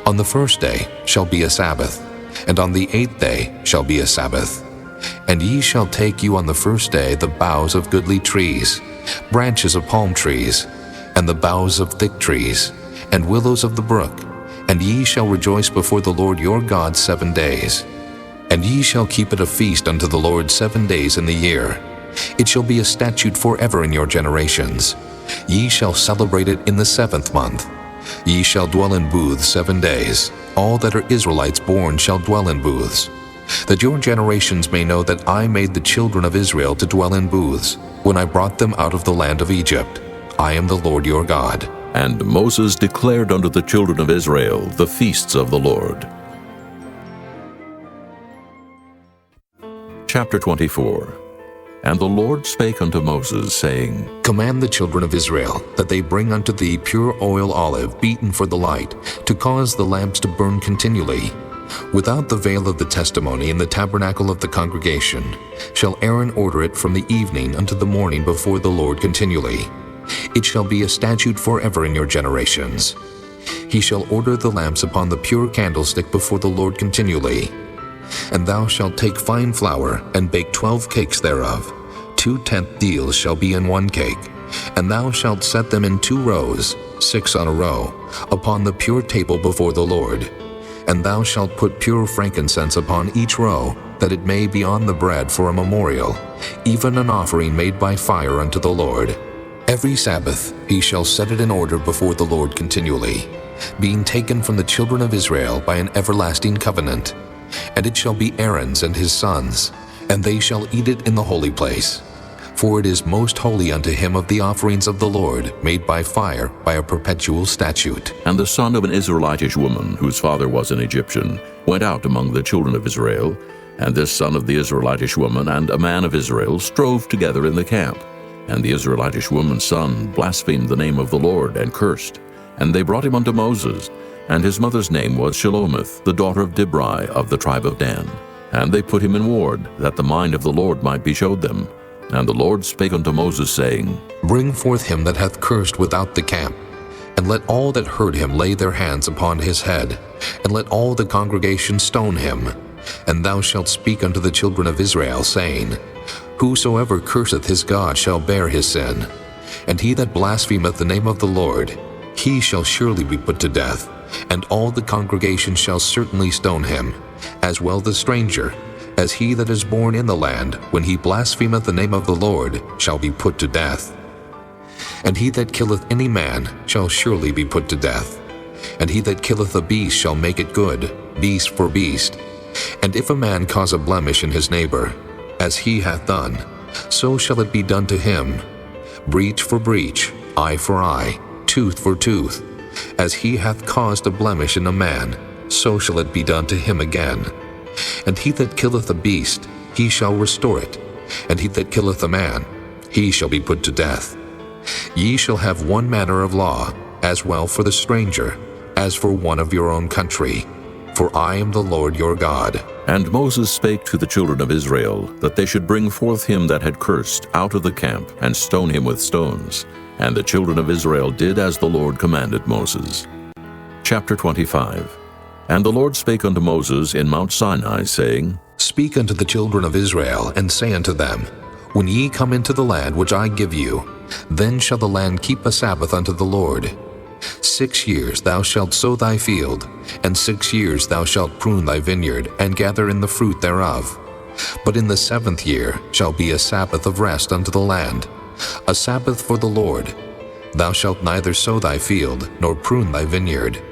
On the 1st day shall be a Sabbath, and on the 8th day shall be a Sabbath. And ye shall take you on the 1st day the boughs of goodly trees, branches of palm trees, and the boughs of thick trees, and willows of the brook, and ye shall rejoice before the Lord your God 7 days. And ye shall keep it a feast unto the Lord 7 days in the year. It shall be a statute forever in your generations. Ye shall celebrate it in the 7th month. Ye shall dwell in booths 7 days. All that are Israelites born shall dwell in booths, that your generations may know that I made the children of Israel to dwell in booths, when I brought them out of the land of Egypt. I am the Lord your God. And Moses declared unto the children of Israel the feasts of the Lord. Chapter 24. And the Lord spake unto Moses, saying, Command the children of Israel that they bring unto thee pure oil olive beaten for the light, to cause the lamps to burn continually. Without the veil of the testimony in the tabernacle of the congregation shall Aaron order it from the evening unto the morning before the Lord continually. It shall be a statute forever in your generations. He shall order the lamps upon the pure candlestick before the Lord continually. And thou shalt take fine flour, and bake 12 cakes thereof. 2/10 deals shall be in one cake. And thou shalt set them in 2 rows, 6 on a row, upon the pure table before the Lord. And thou shalt put pure frankincense upon each row, that it may be on the bread for a memorial, even an offering made by fire unto the Lord. Every Sabbath he shall set it in order before the Lord continually, being taken from the children of Israel by an everlasting covenant. And it shall be Aaron's and his sons, and they shall eat it in the holy place. For it is most holy unto him of the offerings of the Lord, made by fire, by a perpetual statute. And the son of an Israelitish woman, whose father was an Egyptian, went out among the children of Israel, and this son of the Israelitish woman and a man of Israel strove together in the camp. And the Israelitish woman's son blasphemed the name of the Lord, and cursed. And they brought him unto Moses, and his mother's name was Shelomith, the daughter of Dibri of the tribe of Dan. And they put him in ward, that the mind of the Lord might be showed them. And the Lord spake unto Moses, saying, Bring forth him that hath cursed without the camp, and let all that heard him lay their hands upon his head, and let all the congregation stone him. And thou shalt speak unto the children of Israel, saying, Whosoever curseth his God shall bear his sin. And he that blasphemeth the name of the Lord, he shall surely be put to death, and all the congregation shall certainly stone him, as well the stranger, as he that is born in the land, when he blasphemeth the name of the Lord, shall be put to death. And he that killeth any man shall surely be put to death. And he that killeth a beast shall make it good, beast for beast. And if a man cause a blemish in his neighbor, as he hath done, so shall it be done to him. Breach for breach, eye for eye, tooth for tooth. As he hath caused a blemish in a man, so shall it be done to him again. And he that killeth a beast, he shall restore it. And he that killeth a man, he shall be put to death. Ye shall have one manner of law, as well for the stranger, as for one of your own country. For I am the Lord your God. And Moses spake to the children of Israel, that they should bring forth him that had cursed out of the camp, and stone him with stones. And the children of Israel did as the Lord commanded Moses. Chapter 25. And the Lord spake unto Moses in Mount Sinai, saying, Speak unto the children of Israel, and say unto them, When ye come into the land which I give you, then shall the land keep a Sabbath unto the Lord. 6 years thou shalt sow thy field, and 6 years thou shalt prune thy vineyard, and gather in the fruit thereof. But in the 7th year shall be a Sabbath of rest unto the land, a Sabbath for the Lord. Thou shalt neither sow thy field, nor prune thy vineyard.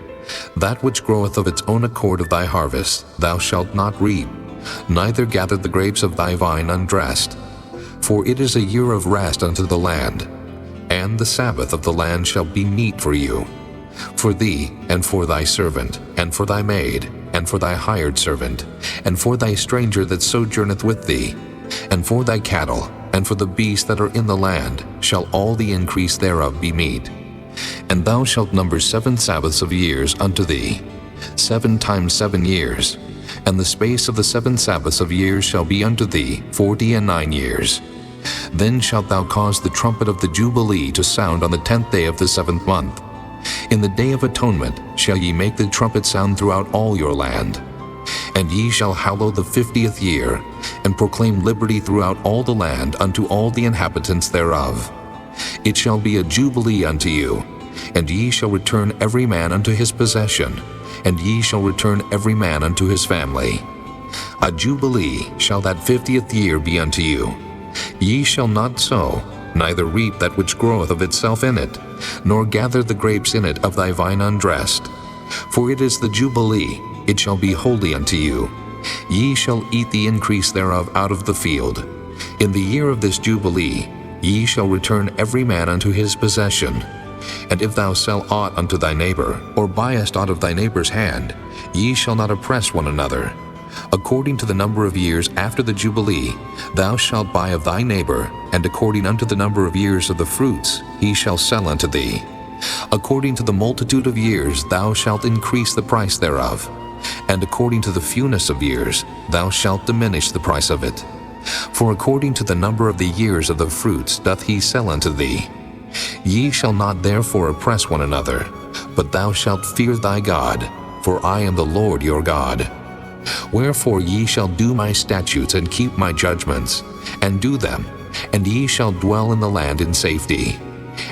That which groweth of its own accord of thy harvest thou shalt not reap, neither gather the grapes of thy vine undressed. For it is a year of rest unto the land, and the Sabbath of the land shall be meat for you, for thee, and for thy servant, and for thy maid, and for thy hired servant, and for thy stranger that sojourneth with thee, and for thy cattle, and for the beasts that are in the land, shall all the increase thereof be meat. And thou shalt number 7 Sabbaths of years unto thee, 7 times 7 years, and the space of the 7 Sabbaths of years shall be unto thee 49 years. Then shalt thou cause the trumpet of the Jubilee to sound on the 10th day of the 7th month. In the day of atonement shall ye make the trumpet sound throughout all your land. And ye shall hallow the 50th year, and proclaim liberty throughout all the land unto all the inhabitants thereof. It shall be a jubilee unto you, and ye shall return every man unto his possession, and ye shall return every man unto his family. A jubilee shall that 50th year be unto you. Ye shall not sow, neither reap that which groweth of itself in it, nor gather the grapes in it of thy vine undressed. For it is the jubilee, it shall be holy unto you. Ye shall eat the increase thereof out of the field. In the year of this jubilee, ye shall return every man unto his possession. And if thou sell aught unto thy neighbor, or buyest aught of thy neighbor's hand, ye shall not oppress one another. According to the number of years after the Jubilee, thou shalt buy of thy neighbor, and according unto the number of years of the fruits, he shall sell unto thee. According to the multitude of years thou shalt increase the price thereof, and according to the fewness of years thou shalt diminish the price of it. For according to the number of the years of the fruits doth he sell unto thee. Ye shall not therefore oppress one another, but thou shalt fear thy God, for I am the Lord your God. Wherefore ye shall do my statutes and keep my judgments, and do them, and ye shall dwell in the land in safety.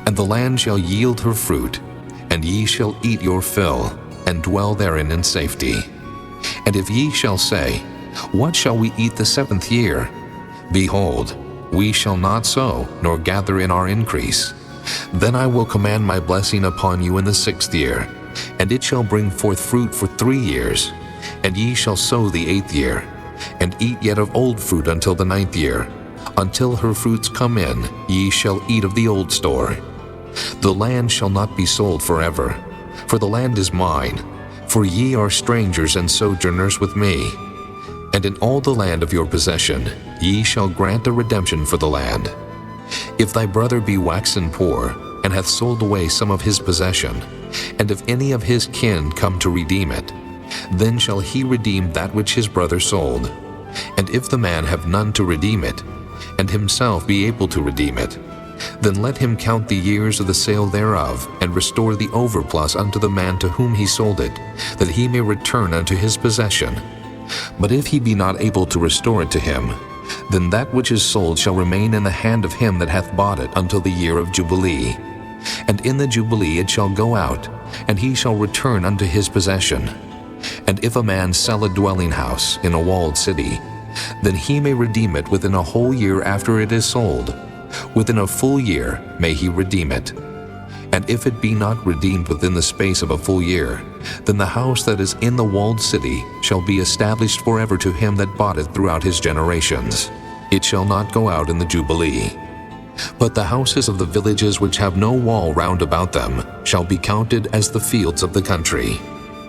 And the land shall yield her fruit, and ye shall eat your fill, and dwell therein in safety. And if ye shall say, What shall we eat the 7th year? Behold, we shall not sow, nor gather in our increase. Then I will command my blessing upon you in the 6th year, and it shall bring forth fruit for 3 years. And ye shall sow the 8th year, and eat yet of old fruit until the 9th year. Until her fruits come in, ye shall eat of the old store. The land shall not be sold forever, for the land is mine, for ye are strangers and sojourners with me. And in all the land of your possession ye shall grant a redemption for the land. If thy brother be waxen poor, and hath sold away some of his possession, and if any of his kin come to redeem it, then shall he redeem that which his brother sold. And if the man have none to redeem it, and himself be able to redeem it, then let him count the years of the sale thereof, and restore the overplus unto the man to whom he sold it, that he may return unto his possession. But if he be not able to restore it to him, then that which is sold shall remain in the hand of him that hath bought it until the year of Jubilee. And in the Jubilee it shall go out, and he shall return unto his possession. And if a man sell a dwelling house in a walled city, then he may redeem it within a whole year after it is sold. Within a full year may he redeem it. And if it be not redeemed within the space of a full year, then the house that is in the walled city shall be established forever to him that bought it throughout his generations. It shall not go out in the Jubilee. But the houses of the villages which have no wall round about them shall be counted as the fields of the country.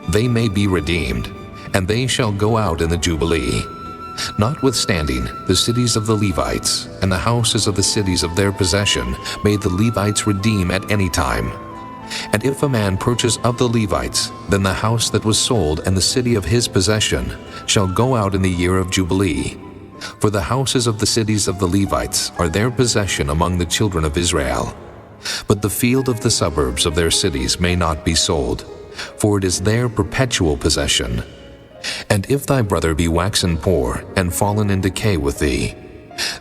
They may be redeemed, and they shall go out in the Jubilee. Notwithstanding, the cities of the Levites, and the houses of the cities of their possession, may the Levites redeem at any time. And if a man purchase of the Levites, then the house that was sold and the city of his possession shall go out in the year of Jubilee. For the houses of the cities of the Levites are their possession among the children of Israel. But the field of the suburbs of their cities may not be sold, for it is their perpetual possession. And if thy brother be waxen poor, and fallen in decay with thee,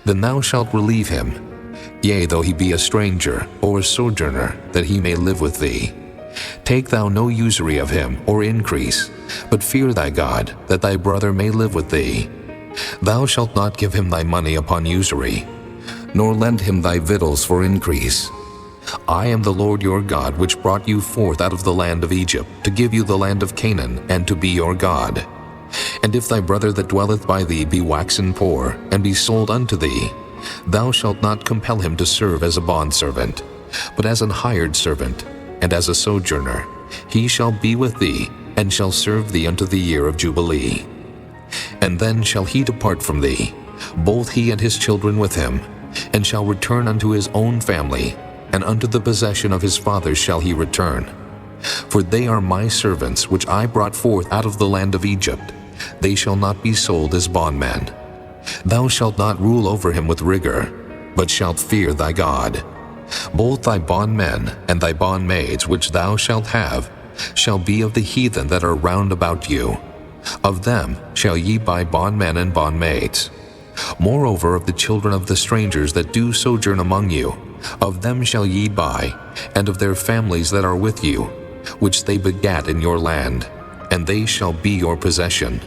then thou shalt relieve him, yea, though he be a stranger or a sojourner, that he may live with thee. Take thou no usury of him, or increase, but fear thy God, that thy brother may live with thee. Thou shalt not give him thy money upon usury, nor lend him thy victuals for increase. I am the Lord your God, which brought you forth out of the land of Egypt, to give you the land of Canaan, and to be your God. And if thy brother that dwelleth by thee be waxen poor, and be sold unto thee, thou shalt not compel him to serve as a bondservant, but as an hired servant, and as a sojourner. He shall be with thee, and shall serve thee unto the year of Jubilee. And then shall he depart from thee, both he and his children with him, and shall return unto his own family, and unto the possession of his fathers shall he return. For they are my servants, which I brought forth out of the land of Egypt. They shall not be sold as bondmen. Thou shalt not rule over him with rigor, but shalt fear thy God. Both thy bondmen and thy bondmaids which thou shalt have shall be of the heathen that are round about you. Of them shall ye buy bondmen and bondmaids. Moreover, of the children of the strangers that do sojourn among you, of them shall ye buy, and of their families that are with you, which they begat in your land, and they shall be your possession.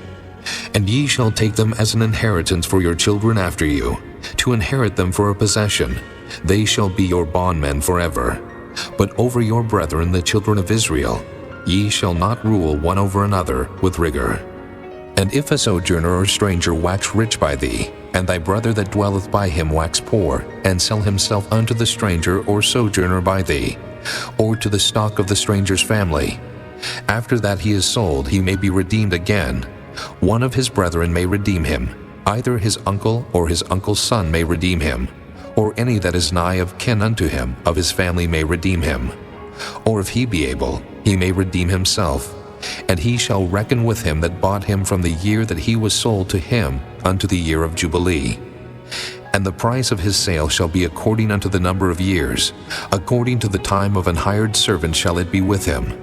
And ye shall take them as an inheritance for your children after you, to inherit them for a possession. They shall be your bondmen forever. But over your brethren the children of Israel, ye shall not rule one over another with rigor. And if a sojourner or stranger wax rich by thee, and thy brother that dwelleth by him wax poor, and sell himself unto the stranger or sojourner by thee, or to the stock of the stranger's family, after that he is sold, he may be redeemed again. One of his brethren may redeem him, either his uncle or his uncle's son may redeem him, or any that is nigh of kin unto him of his family may redeem him. Or if he be able, he may redeem himself, and he shall reckon with him that bought him from the year that he was sold to him unto the year of Jubilee. And the price of his sale shall be according unto the number of years, according to the time of an hired servant shall it be with him.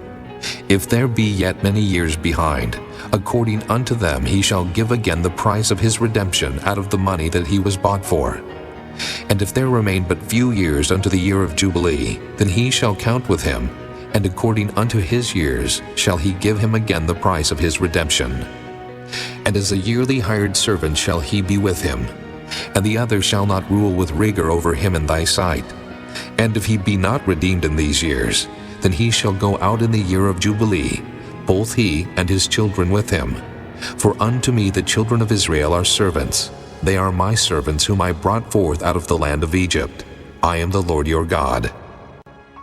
If there be yet many years behind, according unto them he shall give again the price of his redemption out of the money that he was bought for. And if there remain but few years unto the year of Jubilee, then he shall count with him, and according unto his years shall he give him again the price of his redemption. And as a yearly hired servant shall he be with him, and the other shall not rule with rigor over him in thy sight. And if he be not redeemed in these years, then he shall go out in the year of Jubilee, both he and his children with him. For unto me the children of Israel are servants. They are my servants whom I brought forth out of the land of Egypt. I am the Lord your God.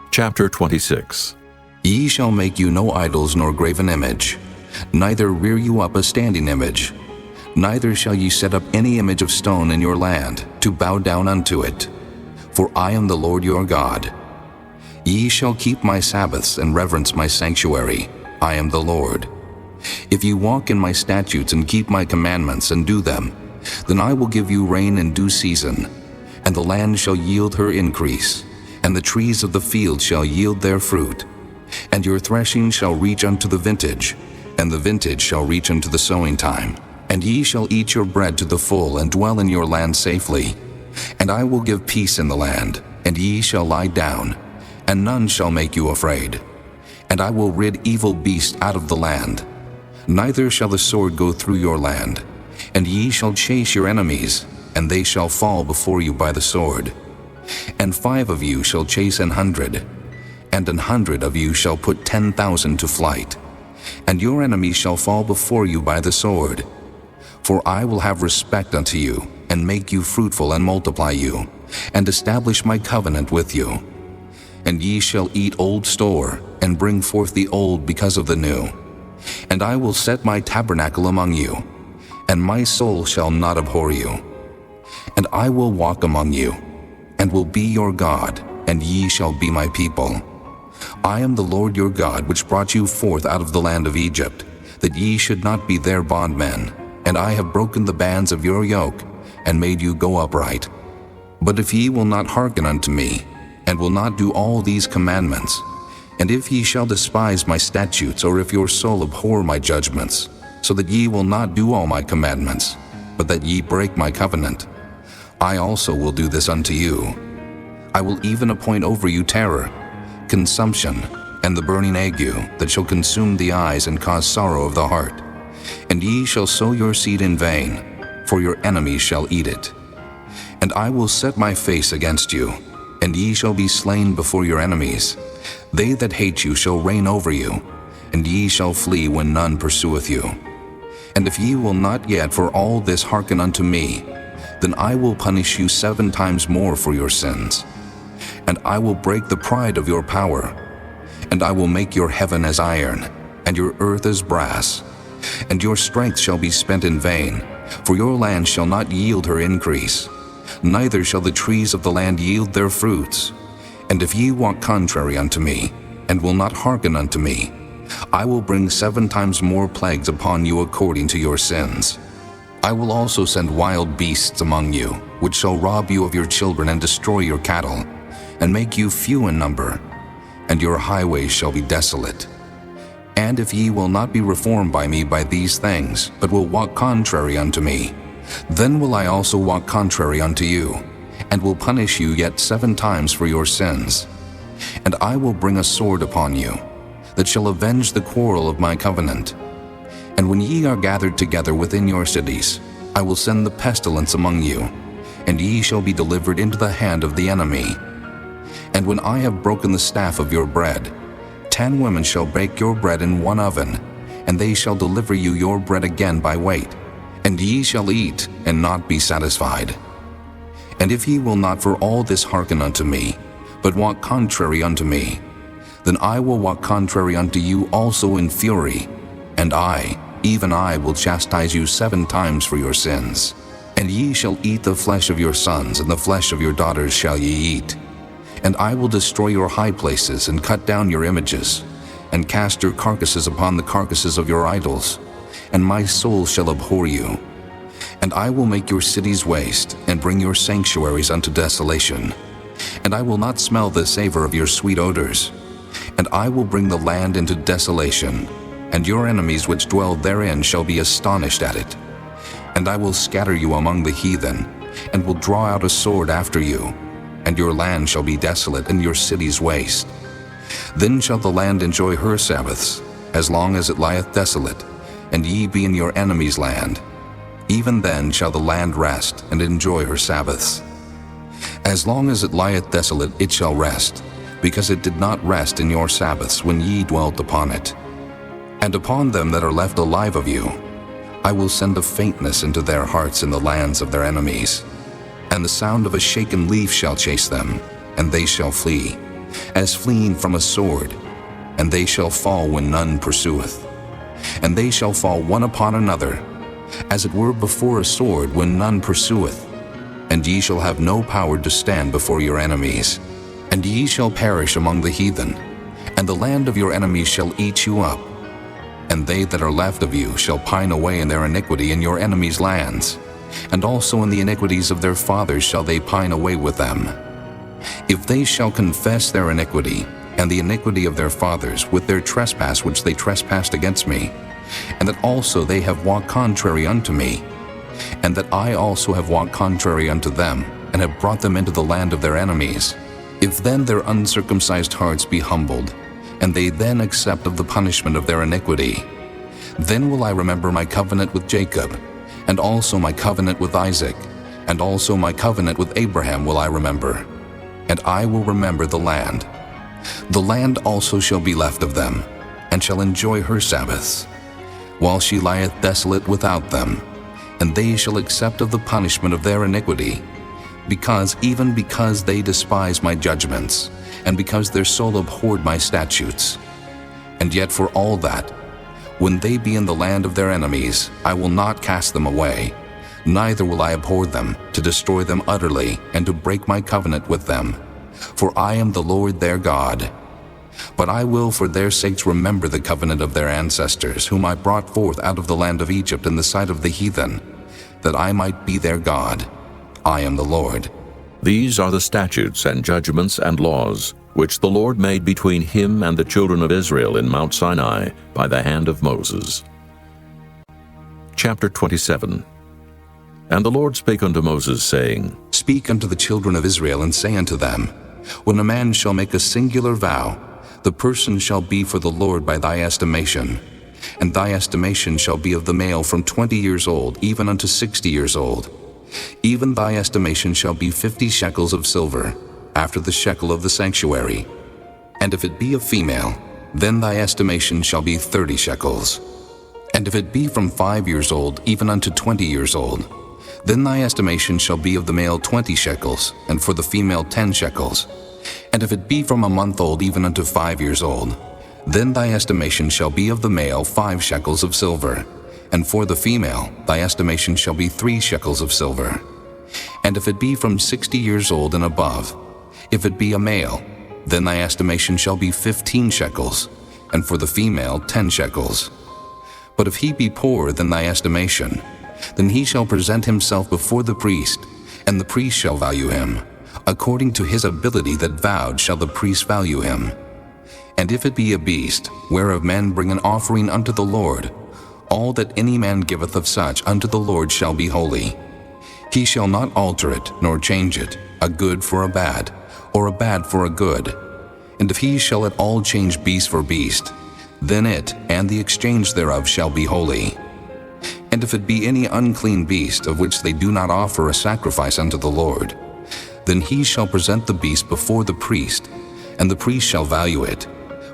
Chapter 26. Ye shall make you no idols nor graven image, neither rear you up a standing image. Neither shall ye set up any image of stone in your land, to bow down unto it. For I am the Lord your God. Ye shall keep my Sabbaths and reverence my sanctuary. I am the Lord. If ye walk in my statutes and keep my commandments and do them, then I will give you rain in due season, and the land shall yield her increase, and the trees of the field shall yield their fruit. And your threshing shall reach unto the vintage, and the vintage shall reach unto the sowing time. And ye shall eat your bread to the full, and dwell in your land safely. And I will give peace in the land, and ye shall lie down, and none shall make you afraid. And I will rid evil beasts out of the land. Neither shall the sword go through your land. And ye shall chase your enemies, and they shall fall before you by the sword. And 5 of you shall chase 100, and 100 of you shall put 10,000 to flight. And your enemies shall fall before you by the sword. For I will have respect unto you, and make you fruitful and multiply you, and establish my covenant with you. And ye shall eat old store, and bring forth the old because of the new. And I will set my tabernacle among you, and my soul shall not abhor you. And I will walk among you, and will be your God, and ye shall be my people. I am the Lord your God, which brought you forth out of the land of Egypt, that ye should not be their bondmen. And I have broken the bands of your yoke, and made you go upright. But if ye will not hearken unto me, and will not do all these commandments, and if ye shall despise my statutes, or if your soul abhor my judgments, so that ye will not do all my commandments, but that ye break my covenant, I also will do this unto you. I will even appoint over you terror, consumption, and the burning ague, that shall consume the eyes and cause sorrow of the heart. And ye shall sow your seed in vain, for your enemies shall eat it. And I will set my face against you, and ye shall be slain before your enemies. They that hate you shall reign over you, and ye shall flee when none pursueth you. And if ye will not yet for all this hearken unto me, then I will punish you 7 times more for your sins. And I will break the pride of your power, and I will make your heaven as iron, and your earth as brass. And your strength shall be spent in vain, for your land shall not yield her increase, neither shall the trees of the land yield their fruits. And if ye walk contrary unto me, and will not hearken unto me, I will bring 7 times more plagues upon you according to your sins. I will also send wild beasts among you, which shall rob you of your children and destroy your cattle, and make you few in number, and your highways shall be desolate. And if ye will not be reformed by me by these things, but will walk contrary unto me, then will I also walk contrary unto you, and will punish you yet 7 times for your sins. And I will bring a sword upon you, that shall avenge the quarrel of my covenant. And when ye are gathered together within your cities, I will send the pestilence among you, and ye shall be delivered into the hand of the enemy. And when I have broken the staff of your bread, 10 women shall bake your bread in one oven, and they shall deliver you your bread again by weight, and ye shall eat and not be satisfied. And if ye will not for all this hearken unto me, but walk contrary unto me, then I will walk contrary unto you also in fury, and I, even I, will chastise you 7 times for your sins. And ye shall eat the flesh of your sons, and the flesh of your daughters shall ye eat. And I will destroy your high places, and cut down your images, and cast your carcasses upon the carcasses of your idols, and my soul shall abhor you. And I will make your cities waste, and bring your sanctuaries unto desolation. And I will not smell the savor of your sweet odors. And I will bring the land into desolation, and your enemies which dwell therein shall be astonished at it. And I will scatter you among the heathen, and will draw out a sword after you, and your land shall be desolate, and your cities waste. Then shall the land enjoy her Sabbaths, as long as it lieth desolate, and ye be in your enemy's land. Even then shall the land rest, and enjoy her Sabbaths. As long as it lieth desolate, it shall rest, because it did not rest in your Sabbaths when ye dwelt upon it. And upon them that are left alive of you, I will send a faintness into their hearts in the lands of their enemies. And the sound of a shaken leaf shall chase them, and they shall flee, as fleeing from a sword, and they shall fall when none pursueth. And they shall fall one upon another, as it were before a sword when none pursueth. And ye shall have no power to stand before your enemies. And ye shall perish among the heathen, and the land of your enemies shall eat you up. And they that are left of you shall pine away in their iniquity in your enemies' lands, and also in the iniquities of their fathers shall they pine away with them. If they shall confess their iniquity, and the iniquity of their fathers, with their trespass which they trespassed against me, and that also they have walked contrary unto me, and that I also have walked contrary unto them, and have brought them into the land of their enemies, if then their uncircumcised hearts be humbled, and they then accept of the punishment of their iniquity, then will I remember my covenant with Jacob, and also my covenant with Isaac, and also my covenant with Abraham will I remember, and I will remember the land. The land also shall be left of them, and shall enjoy her Sabbaths, while she lieth desolate without them, and they shall accept of the punishment of their iniquity, because they despise my judgments, and because their soul abhorred my statutes. And yet for all that, when they be in the land of their enemies, I will not cast them away, neither will I abhor them, to destroy them utterly, and to break my covenant with them. For I am the Lord their God. But I will for their sakes remember the covenant of their ancestors, whom I brought forth out of the land of Egypt in the sight of the heathen, that I might be their God. I am the Lord. These are the statutes and judgments and laws, which the Lord made between him and the children of Israel in Mount Sinai by the hand of Moses. Chapter 27. And the Lord spake unto Moses, saying, Speak unto the children of Israel, and say unto them, When a man shall make a singular vow, the person shall be for the Lord by thy estimation. And thy estimation shall be of the male from 20 years old, even unto 60 years old. Even thy estimation shall be 50 shekels of silver, after the shekel of the sanctuary. And if it be a female, then thy estimation shall be 30 shekels. And if it be from 5 years old, even unto 20 years old, then thy estimation shall be of the male 20 shekels, and for the female 10 shekels. And if it be from a month old, even unto 5 years old, then thy estimation shall be of the male 5 shekels of silver, and for the female thy estimation shall be 3 shekels of silver. And if it be from 60 years old and above, if it be a male, then thy estimation shall be 15 shekels, and for the female 10 shekels. But if he be poorer than thy estimation, then he shall present himself before the priest, and the priest shall value him. According to his ability that vowed shall the priest value him. And if it be a beast, whereof men bring an offering unto the Lord, all that any man giveth of such unto the Lord shall be holy. He shall not alter it, nor change it, a good for a bad, or a bad for a good. And if he shall at all change beast for beast, then it and the exchange thereof shall be holy. And if it be any unclean beast, of which they do not offer a sacrifice unto the Lord, then he shall present the beast before the priest, and the priest shall value it,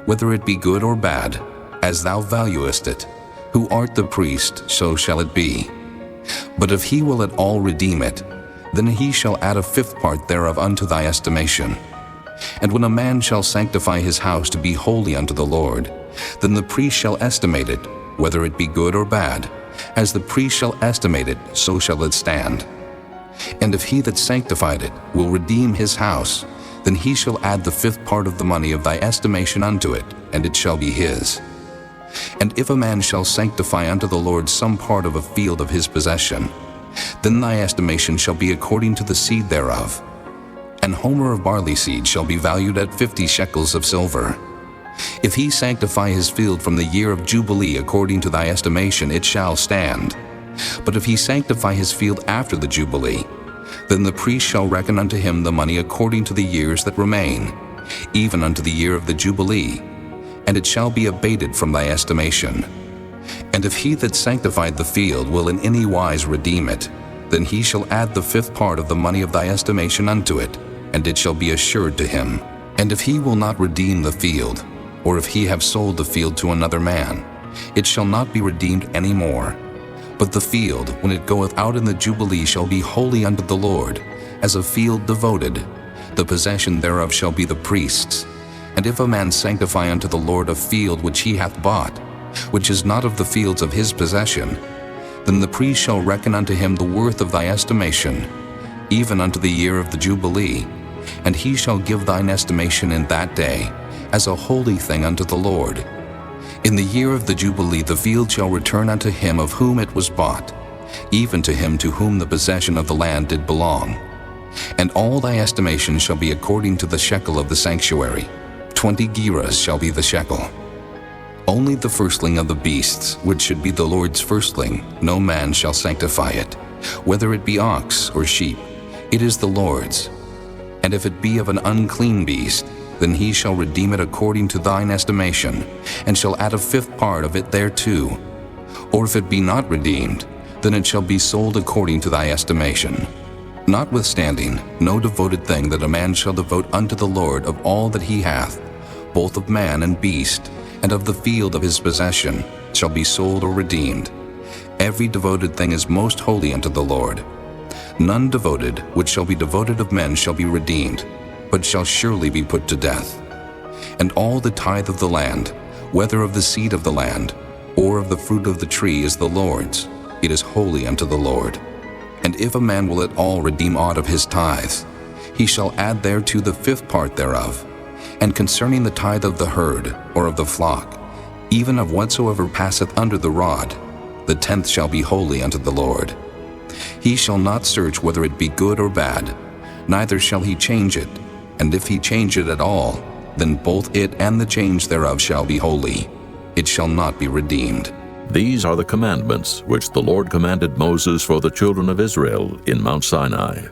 whether it be good or bad, as thou valuest it. Who art the priest, so shall it be. But if he will at all redeem it, then he shall add a 5th part thereof unto thy estimation. And when a man shall sanctify his house to be holy unto the Lord, then the priest shall estimate it, whether it be good or bad. As the priest shall estimate it, so shall it stand. And if he that sanctified it will redeem his house, then he shall add the 5th part of the money of thy estimation unto it, and it shall be his. And if a man shall sanctify unto the Lord some part of a field of his possession, Then thy estimation shall be according to the seed thereof. An homer of barley seed shall be valued at 50 shekels of silver. If he sanctify his field from the year of Jubilee according to thy estimation, it shall stand. But if he sanctify his field after the Jubilee, then the priest shall reckon unto him the money according to the years that remain, even unto the year of the Jubilee, and it shall be abated from thy estimation. And if he that sanctified the field will in any wise redeem it, then he shall add the 5th part of the money of thy estimation unto it, and it shall be assured to him. And if he will not redeem the field, or if he have sold the field to another man, it shall not be redeemed any more. But the field, when it goeth out in the Jubilee, shall be holy unto the Lord, as a field devoted. The possession thereof shall be the priest's. And if a man sanctify unto the Lord a field which he hath bought, which is not of the fields of his possession, then the priest shall reckon unto him the worth of thy estimation, even unto the year of the Jubilee, and he shall give thine estimation in that day, as a holy thing unto the Lord. In the year of the Jubilee the field shall return unto him of whom it was bought, even to him to whom the possession of the land did belong. And all thy estimation shall be according to the shekel of the sanctuary. 20 gerahs shall be the shekel. Only the firstling of the beasts, which should be the Lord's firstling, no man shall sanctify it, whether it be ox or sheep, it is the Lord's. And if it be of an unclean beast, then he shall redeem it according to thine estimation, and shall add a 5th part of it thereto. Or if it be not redeemed, then it shall be sold according to thy estimation. Notwithstanding, no devoted thing that a man shall devote unto the Lord of all that he hath, both of man and beast, and of the field of his possession, shall be sold or redeemed. Every devoted thing is most holy unto the Lord. None devoted, which shall be devoted of men, shall be redeemed, but shall surely be put to death. And all the tithe of the land, whether of the seed of the land, or of the fruit of the tree, is the Lord's. It is holy unto the Lord. And if a man will at all redeem aught of his tithes, he shall add thereto the 5th part thereof. And concerning the tithe of the herd, or of the flock, even of whatsoever passeth under the rod, the 10th shall be holy unto the Lord. He shall not search whether it be good or bad, neither shall he change it. And if he change it at all, then both it and the change thereof shall be holy. It shall not be redeemed. These are the commandments which the Lord commanded Moses for the children of Israel in Mount Sinai.